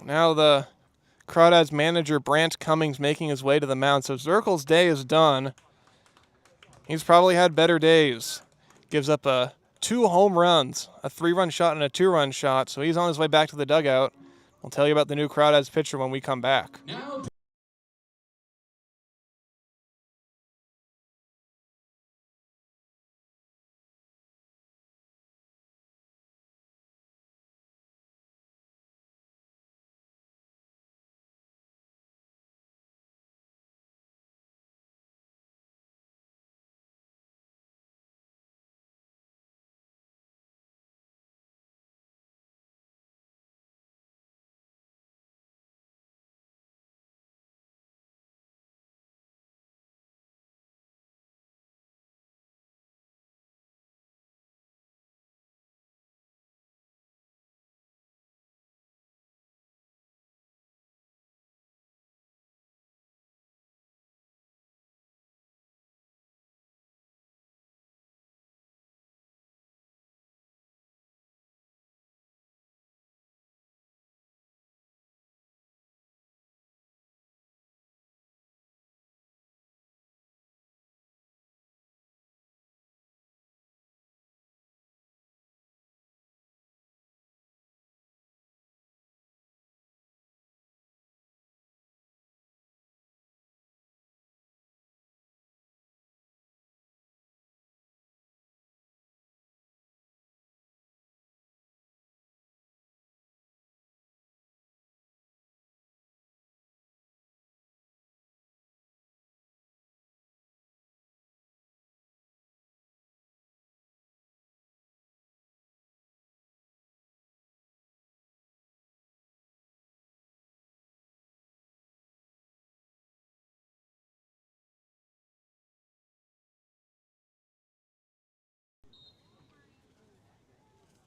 Now the Crawdads manager, Brant Cummings, making his way to the mound. So Zirkel's day is done. He's probably had better days. Gives up 2 home runs, a 3-run shot and a 2-run shot. So he's on his way back to the dugout. We'll tell you about the new Crawdads pitcher when we come back. Now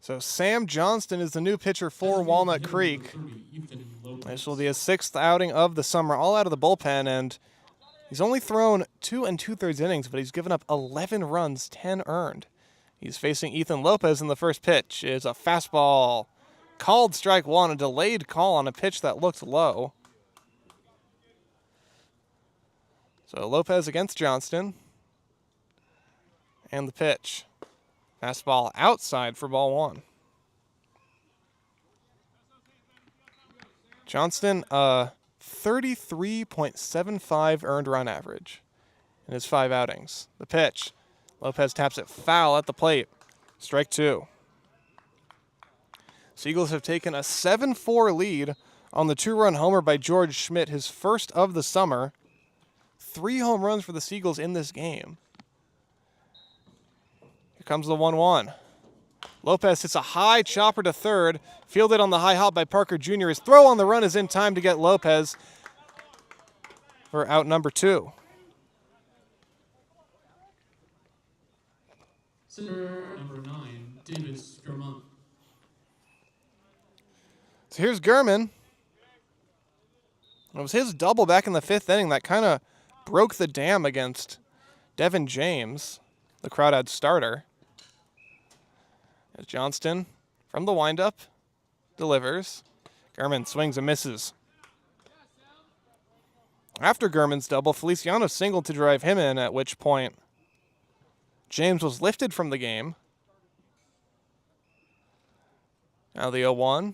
So Sam Johnston is the new pitcher for Walnut Creek. This will be his 6th outing of the summer, all out of the bullpen, and he's only thrown 2 2/3 innings, but he's given up 11 runs, 10 earned. He's facing Ethan Lopez in the first pitch. It's a fastball. Called strike one, a delayed call on a pitch that looked low. So Lopez against Johnston. And the pitch. Fastball outside for ball 1. Johnston, 33.75 earned run average in his 5 outings. The pitch. Lopez taps it foul at the plate. Strike 2. Seagulls have taken a 7-4 lead on the 2-run homer by George Schmidt, his first of the summer. 3 home runs for the Seagulls in this game. Here comes the 1-1. Lopez hits a high chopper to third, fielded on the high hop by Parker Jr. His throw on the run is in time to get Lopez for out number 2. center number 9, Davis Germont. So here's Gurman. It was his double back in the 5th inning that kind of broke the dam against Devin James, the Crawdads starter. As Johnston from the windup delivers. Gurman swings and misses. After Gurman's double, Feliciano singled to drive him in, at which point James was lifted from the game. Now the 0-1.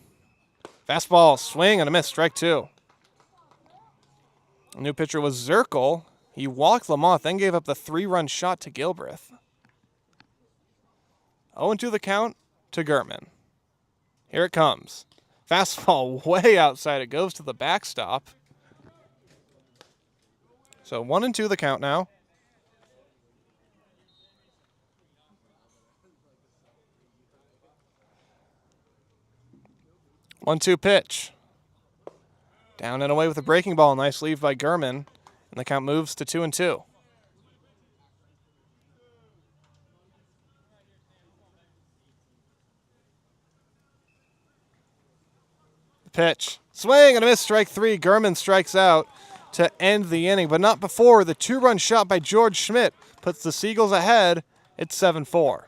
Fastball, swing, and a miss, strike 2. The new pitcher was Zirkel. He walked Lamont, then gave up the 3-run shot to Gilbreth. 0-2 the count to Gurman. Here it comes. Fastball way outside. It goes to the backstop. So 1-2 the count now. 1-2 pitch. Down and away with a breaking ball. Nice leave by Gurman. And the count moves to 2-2. Pitch. Swing and a miss, strike 3. Gurman strikes out to end the inning, but not before the 2-run shot by George Schmidt puts the Seagulls ahead. It's 7-4.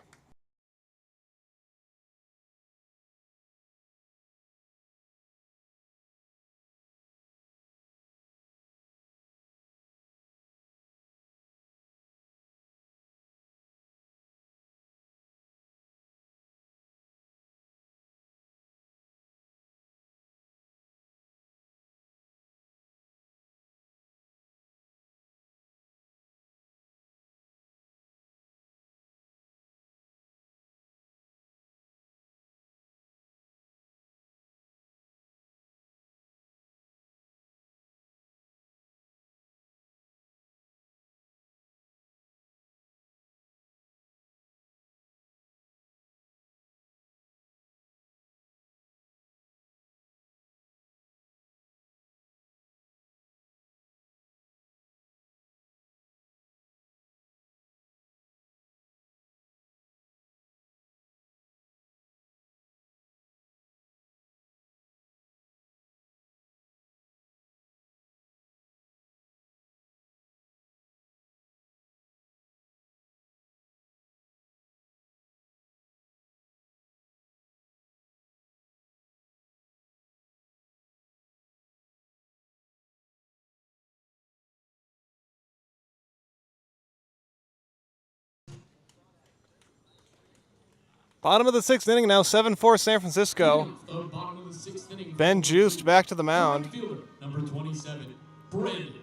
Bottom of the 6th inning now, 7-4 San Francisco. The bottom of the 6th inning. Ben Juiced back to the mound. Fielder, number 27, Brennan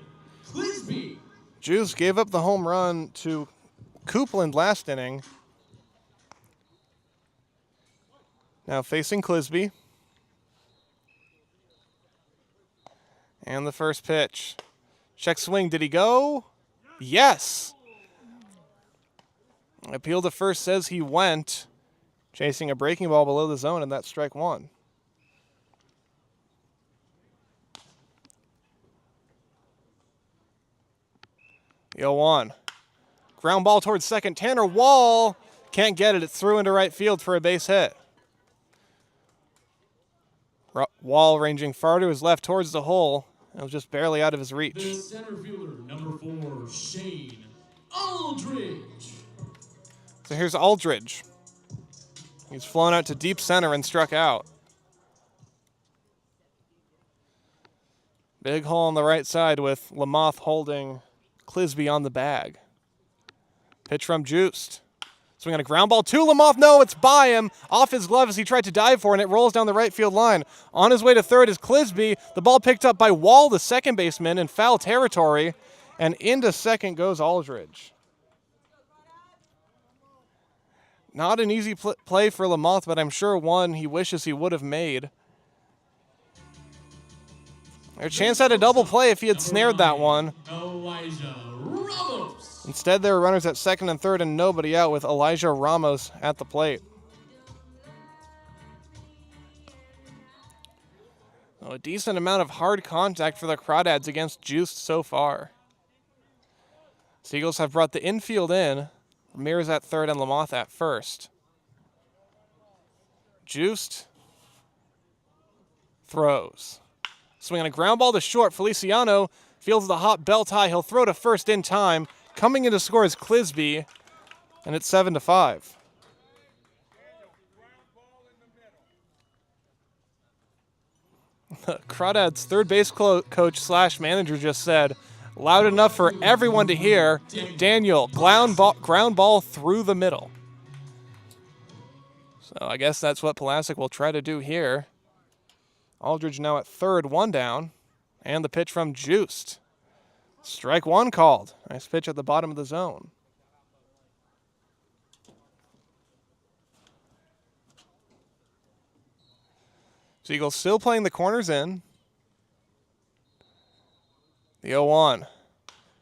Clisby. Juice gave up the home run to Coupland last inning. Now facing Clisby. And the first pitch. Check swing, did he go? Yes! Appeal to first says he went. Chasing a breaking ball below the zone, and that's strike 1. The 0-1. Ground ball towards second. Tanner Wall can't get it. It's through into right field for a base hit. Wall ranging far to his left towards the hole. It was just barely out of his reach. The center fielder, number 4, Shane Aldridge. So here's Aldridge. He's flown out to deep center and struck out. Big hole on the right side with Lamoth holding Clisby on the bag. Pitch from Juiced. Swing on a ground ball to Lamoth. No, it's by him. Off his glove as he tried to dive for it, and it rolls down the right field line. On his way to third is Clisby. The ball picked up by Wall, the second baseman, in foul territory. And into second goes Aldridge. Not an easy play for Lamoth, but I'm sure one he wishes he would have made. Their chance at a double play if he had snared that one. Elijah Ramos. Instead, there were runners at second and third and nobody out with Elijah Ramos at the plate. So a decent amount of hard contact for the Crawdads against Juiced so far. Seagulls have brought the infield in. Ramirez at third and Lamoth at first. Juiced throws. Swing on a ground ball to short. Feliciano fields the hot belt high. He'll throw to first in time. Coming in to score is Clisby, and it's 7-5. Crawdads' third base coach / manager just said, loud enough for everyone to hear, Daniel, ground ball through the middle. So I guess that's what Pulaski will try to do here. Aldridge now at third, 1 down. And the pitch from Juiced. Strike 1 called. Nice pitch at the bottom of the zone. Seagulls still playing the corners in. The 0-1.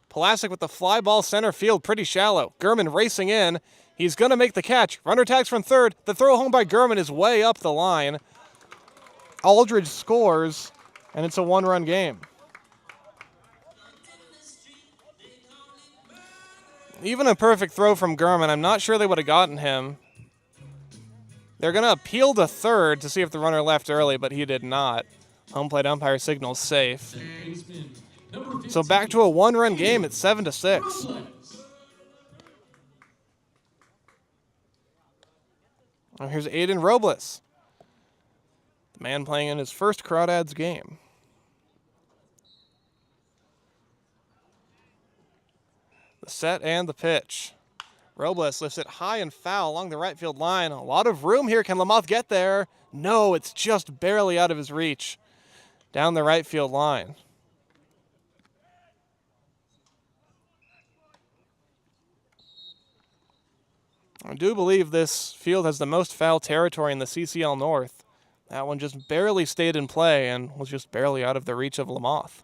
Pulaski with the fly ball center field, pretty shallow. Gurman racing in. He's going to make the catch. Runner tags from third. The throw home by Gurman is way up the line. Aldridge scores, and it's a 1-run game. Even a perfect throw from Gurman, I'm not sure they would have gotten him. They're going to appeal to third to see if the runner left early, but he did not. Home plate umpire signals safe. Second baseman, number 15. So back to a one-run game at 7-6. Crawdads. Now here's Aiden Robles, the man playing in his first Crawdads game. The set and the pitch. Robles lifts it high and foul along the right field line. A lot of room here. Can Lamothe get there? No, it's just barely out of his reach. Down the right field line. I do believe this field has the most foul territory in the CCL North. That one just barely stayed in play and was just barely out of the reach of Lamothe.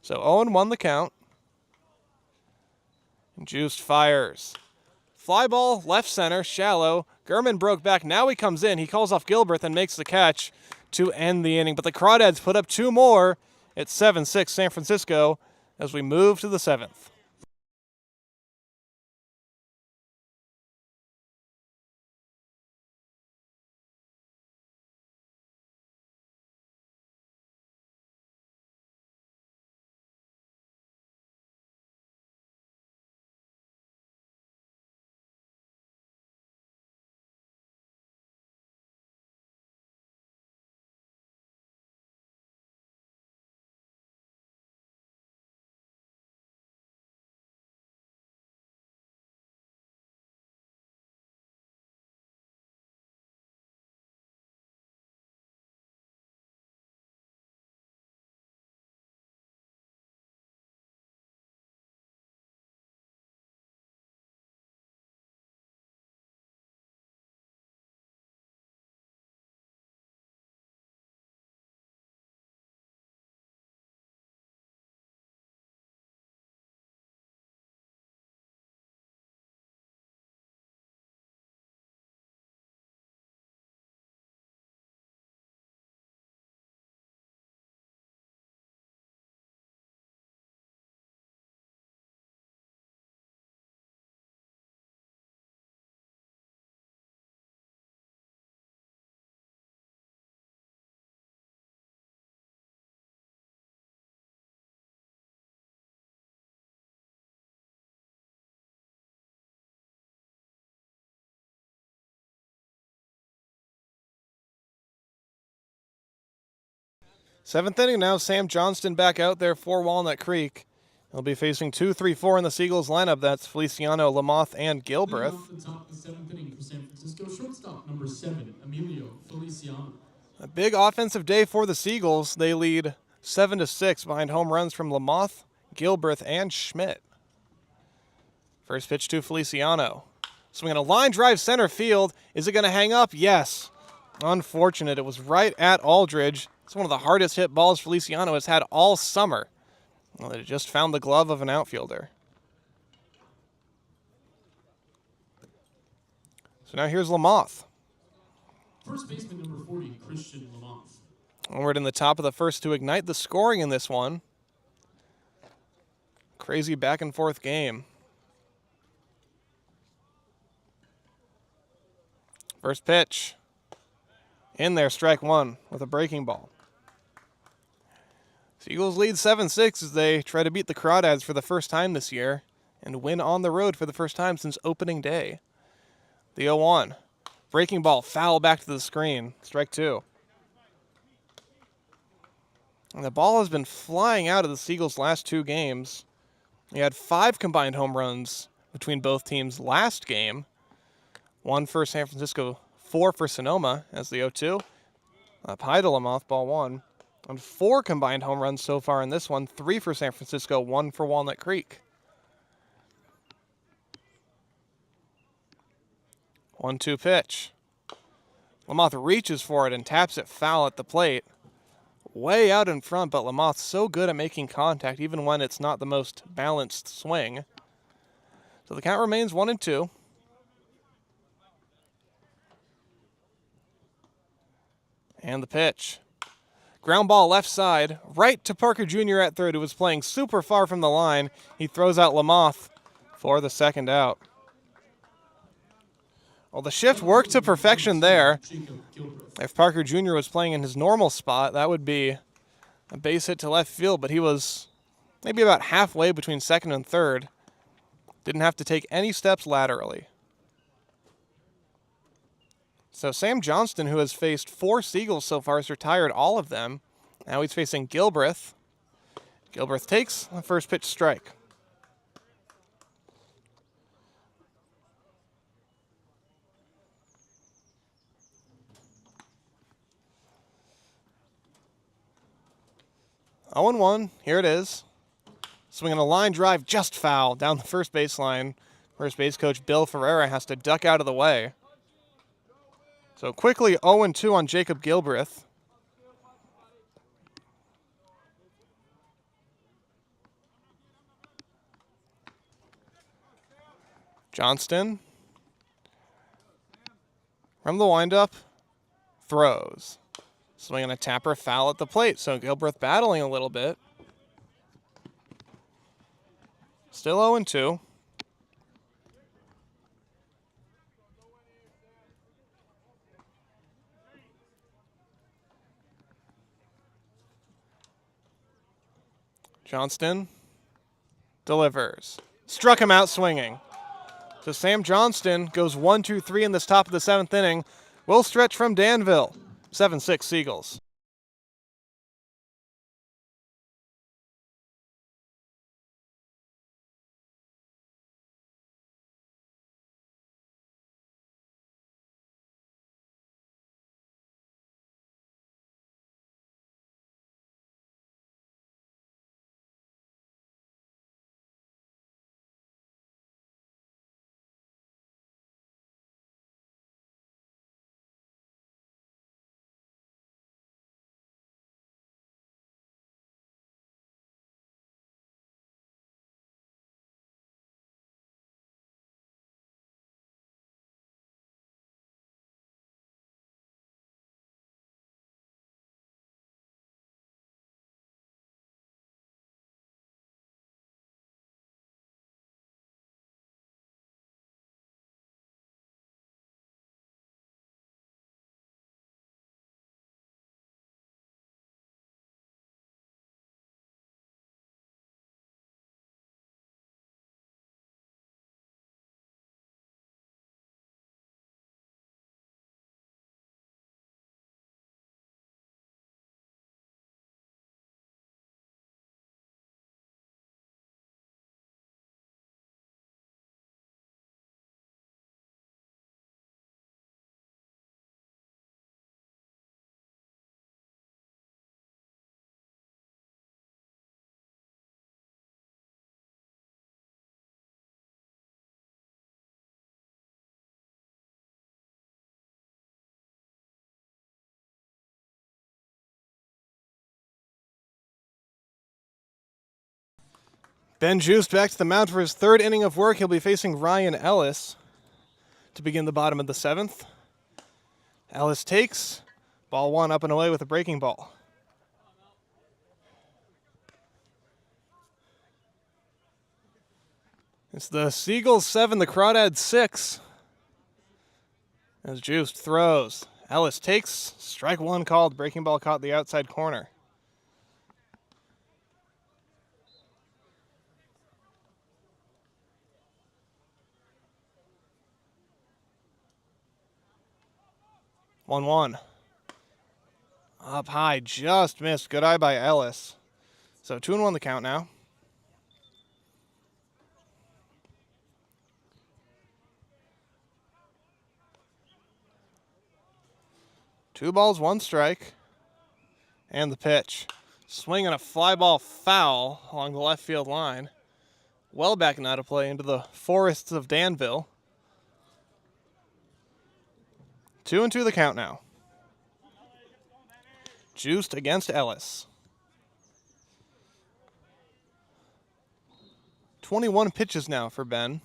So 0-1 the count. And Juiced fires. Fly ball, left center, shallow. Gurman broke back. Now he comes in. He calls off Gilbreth and makes the catch to end the inning. But the Crawdads put up 2 more at 7-6 San Francisco as we move to the 7th. Seventh inning now. Sam Johnston back out there for Walnut Creek. He'll be facing 2-3-4 in the Seagulls lineup. That's Feliciano, Lamothe, and Gilbreth. Leading off the top of the 7th inning for San Francisco, shortstop number 7, Emilio Feliciano. A big offensive day for the Seagulls. They lead 7-6 behind home runs from Lamothe, Gilbreth, and Schmidt. First pitch to Feliciano. Swinging a line drive center field. Is it going to hang up? Yes. Unfortunate. It was right at Aldridge. It's one of the hardest hit balls Feliciano has had all summer. Well, it just found the glove of an outfielder. So now here's Lamothe. First baseman number 40, Christian Lamothe. Onward in the top of the first to ignite the scoring in this one. Crazy back and forth game. First pitch. In there, strike one with a breaking ball. Seagulls lead 7-6 as they try to beat the Crawdads for the first time this year and win on the road for the first time since opening day. The 0-1. Breaking ball, foul back to the screen. Strike two. And the ball has been flying out of the Seagulls' last 2 games. They had 5 combined home runs between both teams last game. 1 for San Francisco, 4 for Sonoma as the 0-2. Up high to Lamothe, ball 1. And 4 combined home runs so far in this one. 3 for San Francisco, 1 for Walnut Creek. 1-2 pitch. Lamothe reaches for it and taps it foul at the plate. Way out in front, but Lamothe's so good at making contact even when it's not the most balanced swing. So the count remains 1-2. And the pitch. Ground ball left side, right to Parker Jr. at third, who was playing super far from the line. He throws out Lamothe for the second out. Well, the shift worked to perfection there. Jacob Gilbreth. If Parker Jr. was playing in his normal spot, that would be a base hit to left field, but he was maybe about halfway between second and third. Didn't have to take any steps laterally. So Sam Johnston, who has faced 4 Seagulls so far, has retired all of them. Now he's facing Gilbreth. Gilbreth takes the first pitch strike. Oh and 1, here it is. Swinging a line drive, just foul, down the first baseline. First base coach Bill Ferreira has to duck out of the way. So quickly 0-2 on Jacob Gilbreth. Johnston. From the windup, throws. Swinging a tapper, foul at the plate. So Gilbreth battling a little bit. Still 0-2. Johnston delivers. Struck him out swinging. So Sam Johnston goes 1-2-3 in this top of the 7th inning. Will stretch from Danville. 7-6 Seagulls. Ben Juice back to the mound for his 3rd inning of work. He'll be facing Ryan Ellis to begin the bottom of the 7th. Ellis takes. Ball 1 up and away with a breaking ball. It's the Seagulls 7, the Crawdads 6. As Juice throws. Ellis takes. Strike 1 called. Breaking ball caught the outside corner. One. Up high, just missed. Good eye by Ellis. So 2-1 the count now. Two balls, 1 strike. And the pitch. Swinging a fly ball foul along the left field line. Well back now to play into the forests of Danville. 2-2 the count now. Juiced against Ellis. 21 pitches now for Ben.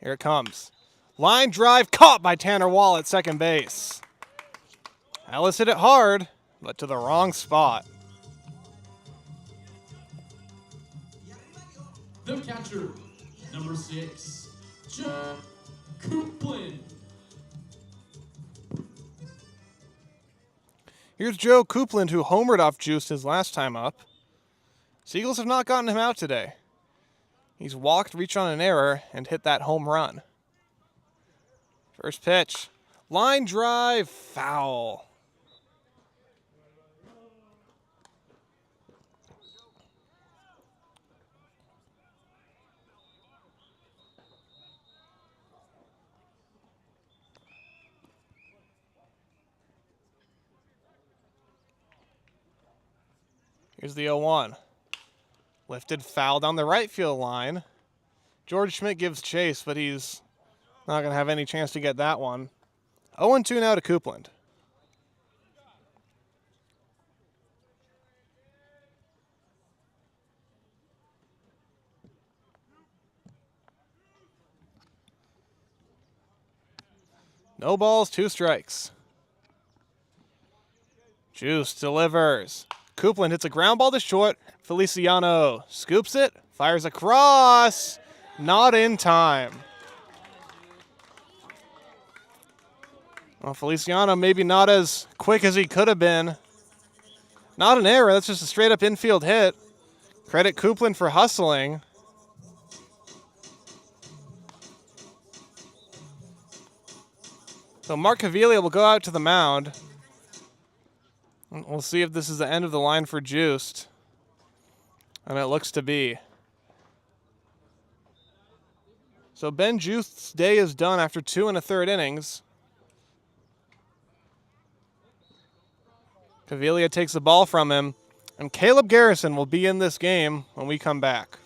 Here it comes. Line drive caught by Tanner Wall at second base. Ellis hit it hard, but to the wrong spot. The catcher, number 6, Coupland. Here's Joe Coupland, who homered off Juice his last time up. Seagulls have not gotten him out today. He's walked, reached on an error, and hit that home run. First pitch. Line drive, foul. Here's the 0-1. Lifted foul down the right field line. George Schmidt gives chase, but he's not going to have any chance to get that one. 0-2 now to Coupland. No balls, 2 strikes. Juice delivers. Coupland hits a ground ball to short. Feliciano scoops it, fires across. Not in time. Well, Feliciano maybe not as quick as he could have been. Not an error, that's just a straight up infield hit. Credit Coupland for hustling. So Mark Caviglia will go out to the mound. We'll see if this is the end of the line for Juiced. And it looks to be. So Ben Juiced's day is done after 2 1/3 innings. Caviglia takes the ball from him, and Caleb Garrison will be in this game when we come back.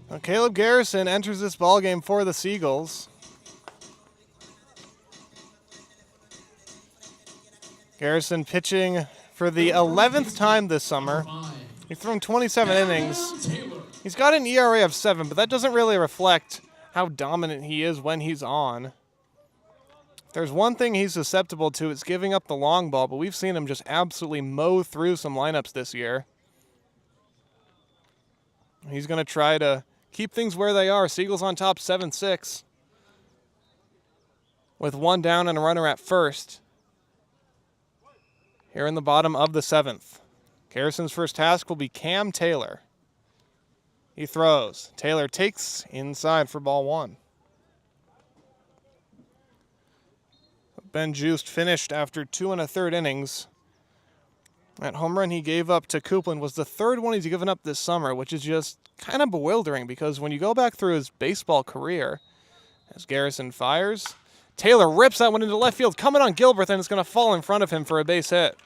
Now, Caleb Garrison enters this ballgame for the Seagulls. Garrison pitching for the 11th time this summer. He's thrown 27 innings. He's got an ERA of 7, but that doesn't really reflect how dominant he is when he's on. If there's one thing he's susceptible to, it's giving up the long ball, but we've seen him just absolutely mow through some lineups this year. He's going to try to keep things where they are. Seagulls on top 7-6 with 1 down and a runner at first. Here in the bottom of the 7th. Garrison's first task will be Cam Taylor. He throws. Taylor takes inside for ball 1. Ben Juiced finished after 2 1/3 innings. That home run he gave up to Coupland was the 3rd one he's given up this summer, which is just kind of bewildering because when you go back through his baseball career, as Garrison fires, Taylor rips that one into left field, coming on Gilbert, and it's going to fall in front of him for a base hit.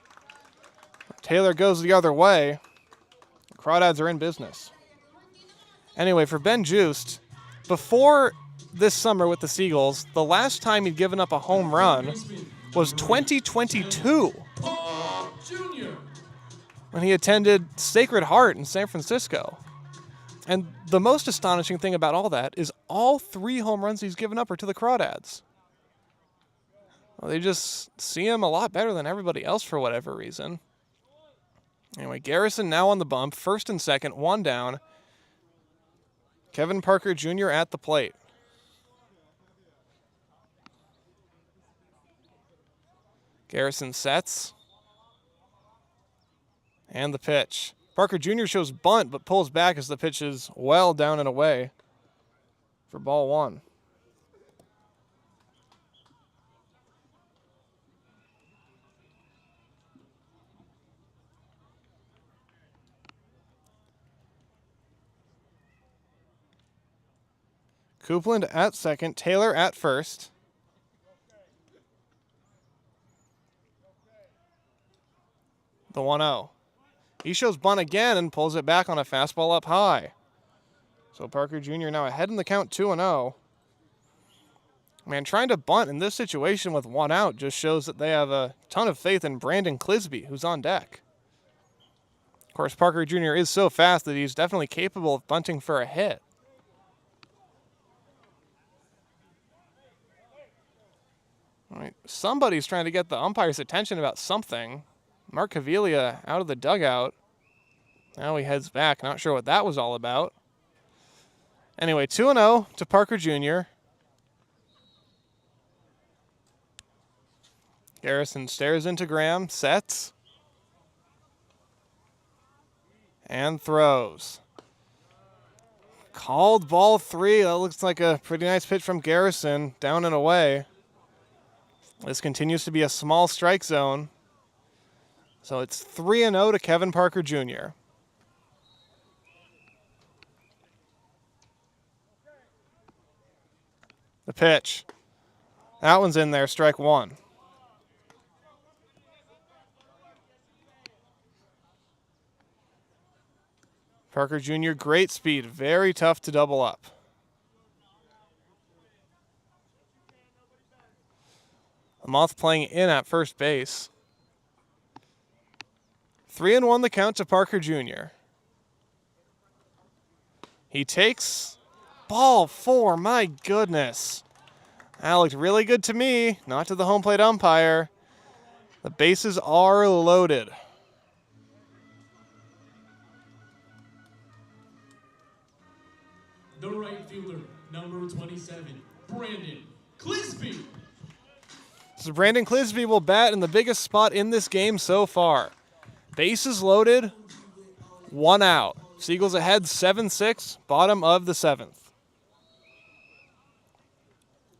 Taylor goes the other way. Crawdads are in business. Anyway, for Ben Just, before this summer with the Seagulls, the last time he'd given up a home run was 2022 when he attended Sacred Heart in San Francisco. And the most astonishing thing about all that is all 3 home runs he's given up are to the Crawdads. Well, they just see him a lot better than everybody else for whatever reason. Anyway, Garrison now on the bump, first and second, 1 down. Kevin Parker Jr. at the plate. Garrison sets. And the pitch. Parker Jr. shows bunt, but pulls back as the pitch is well down and away for ball 1. Copeland at second, Taylor at first. The 1-0. He shows bunt again and pulls it back on a fastball up high. So Parker Jr. now ahead in the count, 2-0. Man, trying to bunt in this situation with 1 out just shows that they have a ton of faith in Brandon Clisby, who's on deck. Of course, Parker Jr. is so fast that he's definitely capable of bunting for a hit. All right, somebody's trying to get the umpire's attention about something. Mark Caviglia out of the dugout. Now he heads back. Not sure what that was all about. Anyway, 2-0 to Parker Jr. Garrison stares into Graham, sets, and throws. Called ball 3. That looks like a pretty nice pitch from Garrison, down and away. This continues to be a small strike zone. So it's 3-0 to Kevin Parker Jr. The pitch. That one's in there, strike 1. Parker Jr., great speed, very tough to double up. Moth playing in at first base. 3-1 the count to Parker Jr. He takes ball 4. My goodness. That looked really good to me, not to the home plate umpire. The bases are loaded. The right fielder, number 27, Brandon Clisby. So Brandon Clisby will bat in the biggest spot in this game so far. Bases loaded, 1 out. Seagulls ahead 7-6, bottom of the 7th.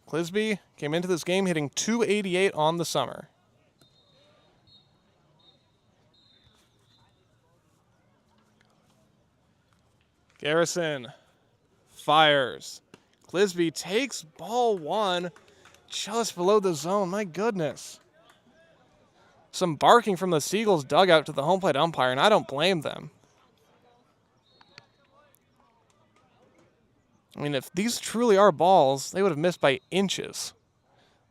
Clisby came into this game hitting .288 on the summer. Garrison fires. Clisby takes ball 1 just below the zone. My goodness. Some barking from the Seagulls dugout to the home plate umpire, and I don't blame them. I mean, if these truly are balls, they would have missed by inches.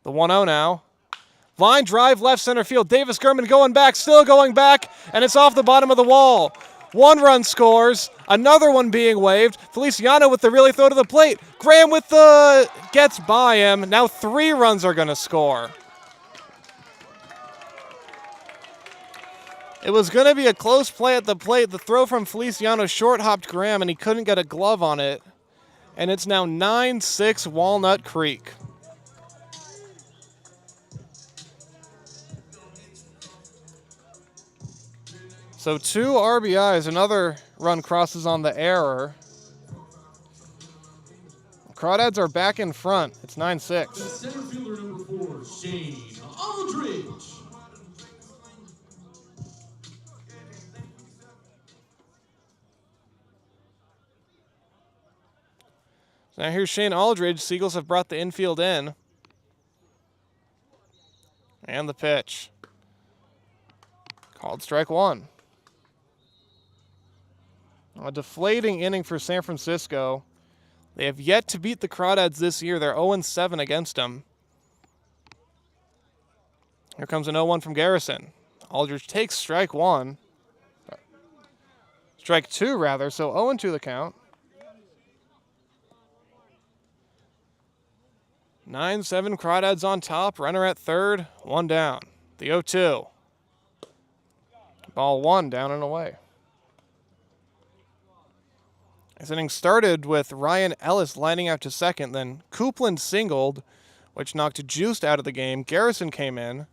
The 1-0 now. Line drive, left center field. Davis Gurman going back, still going back, and it's off the bottom of the wall. 1 run scores, another one being waved. Feliciano with the relay throw to the plate. Graham with the gets by him. Now 3 runs are going to score. It was going to be a close play at the plate. The throw from Feliciano short-hopped Graham, and he couldn't get a glove on it. And it's now 9-6 Walnut Creek. So 2 RBIs, another run crosses on the error. Crawdads are back in front. It's 9-6. The center fielder, number 4, Shane Aldridge. Now here's Shane Aldridge. Seagulls have brought the infield in. And the pitch. Called strike one. A deflating inning for San Francisco. They have yet to beat the Crawdads this year. They're 0-7 against them. Here comes an 0-1 from Garrison. Aldridge takes strike one. Strike two, rather, so 0-2 the count. 9-7 Crawdads on top. Runner at third. One down. The 0-2. Ball one, down and away. This inning started with Ryan Ellis lining out to second. Then Coupland singled, which knocked Juiced out of the game. Garrison came in.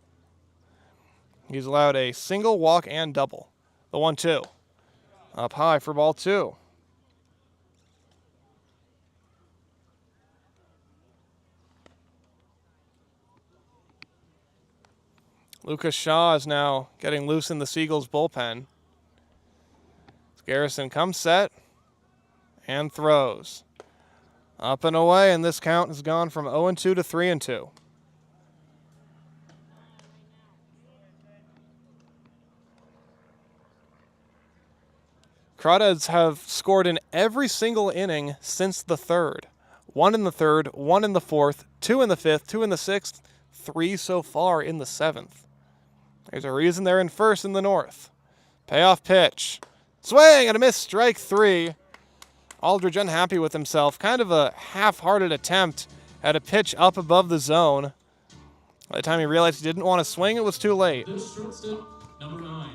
He's allowed a single, walk, and double. The 1-2. Up high for ball two. Lucas Shaw is now getting loose in the Seagulls bullpen. Garrison comes set and throws. Up and away, and this count has gone from 0-2 to 3-2. Crawdads have scored in every single inning since the third. 1 in the third, 1 in the fourth, 2 in the fifth, 2 in the sixth, 3 so far in the seventh. There's a reason they're in first in the north. Payoff pitch. Swing and a miss, strike three. Aldridge unhappy with himself. Kind of a half-hearted attempt at a pitch up above the zone. By the time he realized he didn't want to swing, it was too late. The shortstop, number 9,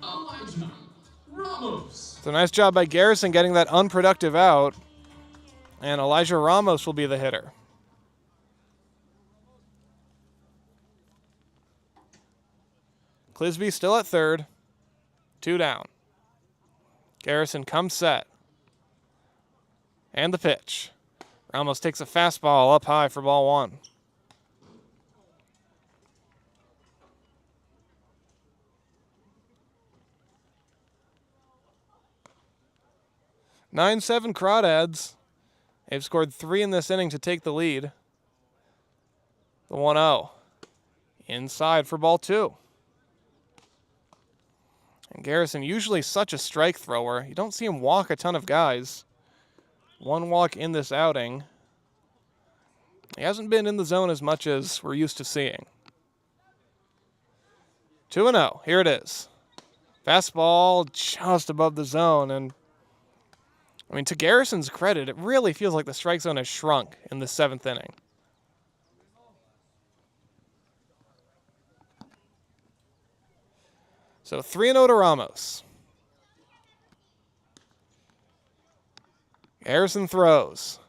Elijah Ramos. So nice job by Garrison getting that unproductive out. And Elijah Ramos will be the hitter. Clisby still at third. 2 down. Garrison comes set. And the pitch. Ramos takes a fastball up high for ball one. (9-7) Crawdads. They've scored 3 in this inning to take the lead. The 1-0. Inside for ball two. And Garrison, usually such a strike thrower. You don't see him walk a ton of guys. 1 walk in this outing. He hasn't been in the zone as much as we're used to seeing. 2-0. Here it is. Fastball just above the zone. And, I mean, to Garrison's credit, it really feels like the strike zone has shrunk in the 7th inning. So 3-0 to Ramos. Garrison throws.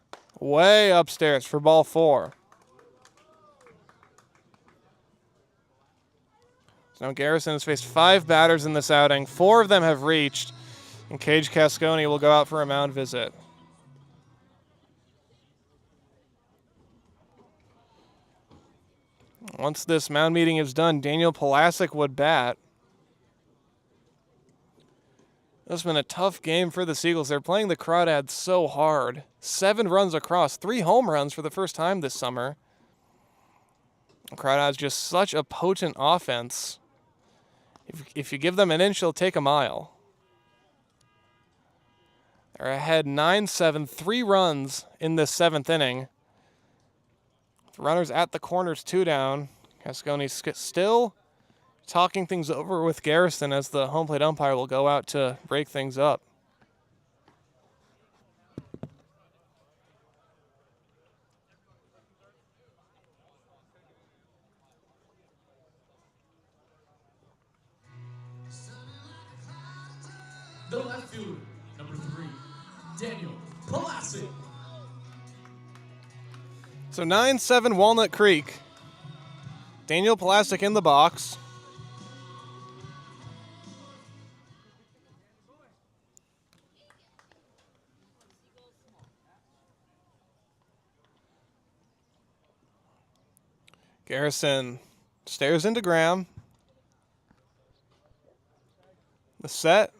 Way upstairs for ball 4. So now Garrison has faced 5 batters in this outing. 4 of them have reached. And Cage Casconi will go out for a mound visit. Once this mound meeting is done, Daniel Pulasic would bat. This has been a tough game for the Seagulls. They're playing the Crawdads so hard. 7 runs across, 3 home runs for the first time this summer. The Crawdads just such a potent offense. If you give them an inch, they'll take a mile. They're ahead 9-7, 3 runs in this 7th inning. The runners at the corners, 2 down. Casconi's still talking things over with Garrison as the home plate umpire will go out to break things up. The left fielder, number 3, Daniel Pulasic. So 9-7 Walnut Creek. Daniel Pulasic in the box. Garrison stares into Graham. The set.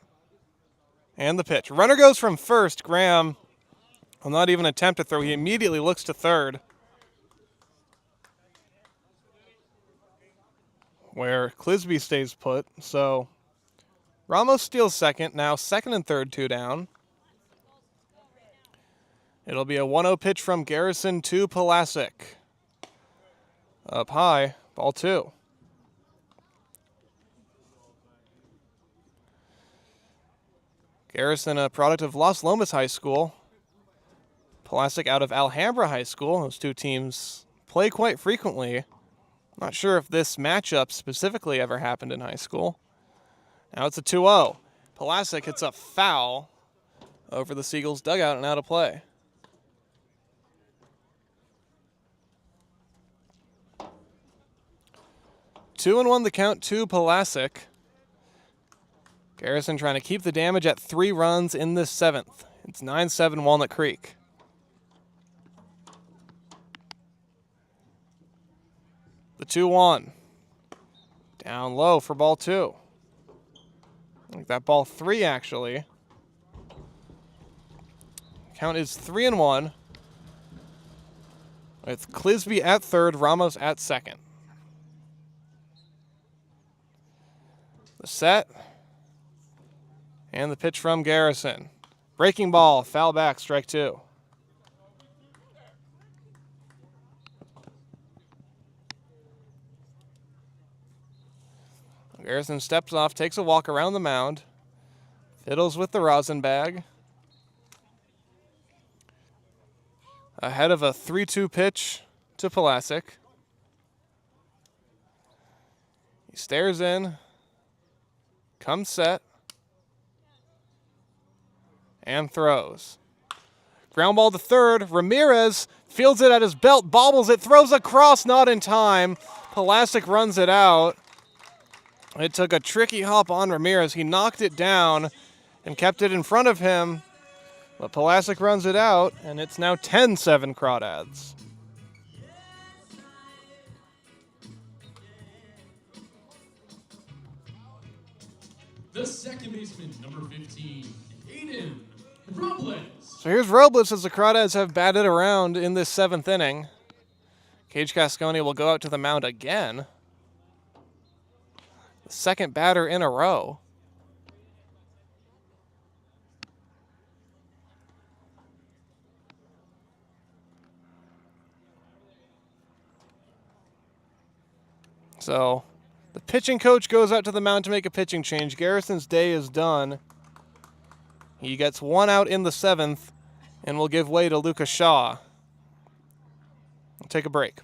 And the pitch. Runner goes from first. Graham will not even attempt to throw. He immediately looks to third. where Clisby stays put. So Ramos steals second. Now second and third, 2 down. It'll be a 1-0 pitch from Garrison to Pulasic. Up high, ball 2. Garrison, a product of Las Lomas High School. Pulasic out of Alhambra High School. Those two teams play quite frequently. Not sure if this matchup specifically ever happened in high school. Now it's a 2-0. Pulasic hits a foul over the Seagulls dugout and out of play. Two and 1 the count to Pulasic. Garrison trying to keep the damage at 3 runs in this 7th. It's 9-7 Walnut Creek. The 2-1. Down low for ball 2. I think that ball 3 actually. Count is 3 and 1. With Clisby at third, Ramos at second. The set. And the pitch from Garrison. Breaking ball, foul back, strike 2. Garrison steps off, takes a walk around the mound. Fiddles with the rosin bag. Ahead of a 3-2 pitch to Pulasic. He stares in. Comes set. And throws. Ground ball to third. Ramirez fields it at his belt, bobbles it, throws across, not in time. Pulasic runs it out. It took a tricky hop on Ramirez. He knocked it down and kept it in front of him. But Pulasic runs it out, and it's now 10-7 Crawdads. The second baseman, number 15, Aiden Robles. So here's Robles as the Crawdads have batted around in this 7th inning. Cage Casconi will go out to the mound again. The second batter in a row. So the pitching coach goes out to the mound to make a pitching change. Garrison's day is done. He gets 1 out in the 7th and will give way to Lucas Shaw. We'll take a break.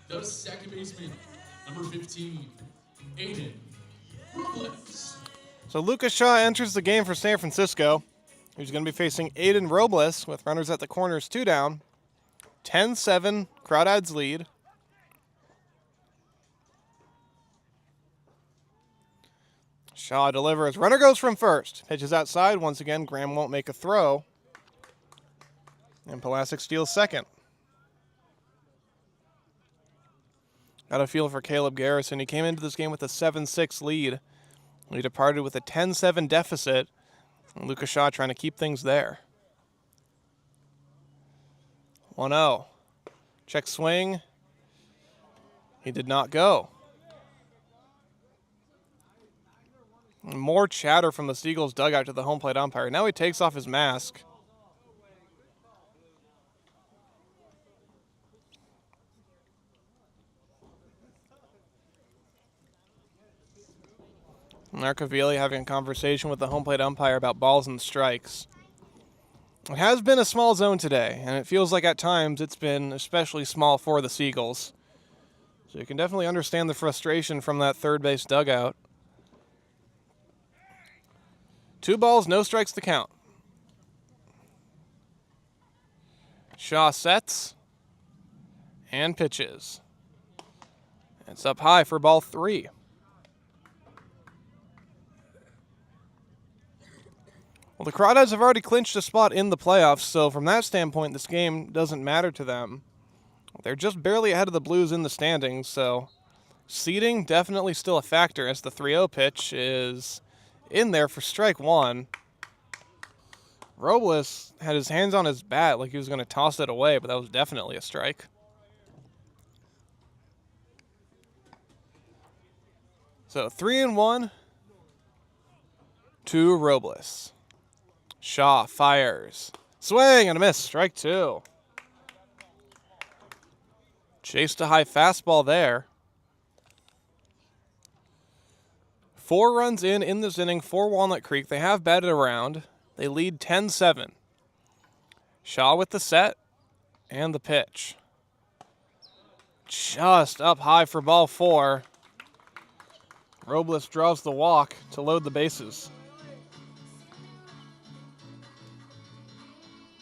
The second baseman, number 15, Aiden Robles. So Lucas Shaw enters the game for San Francisco. He's going to be facing Aiden Robles with runners at the corners, 2 down. 10-7, Crawdads lead. Shaw delivers. Runner goes from first. Pitches outside. Once again, Graham won't make a throw. And Pulasic steals second. Got a feel for Caleb Garrison. He came into this game with a 7-6 lead. He departed with a 10-7 deficit. And Lucas Shaw trying to keep things there. 1-0. Check swing. He did not go. More chatter from the Seagulls dugout to the home plate umpire. Now he takes off his mask. Narcovilli having a conversation with the home plate umpire about balls and strikes. It has been a small zone today, and it feels like at times it's been especially small for the Seagulls. So you can definitely understand the frustration from that third base dugout. 2 balls, no strikes to count. Shaw sets and pitches. It's up high for ball 3. Well, the Crawdads have already clinched a spot in the playoffs, so from that standpoint, this game doesn't matter to them. They're just barely ahead of the Blues in the standings, so seeding definitely still a factor as the 3-0 pitch is in there for strike 1. Robles had his hands on his bat like he was going to toss it away, but that was definitely a strike. So 3-1 to Robles. Shaw fires. Swing and a miss. Strike 2. Chased a high fastball there. 4 runs in this inning for Walnut Creek. They have batted around. They lead 10-7. Shaw with the set and the pitch. Just up high for ball 4. Robles draws the walk to load the bases.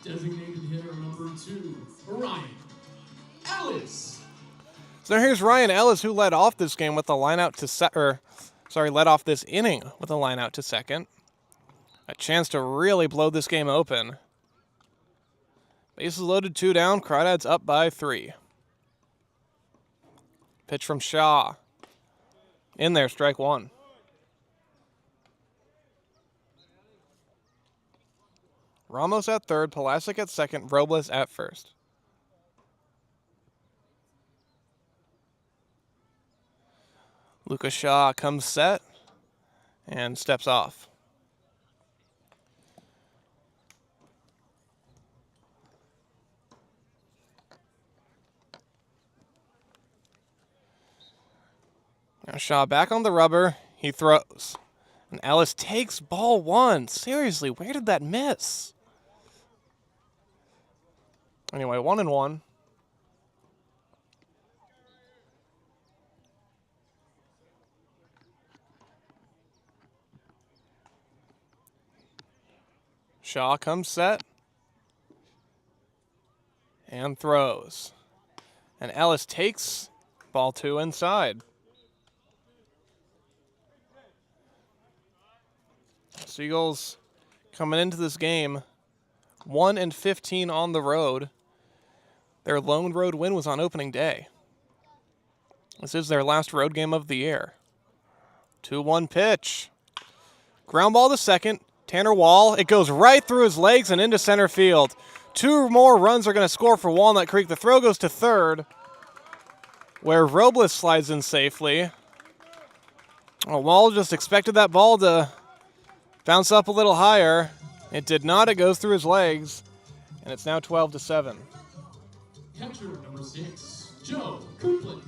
Designated hitter number 2, Ryan Ellis. So here's Ryan Ellis, who led off this game with a line out to led off this inning with a line out to second. A chance to really blow this game open. Bases loaded, 2 down. Crawdads up by 3. Pitch from Shaw. In there, strike 1. Ramos at third, Pulasic at second, Robles at first. Lucas Shaw comes set and steps off. Now Shaw back on the rubber. He throws. And Ellis takes ball 1. Seriously, where did that miss? Anyway, 1-1. Shaw comes set and throws. And Ellis takes ball 2 inside. Seagulls coming into this game 1-15 on the road. Their lone road win was on opening day. This is their last road game of the year. 2-1 pitch. Ground ball to second. Tanner Wall. It goes right through his legs and into center field. 2 more runs are going to score for Walnut Creek. The throw goes to third, where Robles slides in safely. Well, Wall just expected that ball to bounce up a little higher. It did not. It goes through his legs, and it's now 12-7. Catcher number 6, Joe Copeland.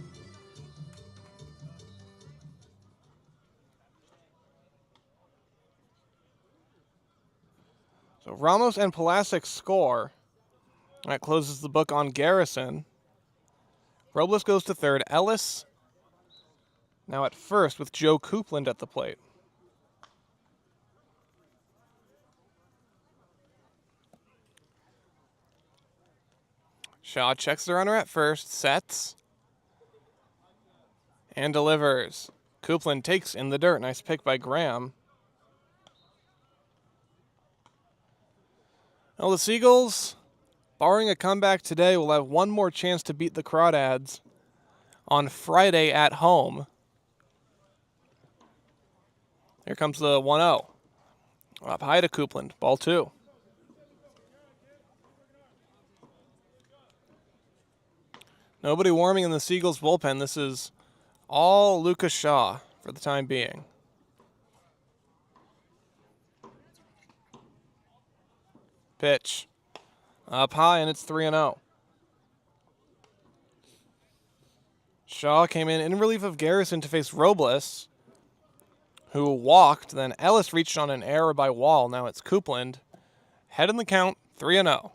So Ramos and Pulasic score. That closes the book on Garrison. Robles goes to third. Ellis Now at first with Joe Coupland at the plate. Shaw checks the runner at first, sets, and delivers. Coupland takes in the dirt. Nice pick by Graham. Well, the Seagulls, barring a comeback today, will have one more chance to beat the Crawdads on Friday at home. Here comes the 1-0. Up high to Coupland. Ball 2. Nobody warming in the Seagulls bullpen. This is all Lucas Shaw for the time being. Pitch. Up high, and it's 3-0. Shaw came in relief of Garrison to face Robles, who walked. Then Ellis reached on an error by Wall. Now it's Coupland. Head in the count, 3-0.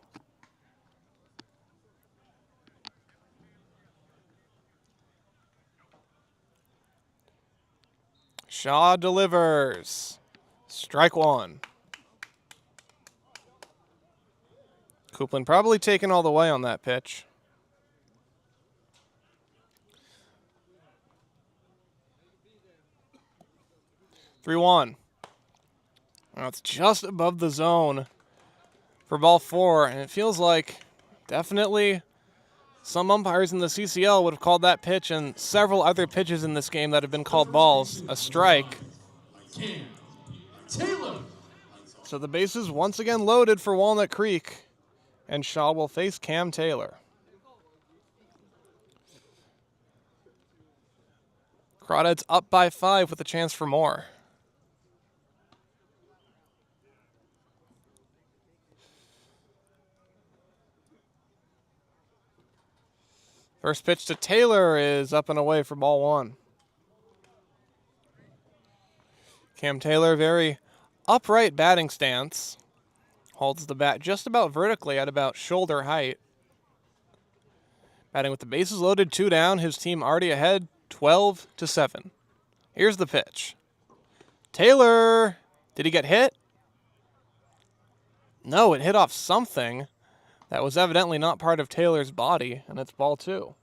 Shaw delivers. Strike 1. Coupland probably taken all the way on that pitch. Three-one. Now it's just above the zone for ball 4, and it feels like definitely some umpires in the CCL would have called that pitch and several other pitches in this game that have been called balls a strike. Cam Taylor. So the bases once again loaded for Walnut Creek, and Shaw will face Cam Taylor. Crawdads up by 5 with a chance for more. First pitch to Taylor is up and away for ball 1. Cam Taylor, very upright batting stance. Holds the bat just about vertically at about shoulder height. Batting with the bases loaded, 2 down. His team already ahead, 12-7. Here's the pitch. Taylor, did he get hit? No, it hit off something that was evidently not part of Taylor's body, and it's ball 2.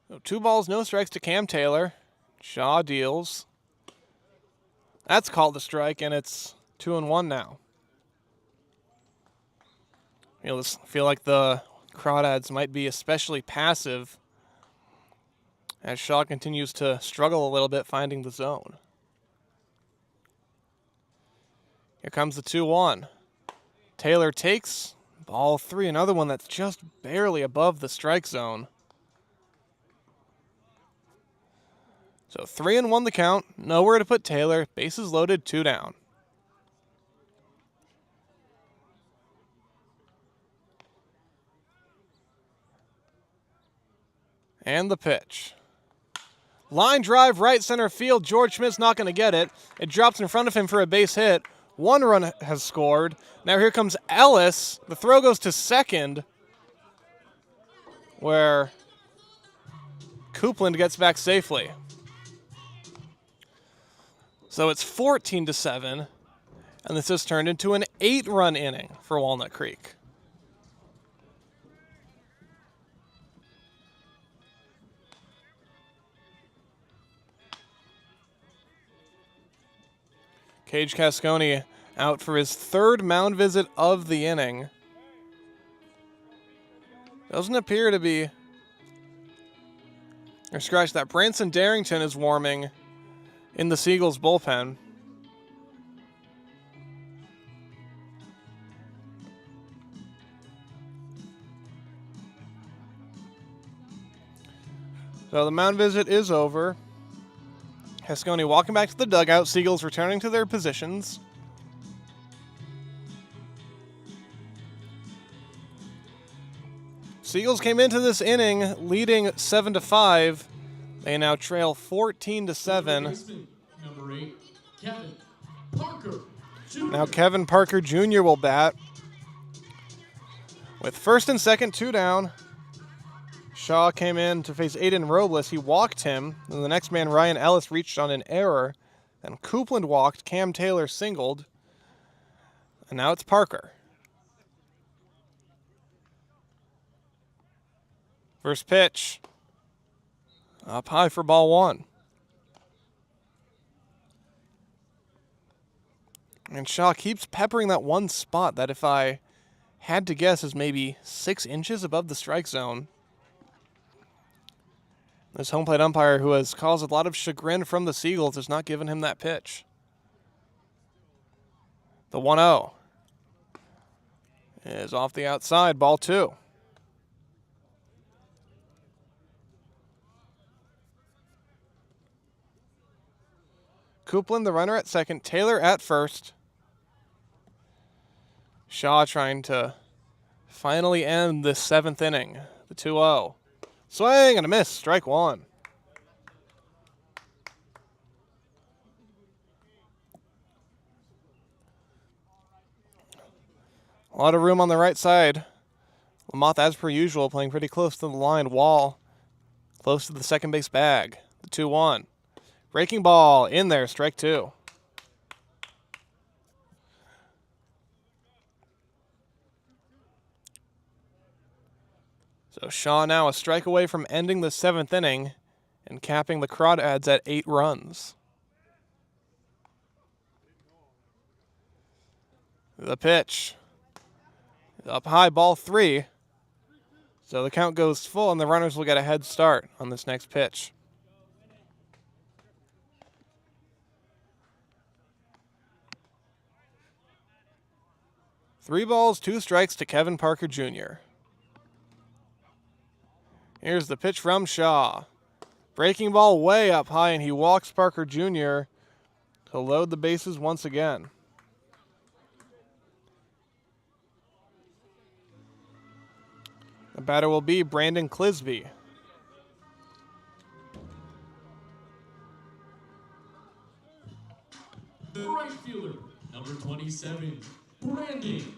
So 2 balls, no strikes to Cam Taylor. Shaw deals. That's called a strike, and it's 2-1 now. You'll just feel like the Crawdads might be especially passive as Shaw continues to struggle a little bit finding the zone. Here comes the 2-1. Taylor takes ball 3, another one that's just barely above the strike zone. So 3-1 the count, nowhere to put Taylor, bases loaded, 2 down. And the pitch. Line drive, right center field. George Schmidt's not going to get it. It drops in front of him for a base hit. 1 run has scored. Now here comes Ellis. The throw goes to second, where Coupland gets back safely. So it's 14-7, and this has turned into an 8-run inning for Walnut Creek. Cage Cascone out for his 3rd mound visit of the inning. Doesn't appear to be... Or scratch that. Branson Darrington is warming in the Seagulls bullpen. So the mound visit is over. Cascone walking back to the dugout. Seagulls returning to their positions. Seagulls came into this inning leading 7-5. They now trail 14-7. Baseman, number 8, Kevin Parker Jr. Now Kevin Parker Jr. will bat. With first and second, 2 down. Shaw came in to face Aiden Robles. He walked him. Then the next man, Ryan Ellis, reached on an error. Then Copeland walked. Cam Taylor singled. And now it's Parker. First pitch. Up high for ball 1. And Shaw keeps peppering that one spot that, if I had to guess, is maybe 6 inches above the strike zone. This home plate umpire, who has caused a lot of chagrin from the Seagulls, has not given him that pitch. The 1-0 is off the outside, ball 2. Copeland, the runner, at second. Taylor at first. Shaw trying to finally end the 7th inning. The 2-0. Swing and a miss. Strike 1. A lot of room on the right side. Lamothe, as per usual, playing pretty close to the line. Wall close to the second base bag. The 2-1. Breaking ball in there. Strike 2. So Shaw now a strike away from ending the 7th inning and capping the Crawdads at 8 runs. The pitch. Up high, ball 3. So the count goes full, and the runners will get a head start on this next pitch. Three balls, 2 strikes to Kevin Parker Jr. Here's the pitch from Shaw. Breaking ball way up high, and he walks Parker Jr. to load the bases once again. The batter will be Brandon Clisby. The right fielder, number 27, Brandon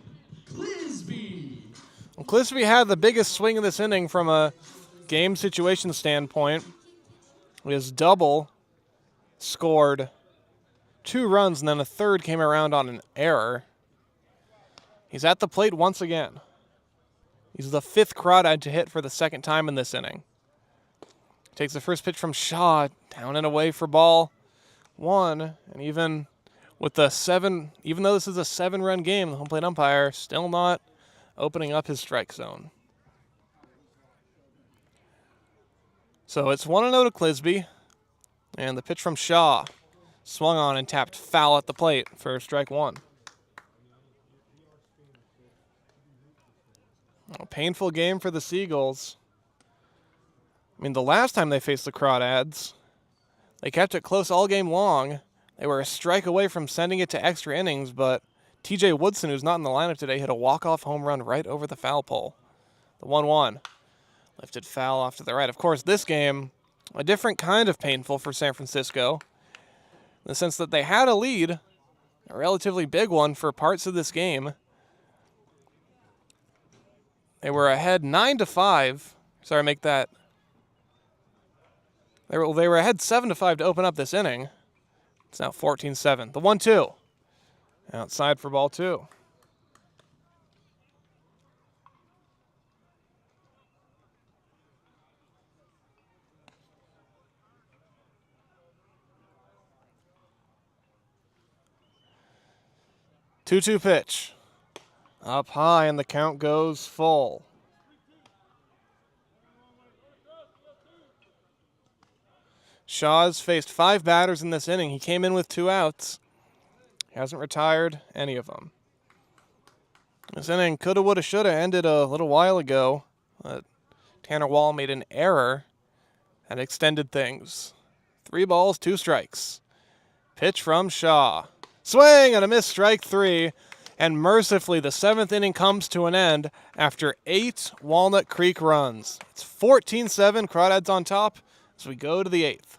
Clisby. Well, Clisby had the biggest swing of this inning from a game situation standpoint. His double scored 2 runs, and then a third came around on an error. He's at the plate once again. He's the 5th Crawdad to hit for the 2nd time in this inning. Takes the first pitch from Shaw, down and away for ball 1. And even with the 7, even though this is a 7-run game, the home plate umpire still not opening up his strike zone. So it's 1-0 to Clisby. And the pitch from Shaw swung on and tapped foul at the plate for strike 1. A painful game for the Seagulls. I mean, the last time they faced the Crawdads, they kept it close all game long. They were a strike away from sending it to extra innings, but TJ Woodson, who's not in the lineup today, hit a walk-off home run right over the foul pole. The 1-1. Lifted foul off to the right. Of course, this game, a different kind of painful for San Francisco, in the sense that they had a lead, a relatively big one for parts of this game. They were ahead 9-5. Sorry, make that. They were ahead 7-5 to open up this inning. It's now 14-7. The 1-2. Outside for ball 2. Two-two pitch. Up high, and the count goes full. Shaw's faced 5 batters in this inning. He came in with 2 outs. He hasn't retired any of them. This inning coulda, woulda, shoulda ended a little while ago. Tanner Wall made an error that extended things. 3 balls, 2 strikes. Pitch from Shaw. Swing and a miss, strike 3. And mercifully, the 7th inning comes to an end after 8 Walnut Creek runs. It's 14-7, Crawdads on top. as we go to the 8th.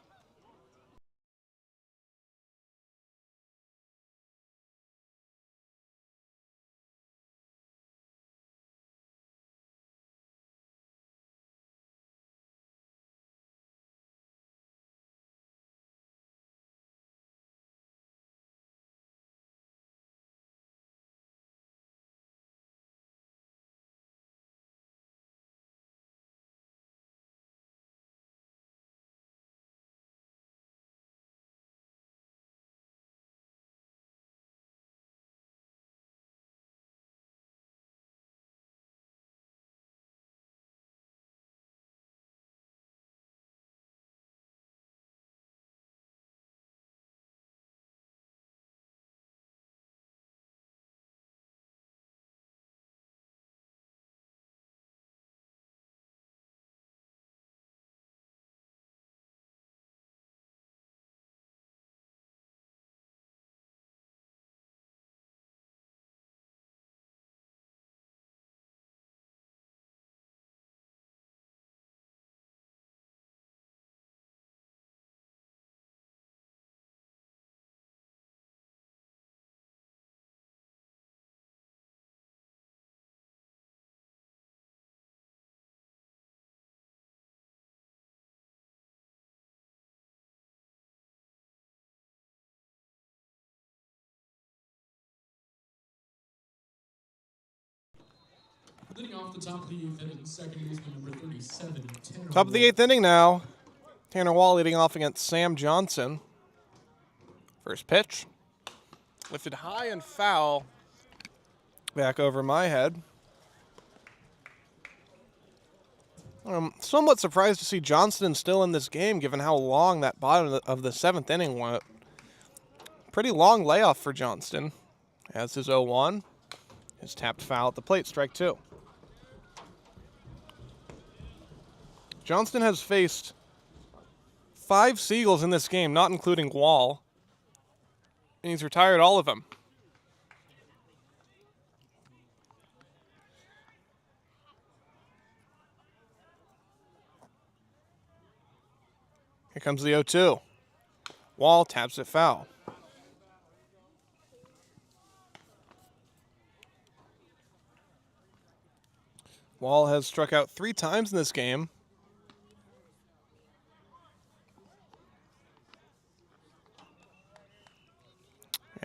Leading off the top of the 8th inning, second baseman number 37, Tanner Top of the Wall. 8th inning now. Tanner Wall leading off against Sam Johnson. First pitch. Lifted high and foul. Back over my head. I'm somewhat surprised to see Johnston still in this game, given how long that bottom of the 7th inning went. Pretty long layoff for Johnston. As his 0-1. His tapped foul at the plate, strike 2. Johnston has faced 5 Seagulls in this game, not including Wall. And he's retired all of them. Here comes the 0-2. Wall taps it foul. Wall has struck out 3 times in this game.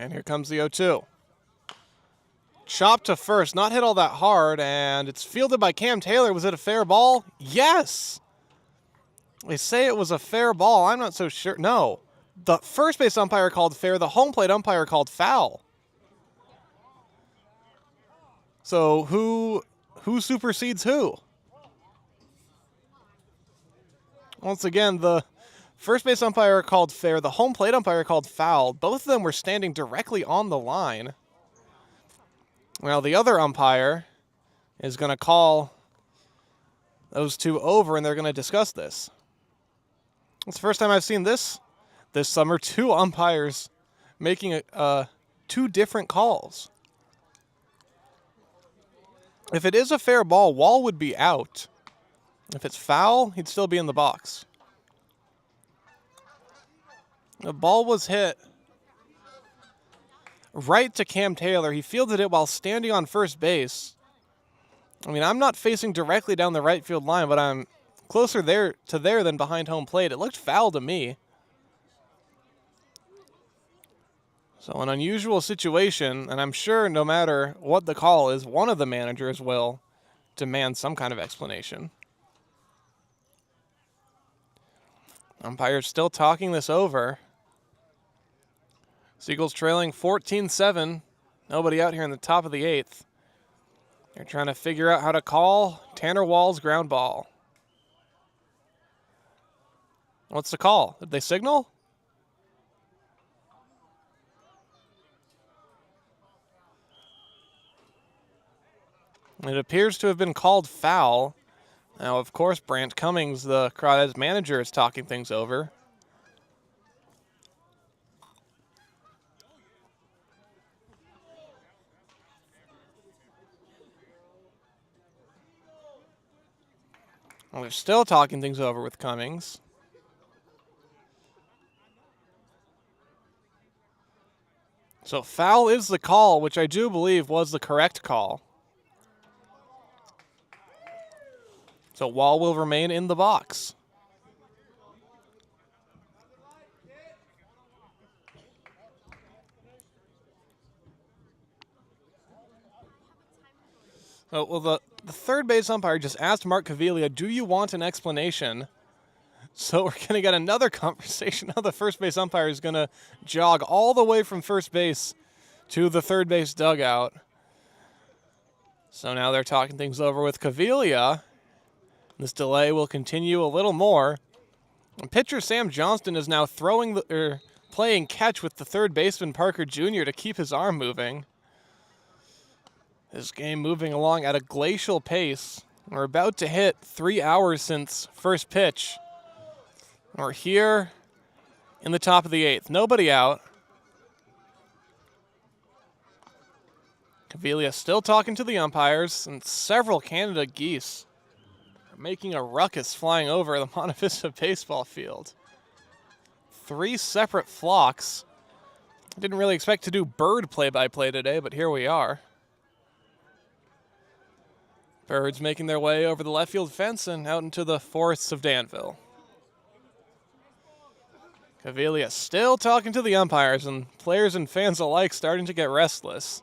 And here comes the 0-2. Chop to first, not hit all that hard, and it's fielded by Cam Taylor. Was it a fair ball? Yes! They say it was a fair ball. I'm not so sure. No. The first base umpire called fair. The home plate umpire called foul. So who supersedes who? Once again, the first base umpire called fair. The home plate umpire called foul. Both of them were standing directly on the line. Well, the other umpire is going to call those two over, and they're going to discuss this. It's the first time I've seen this summer. 2 umpires making 2 different calls. If it is a fair ball, Wall would be out. If it's foul, he'd still be in the box. The ball was hit right to Cam Taylor. He fielded it while standing on first base. I mean, I'm not facing directly down the right field line, but I'm closer there than behind home plate. It looked foul to me. So an unusual situation, and I'm sure no matter what the call is, one of the managers will demand some kind of explanation. Umpire's still talking this over. Seagulls trailing 14-7. Nobody out here in the top of the 8th. They're trying to figure out how to call Tanner Wall's ground ball. What's the call? Did they signal? It appears to have been called foul. Now, of course, Brant Cummings, the Crawdads manager, is talking things over. Well, they're still talking things over with Cummings. So foul is the call, which I do believe was the correct call. So Wall will remain in the box. Oh, well, the third base umpire just asked Mark Caviglia, do you want an explanation? So we're going to get another conversation. Now the first base umpire is going to jog all the way from first base to the third base dugout. So now they're talking things over with Caviglia. This delay will continue a little more. And pitcher Sam Johnston is now playing catch with the third baseman Parker Jr. to keep his arm moving. This game moving along at a glacial pace. We're about to hit 3 hours since first pitch. We're here in the top of the 8th. Nobody out. Caviglia still talking to the umpires, and several Canada geese are making a ruckus flying over the Monte Vista baseball field. 3 separate flocks. Didn't really expect to do bird play-by-play today, but here we are. Birds making their way over the left field fence and out into the forests of Danville. Caviglia still talking to the umpires, and players and fans alike starting to get restless.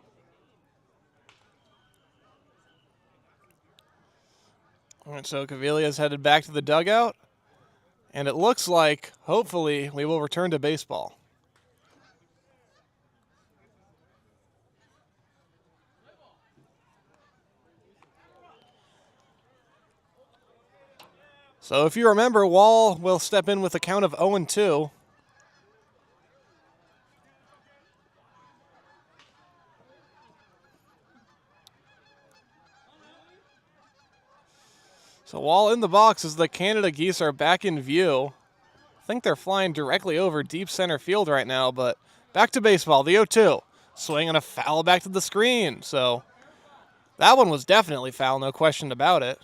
All right, so Caviglia's headed back to the dugout, and it looks like, hopefully, we will return to baseball. So if you remember, Wall will step in with a count of 0-2. So Wall in the box as the Canada geese are back in view. I think they're flying directly over deep center field right now, but back to baseball, the 0-2. Swing and a foul back to the screen. So that one was definitely foul, no question about it.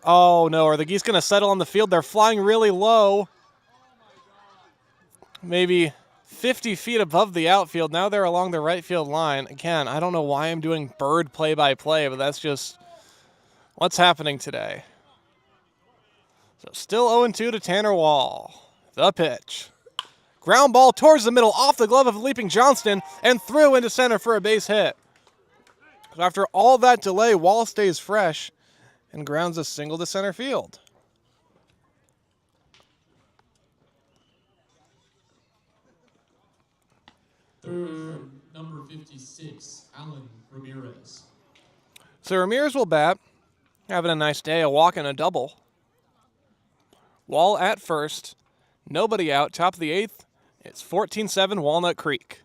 Oh, no, are the geese going to settle on the field? They're flying really low. Maybe 50 feet above the outfield. Now they're along the right field line. Again, I don't know why I'm doing bird play-by-play, but that's just what's happening today. So still 0-2 to Tanner Wall. The pitch. Ground ball towards the middle, off the glove of leaping Johnston, and through into center for a base hit. So after all that delay, Wall stays fresh and grounds a single to center field. Third, number 56, Alan Ramirez. So Ramirez will bat, having a nice day, a walk and a double. Wall at first, nobody out, top of the 8th. It's 14-7 Walnut Creek.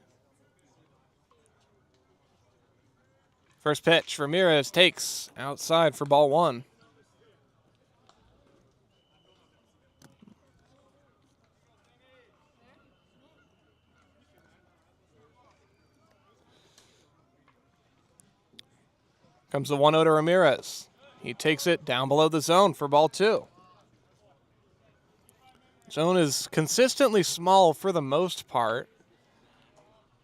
First pitch, Ramirez takes outside for ball 1. Comes the 1-0 to Ramirez. He takes it down below the zone for ball 2. Zone is consistently small for the most part.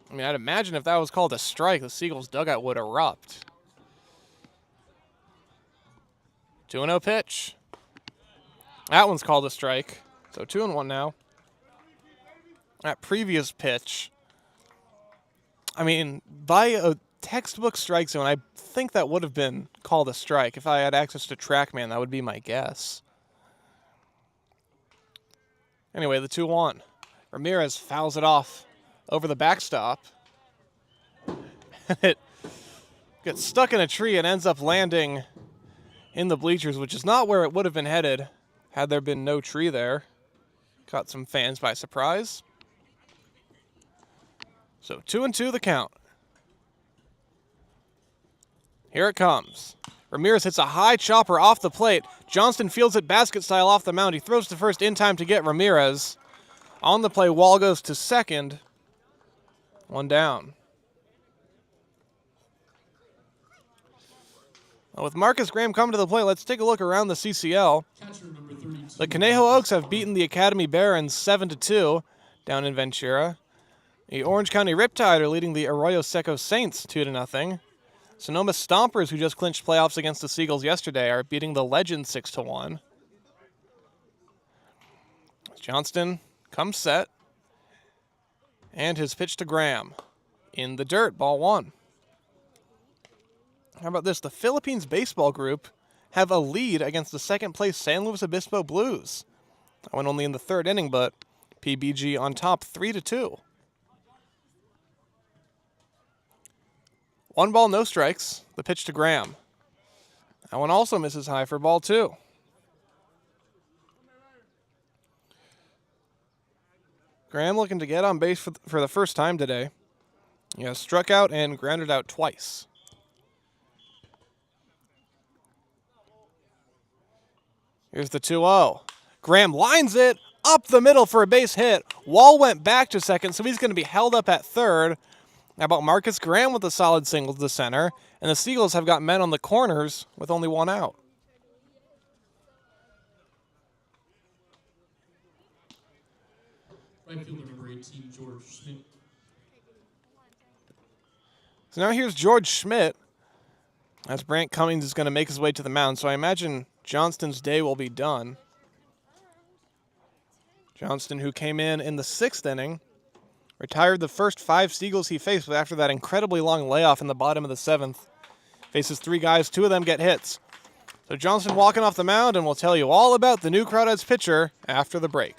I mean, I'd imagine if that was called a strike, the Seagulls dugout would erupt. 2-0 pitch. That one's called a strike. So 2-1 now. That previous pitch, I mean, by a textbook strike zone, I think that would have been called a strike. If I had access to TrackMan, that would be my guess. Anyway, the 2-1. Ramirez fouls it off over the backstop. It gets stuck in a tree and ends up landing in the bleachers, which is not where it would have been headed had there been no tree there. Caught some fans by surprise. So 2-2 the count. Here it comes. Ramirez hits a high chopper off the plate. Johnston fields it basket style off the mound. He throws to first in time to get Ramirez. On the play, Wall goes to second. 1 down. Well, with Marcus Graham coming to the plate, let's take a look around the CCL. Catcher number 32. The Conejo Oaks have beaten the Academy Barons 7-2 down in Ventura. The Orange County Riptide are leading the Arroyo Seco Saints 2-0. Sonoma Stompers, who just clinched playoffs against the Seagulls yesterday, are beating the Legends 6-1. Johnston comes set. And his pitch to Graham. In the dirt, ball 1. How about this? The Philippines baseball group have a lead against the second-place San Luis Obispo Blues. That went only in the 3rd inning, but PBG on top 3-2. 1 ball, no strikes. The pitch to Graham. That one also misses high for ball 2. Graham looking to get on base for the first time today. He has struck out and grounded out twice. Here's the 2-0. Graham lines it up the middle for a base hit. Wall went back to second, so he's going to be held up at third. How about Marcus Graham with a solid single to center? And the Seagulls have got men on the corners with only 1 out. Right fielder number 18, George Schmidt. So now here's George Schmidt. As Brant Cummings is going to make his way to the mound, so I imagine Johnston's day will be done. Johnston, who came in the 6th inning, retired the first 5 Seagulls he faced, but after that incredibly long layoff in the bottom of the 7th, faces 3 guys, 2 of them get hits. So Johnston walking off the mound, and we'll tell you all about the new Crawdads pitcher after the break.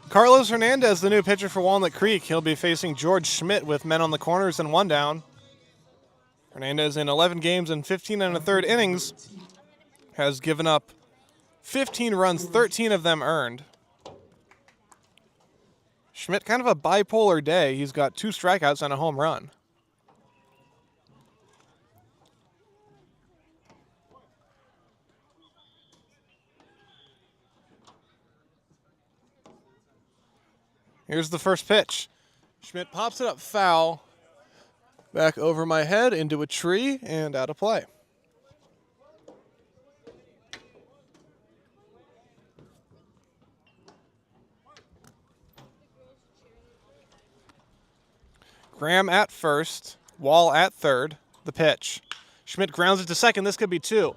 Carlos Hernandez, the new pitcher for Walnut Creek. He'll be facing George Schmidt with men on the corners and 1 down. Hernandez in 11 games and 15 1/3 innings has given up 15 runs, 13 of them earned. Schmidt kind of a bipolar day. He's got 2 strikeouts and a home run. Here's the first pitch. Schmidt pops it up foul. Back over my head into a tree and out of play. Graham at first, Wall at third, the pitch. Schmidt grounds it to second, this could be 2.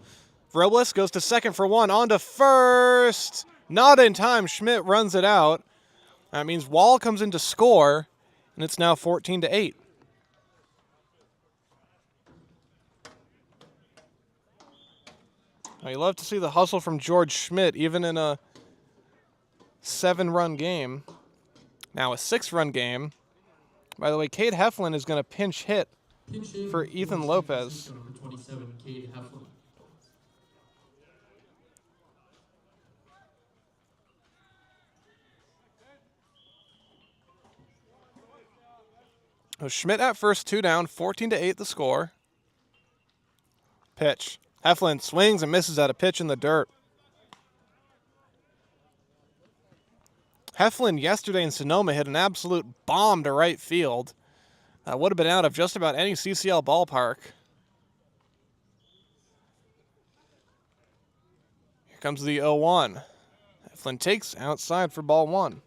Robles goes to second for 1, on to first. Not in time, Schmidt runs it out. That means Wall comes in to score, and it's now 14-8. Now, you love to see the hustle from George Schmidt, even in a 7-run game. Now a 6-run game. By the way, Cade Heflin is going to pinch hit for Ethan Lopez. Number 27, Cade Heflin. So Schmidt at first, 2 down, 14-8 the score. Pitch. Heflin swings and misses at a pitch in the dirt. Heflin yesterday in Sonoma hit an absolute bomb to right field. Would have been out of just about any CCL ballpark. Here comes the 0-1. Heflin takes outside for ball 1.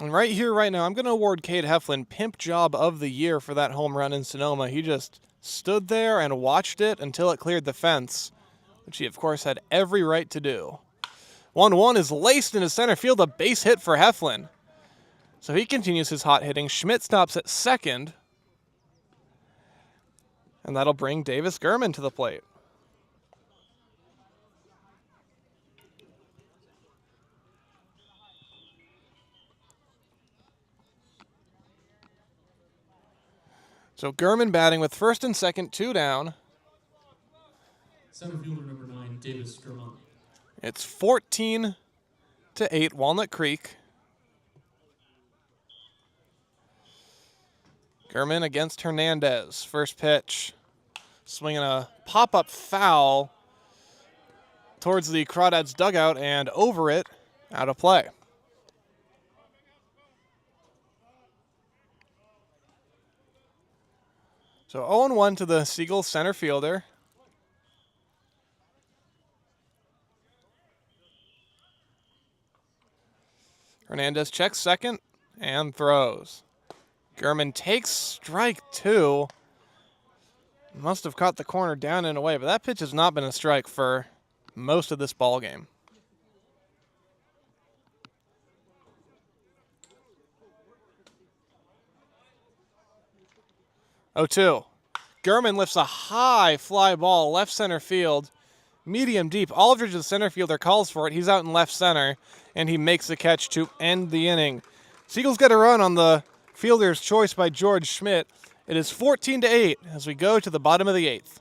And right here, right now, I'm going to award Cade Heflin pimp job of the year for that home run in Sonoma. He just stood there and watched it until it cleared the fence, which he, of course, had every right to do. 1-1 is laced into center field, a base hit for Heflin. So he continues his hot hitting. Schmidt stops at second. And that'll bring Davis Gurman to the plate. So Gurman batting with first and second, 2 down. Center fielder number 9, Davis Gurman. It's 14-8 Walnut Creek. Gurman against Hernandez. First pitch. Swinging a pop-up foul towards the Crawdads dugout and over it, out of play. So 0-1 to the Seagulls center fielder. Hernandez checks second and throws. Gurman takes strike 2. Must have caught the corner down and away, but that pitch has not been a strike for most of this ball game. 0-2. Gurman lifts a high fly ball left center field, medium deep. Aldridge, the center fielder, calls for it. He's out in left center, and he makes the catch to end the inning. Seagulls get a run on the fielder's choice by George Schmidt. It is 14-8 as we go to the bottom of the 8th.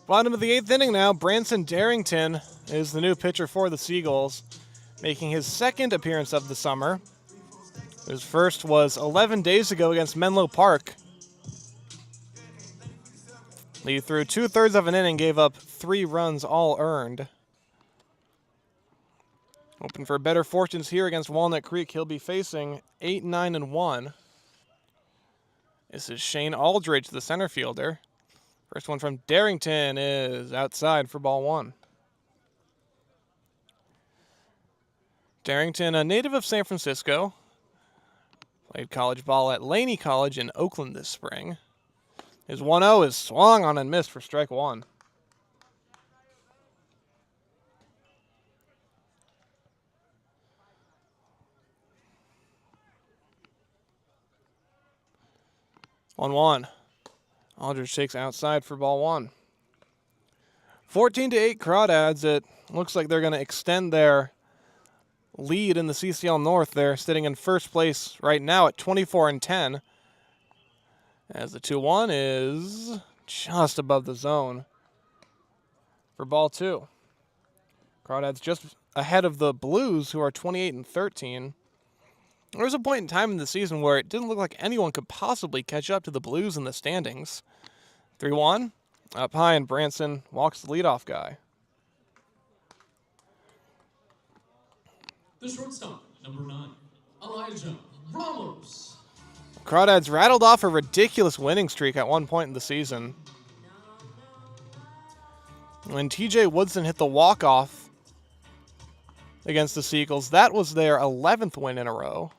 Bottom of the 8th inning now. Branson Darrington is the new pitcher for the Seagulls, making his second appearance of the summer. His first was 11 days ago against Menlo Park. Lee threw 2/3 of an inning, gave up 3 runs, all earned. Hoping for better fortunes here against Walnut Creek. He'll be facing 8-9-1. This is Shane Aldridge, the center fielder. First one from Darrington is outside for ball 1. Darrington, a native of San Francisco, played college ball at Laney College in Oakland this spring. His 1-0 is swung on and missed for strike 1. On 1. Aldridge takes outside for ball 1. 14-8 Crawdads. It looks like they're going to extend their lead in the CCL North. They're sitting in first place right now at 24-10. As the 2-1 is just above the zone for ball 2. Crawdads just ahead of the Blues, who are 28-13. There was a point in time in the season where it didn't look like anyone could possibly catch up to the Blues in the standings. 3-1, up high, and Branson walks the leadoff guy. The shortstop, number 9, Elijah Ramos. Crawdads rattled off a ridiculous winning streak at one point in the season. When TJ Woodson hit the walk-off against the Seagulls, that was their 11th win in a row.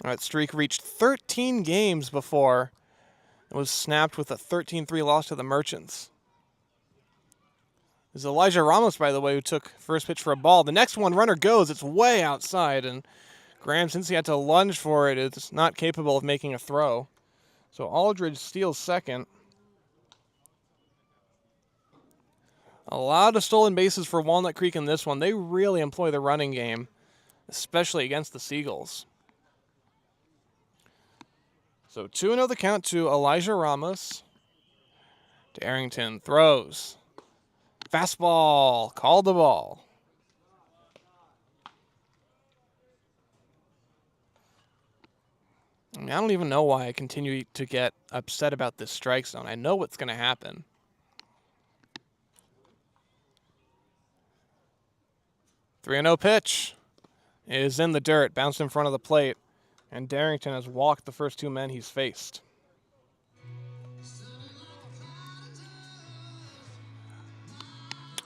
That streak reached 13 games before it was snapped with a 13-3 loss to the Merchants. It's Elijah Ramos, by the way, who took first pitch for a ball. The next one, runner goes. It's way outside, and Graham, since he had to lunge for it, is not capable of making a throw. So Aldridge steals second. A lot of stolen bases for Walnut Creek in this one. They really employ the running game, especially against the Seagulls. So 2-0 the count to Elijah Ramos. Darrington throws. Fastball, called the ball. I don't even know why I continue to get upset about this strike zone. I know what's going to happen. The 3-0 pitch is in the dirt, bounced in front of the plate, and Darrington has walked the first 2 men he's faced.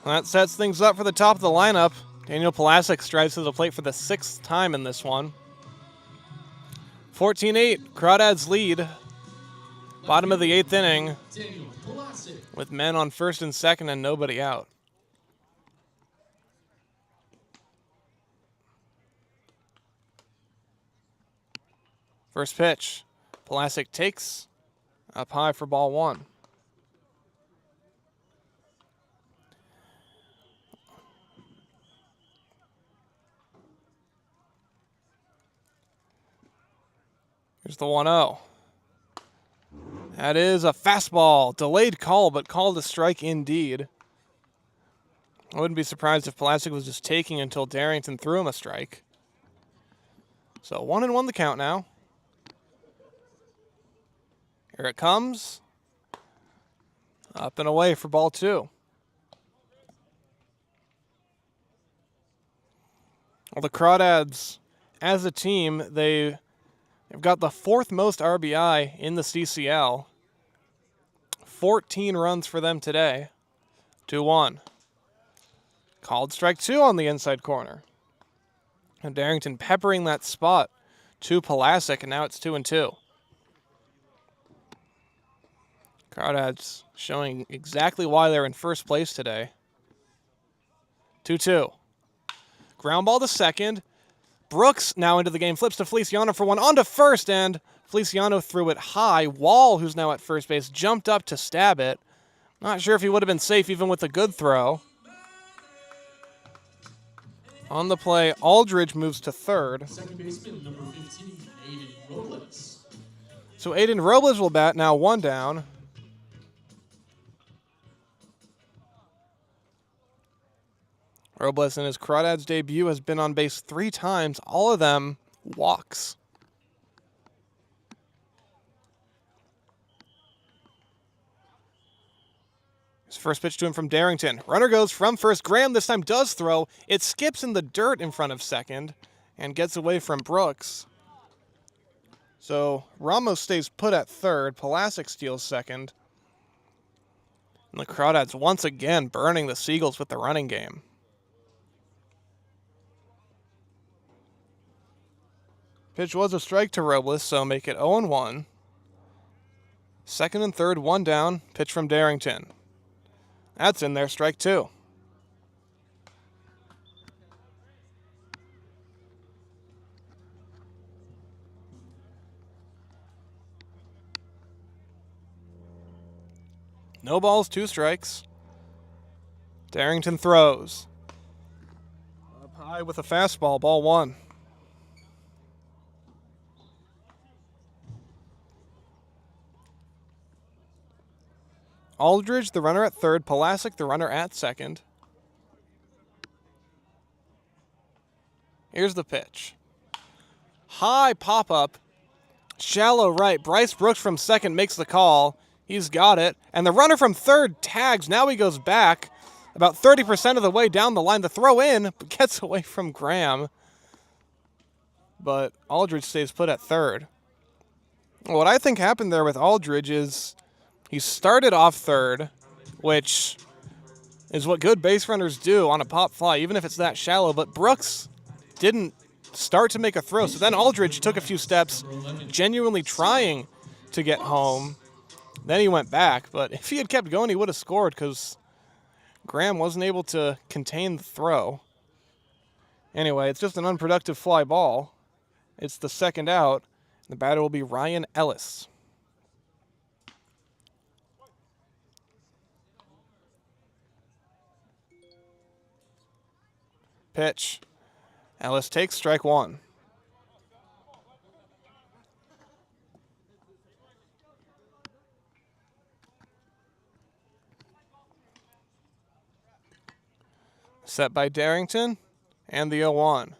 That sets things up for the top of the lineup. Daniel Palasic strives to the plate for the 6th time in this one. 14-8, Crawdads lead. Bottom of the 8th inning with men on first and second and nobody out. First pitch, Palasic takes up high for ball 1. Here's the 1-0. That is a fastball. Delayed call, but called a strike indeed. I wouldn't be surprised if Palasic was just taking until Darrington threw him a strike. So 1-1 the count now. Here it comes. Up and away for ball 2. Well, the Crawdads, as a team, they've got the 4th most RBI in the CCL. 14 runs for them today. 2-1. Called strike 2 on the inside corner. And Darrington peppering that spot to Palasic, and now it's 2-2. Crawdads showing exactly why they're in first place today. 2-2. Ground ball to second. Brooks now into the game, flips to Feliciano for one, on to first, and Feliciano threw it high. Wall, who's now at first base, jumped up to stab it. Not sure if he would have been safe even with a good throw. On the play, Aldridge moves to third. Second baseman, number 15, Aiden Robles. So Aiden Robles will bat, now 1 down. Robles in his Crawdads debut has been on base 3 times, all of them walks. His first pitch to him from Darrington. Runner goes from first. Graham this time does throw. It skips in the dirt in front of second and gets away from Brooks. So Ramos stays put at third. Pulasic steals second. And the Crawdads once again burning the Seagulls with the running game. Pitch was a strike to Robles, so make it 0-1. Second and third, 1 down. Pitch from Darrington. That's in there, strike 2. No balls, 2 strikes. Darrington throws. Up high with a fastball, ball 1. Aldridge, the runner at third. Pulasic, the runner at second. Here's the pitch. High pop-up. Shallow right. Bryce Brooks from second makes the call. He's got it. And the runner from third tags. Now he goes back about 30% of the way down the line. The throw in, but gets away from Graham. But Aldridge stays put at third. What I think happened there with Aldridge is he started off third, which is what good base runners do on a pop fly, even if it's that shallow. But Brooks didn't start to make a throw. So then Aldridge took a few steps, genuinely trying to get home. Then he went back. But if he had kept going, he would have scored because Graham wasn't able to contain the throw. Anyway, it's just an unproductive fly ball. It's the second out. The batter will be Ryan Ellis. Pitch. Ellis takes strike 1. Set by Darrington and the 0-1.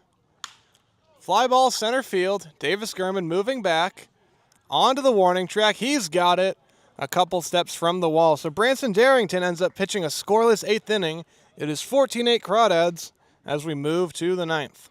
Fly ball center field. Davis Gurman moving back onto the warning track. He's got it a couple steps from the wall. So Branson Darrington ends up pitching a scoreless 8th inning. It is 14-8 Crawdads as we move to the 9th.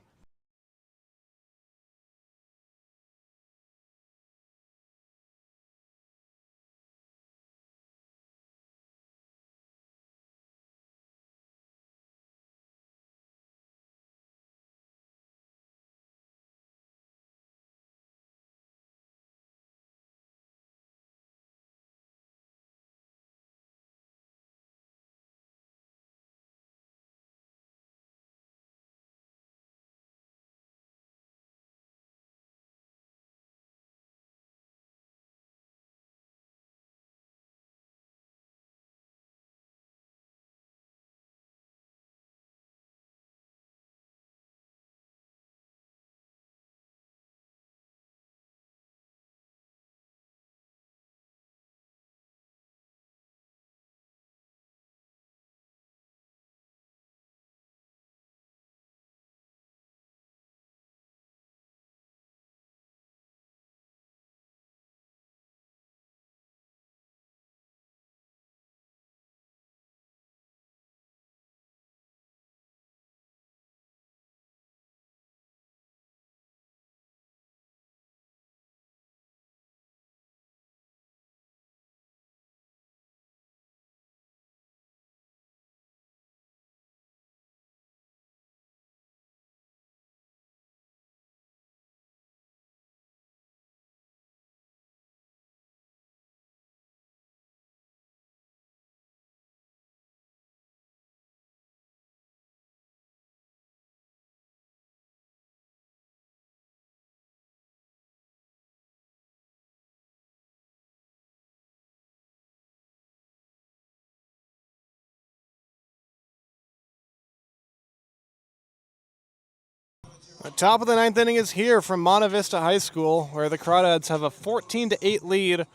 The top of the 9th inning is here from Monte Vista High School, where the Crawdads have a 14-8 lead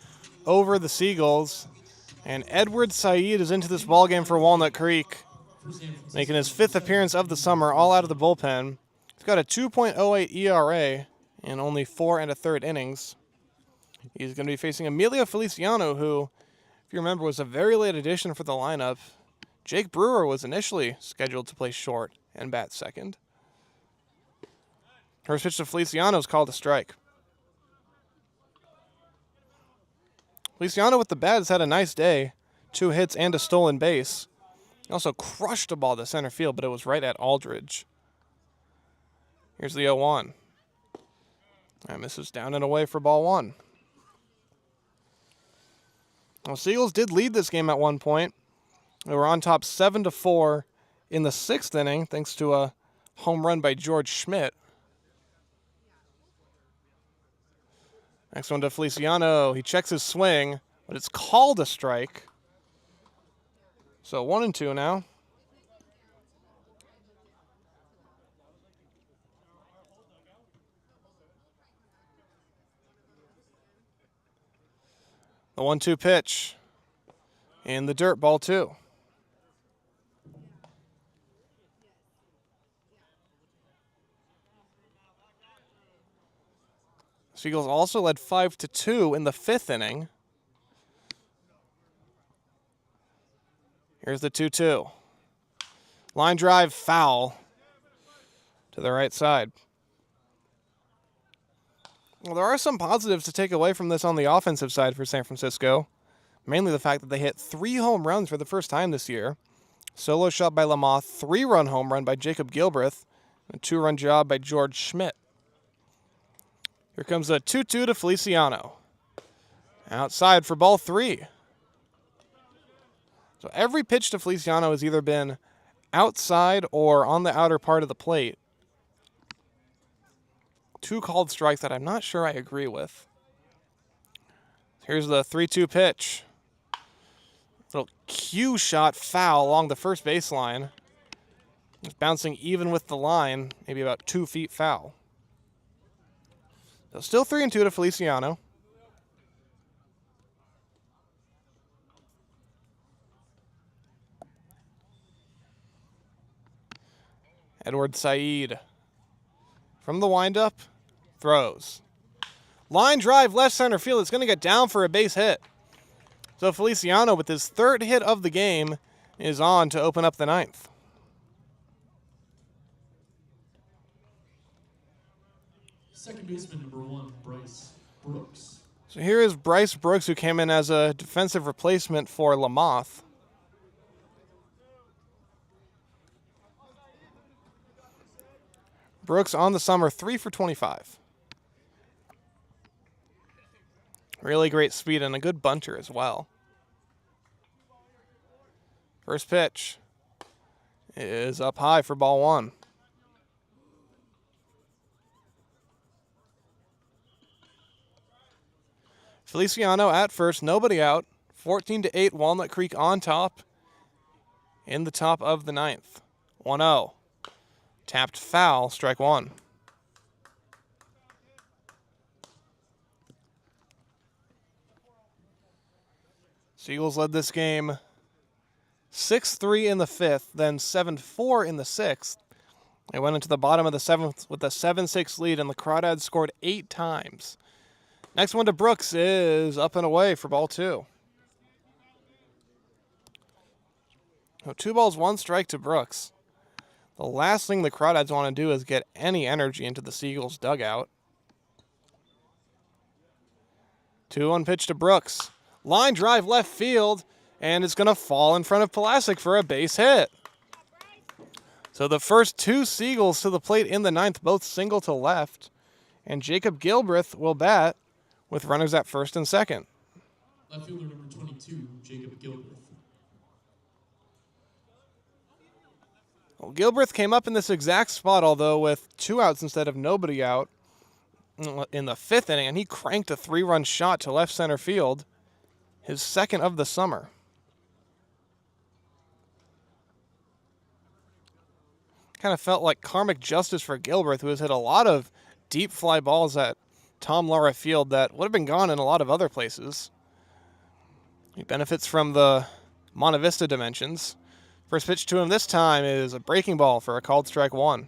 over the Seagulls. And Edward Saeed is into this ballgame for Walnut Creek. for San Francisco. making his 5th appearance of the summer, all out of the bullpen. He's got a 2.08 ERA in only 4 1/3 innings. He's going to be facing Emilio Feliciano, who, if you remember, was a very late addition for the lineup. Jake Brewer was initially scheduled to play short and bat second. First pitch to Feliciano is called a strike. Feliciano with the bat has had a nice day. 2 hits and a stolen base. He also crushed a ball to center field, but it was right at Aldridge. Here's the 0-1. That misses down and away for ball 1. Well, Seagulls did lead this game at one point. They were on top 7-4 in the 6th inning, thanks to a home run by George Schmidt. Next one to Feliciano. He checks his swing, but it's called a strike. So 1-2 now. The 1-2 pitch. In the dirt, ball 2. Seagulls also led 5-2 in the 5th inning. Here's the 2-2. Line drive, foul to the right side. Well, there are some positives to take away from this on the offensive side for San Francisco. Mainly the fact that they hit 3 home runs for the first time this year. Solo shot by Lamothe, 3-run home run by Jacob Gilbreth, and a 2-run job by George Schmidt. Here comes a 2-2 to Feliciano. Outside for ball 3. So every pitch to Feliciano has either been outside or on the outer part of the plate. 2 called strikes that I'm not sure I agree with. Here's the 3-2 pitch. Little cue shot foul along the first baseline. It's bouncing even with the line, maybe about 2 feet foul. So still 3-2 to Feliciano. Edward Said from the windup throws. Line drive left center field. It's going to get down for a base hit. So Feliciano, with his 3rd hit of the game, is on to open up the 9th. Second baseman number 1, Bryce Brooks. So here is Bryce Brooks, who came in as a defensive replacement for Lamothe. Brooks on the summer, 3 for 25. Really great speed and a good bunter as well. First pitch is up high for ball 1. Feliciano at first, nobody out. 14-8, Walnut Creek on top in the top of the 9th. 1-0. Tapped foul, strike 1. Seagulls led this game 6-3 in the 5th, then 7-4 in the 6th. They went into the bottom of the 7th with a 7-6 lead, and the Crawdads scored 8 times. Next one to Brooks is up and away for ball 2. So 2 balls, 1 strike to Brooks. The last thing the Crawdads want to do is get any energy into the Seagulls dugout. 2-1 pitch to Brooks. Line drive left field, and it's going to fall in front of Pulasic for a base hit. So the first 2 Seagulls to the plate in the 9th, both single to left. And Jacob Gilbreth will bat with runners at first and second. Left fielder number 22, Jacob Gilbreth. Well, Gilbreth came up in this exact spot, although with 2 outs instead of nobody out in the 5th inning, and he cranked a 3-run shot to left center field, his 2nd of the summer. Kind of felt like karmic justice for Gilbreth, who has hit a lot of deep fly balls at Tom Lara Field that would have been gone in a lot of other places. He benefits from the Monte Vista dimensions. First pitch to him this time is a breaking ball for a called strike one.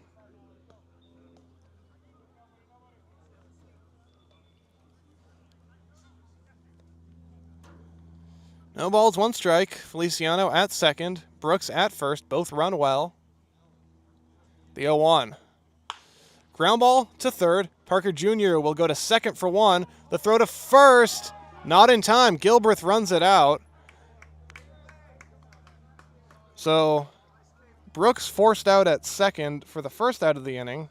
No balls, one strike. Feliciano at second. Brooks at first. Both run well. The 0-1. Ground ball to third. Parker Jr. will go to second for one. The throw to first. Not in time. Gilbreth runs it out. So Brooks forced out at second for the first out of the inning.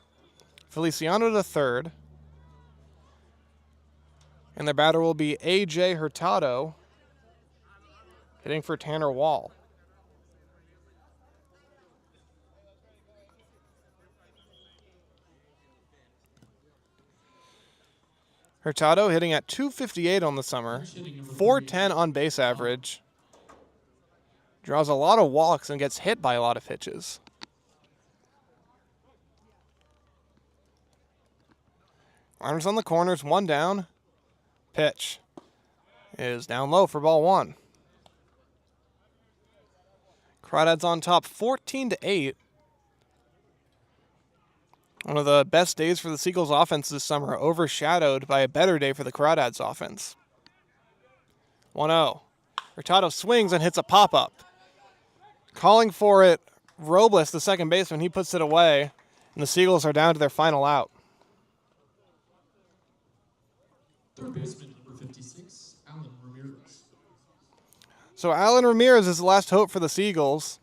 Feliciano to third. And the batter will be A.J. Hurtado, hitting for Tanner Wall. Hurtado hitting at .258 on the summer, .410 on base average. Draws a lot of walks and gets hit by a lot of pitches. Runners on the corners, one down. Pitch is down low for ball one. Crawdads on top 14-8. One of the best days for the Seagulls offense this summer, overshadowed by a better day for the Crawdads offense. 1-0. Hurtado swings and hits a pop-up. Calling for it, Robles, the second baseman, he puts it away, and the Seagulls are down to their final out. Third baseman, number 56, Alan Ramirez. So Alan Ramirez is the last hope for the Seagulls.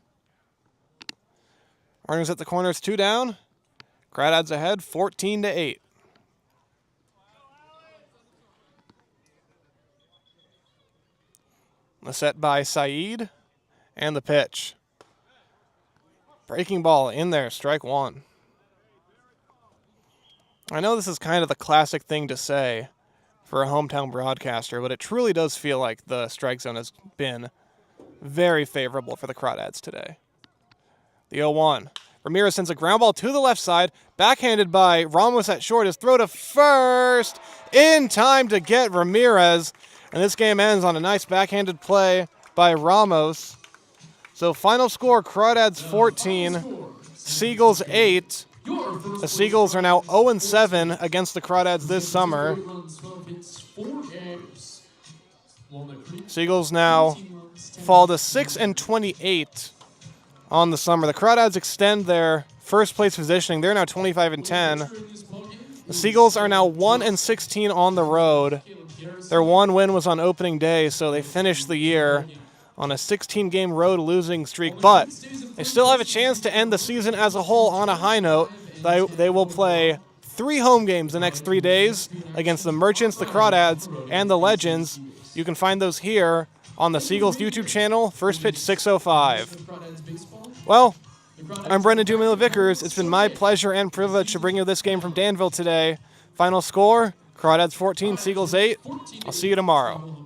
Runners at the corners, two down. Crawdads ahead, 14-8. The set by Saeed, and the pitch. Breaking ball in there, strike one. I know this is kind of the classic thing to say for a hometown broadcaster, but it truly does feel like the strike zone has been very favorable for the Crawdads today. The 0-1. Ramirez sends a ground ball to the left side, backhanded by Ramos at short. His throw to first, in time to get Ramirez. And this game ends on a nice backhanded play by Ramos. So final score, Crawdads 14, Seagulls 8. The Seagulls are now 0-7 against the Crawdads this summer. Seagulls now fall to 6-28 on the summer. The Crawdads extend their first place positioning. They're now 25-10. The Seagulls are now 1-16 on the road. Their one win was on opening day, so they finished the year on a 16-game road losing streak. But they still have a chance to end the season as a whole on a high note. They will play 3 home games the next 3 days against the Merchants, the Crawdads, and the Legends. You can find those here on the Seagulls YouTube channel, first pitch 6:05. Well, I'm Brennan Dumesnil-Vickers. It's been my pleasure and privilege to bring you this game from Danville today. Final score, Crawdads 14, Seagulls 8. I'll see you tomorrow.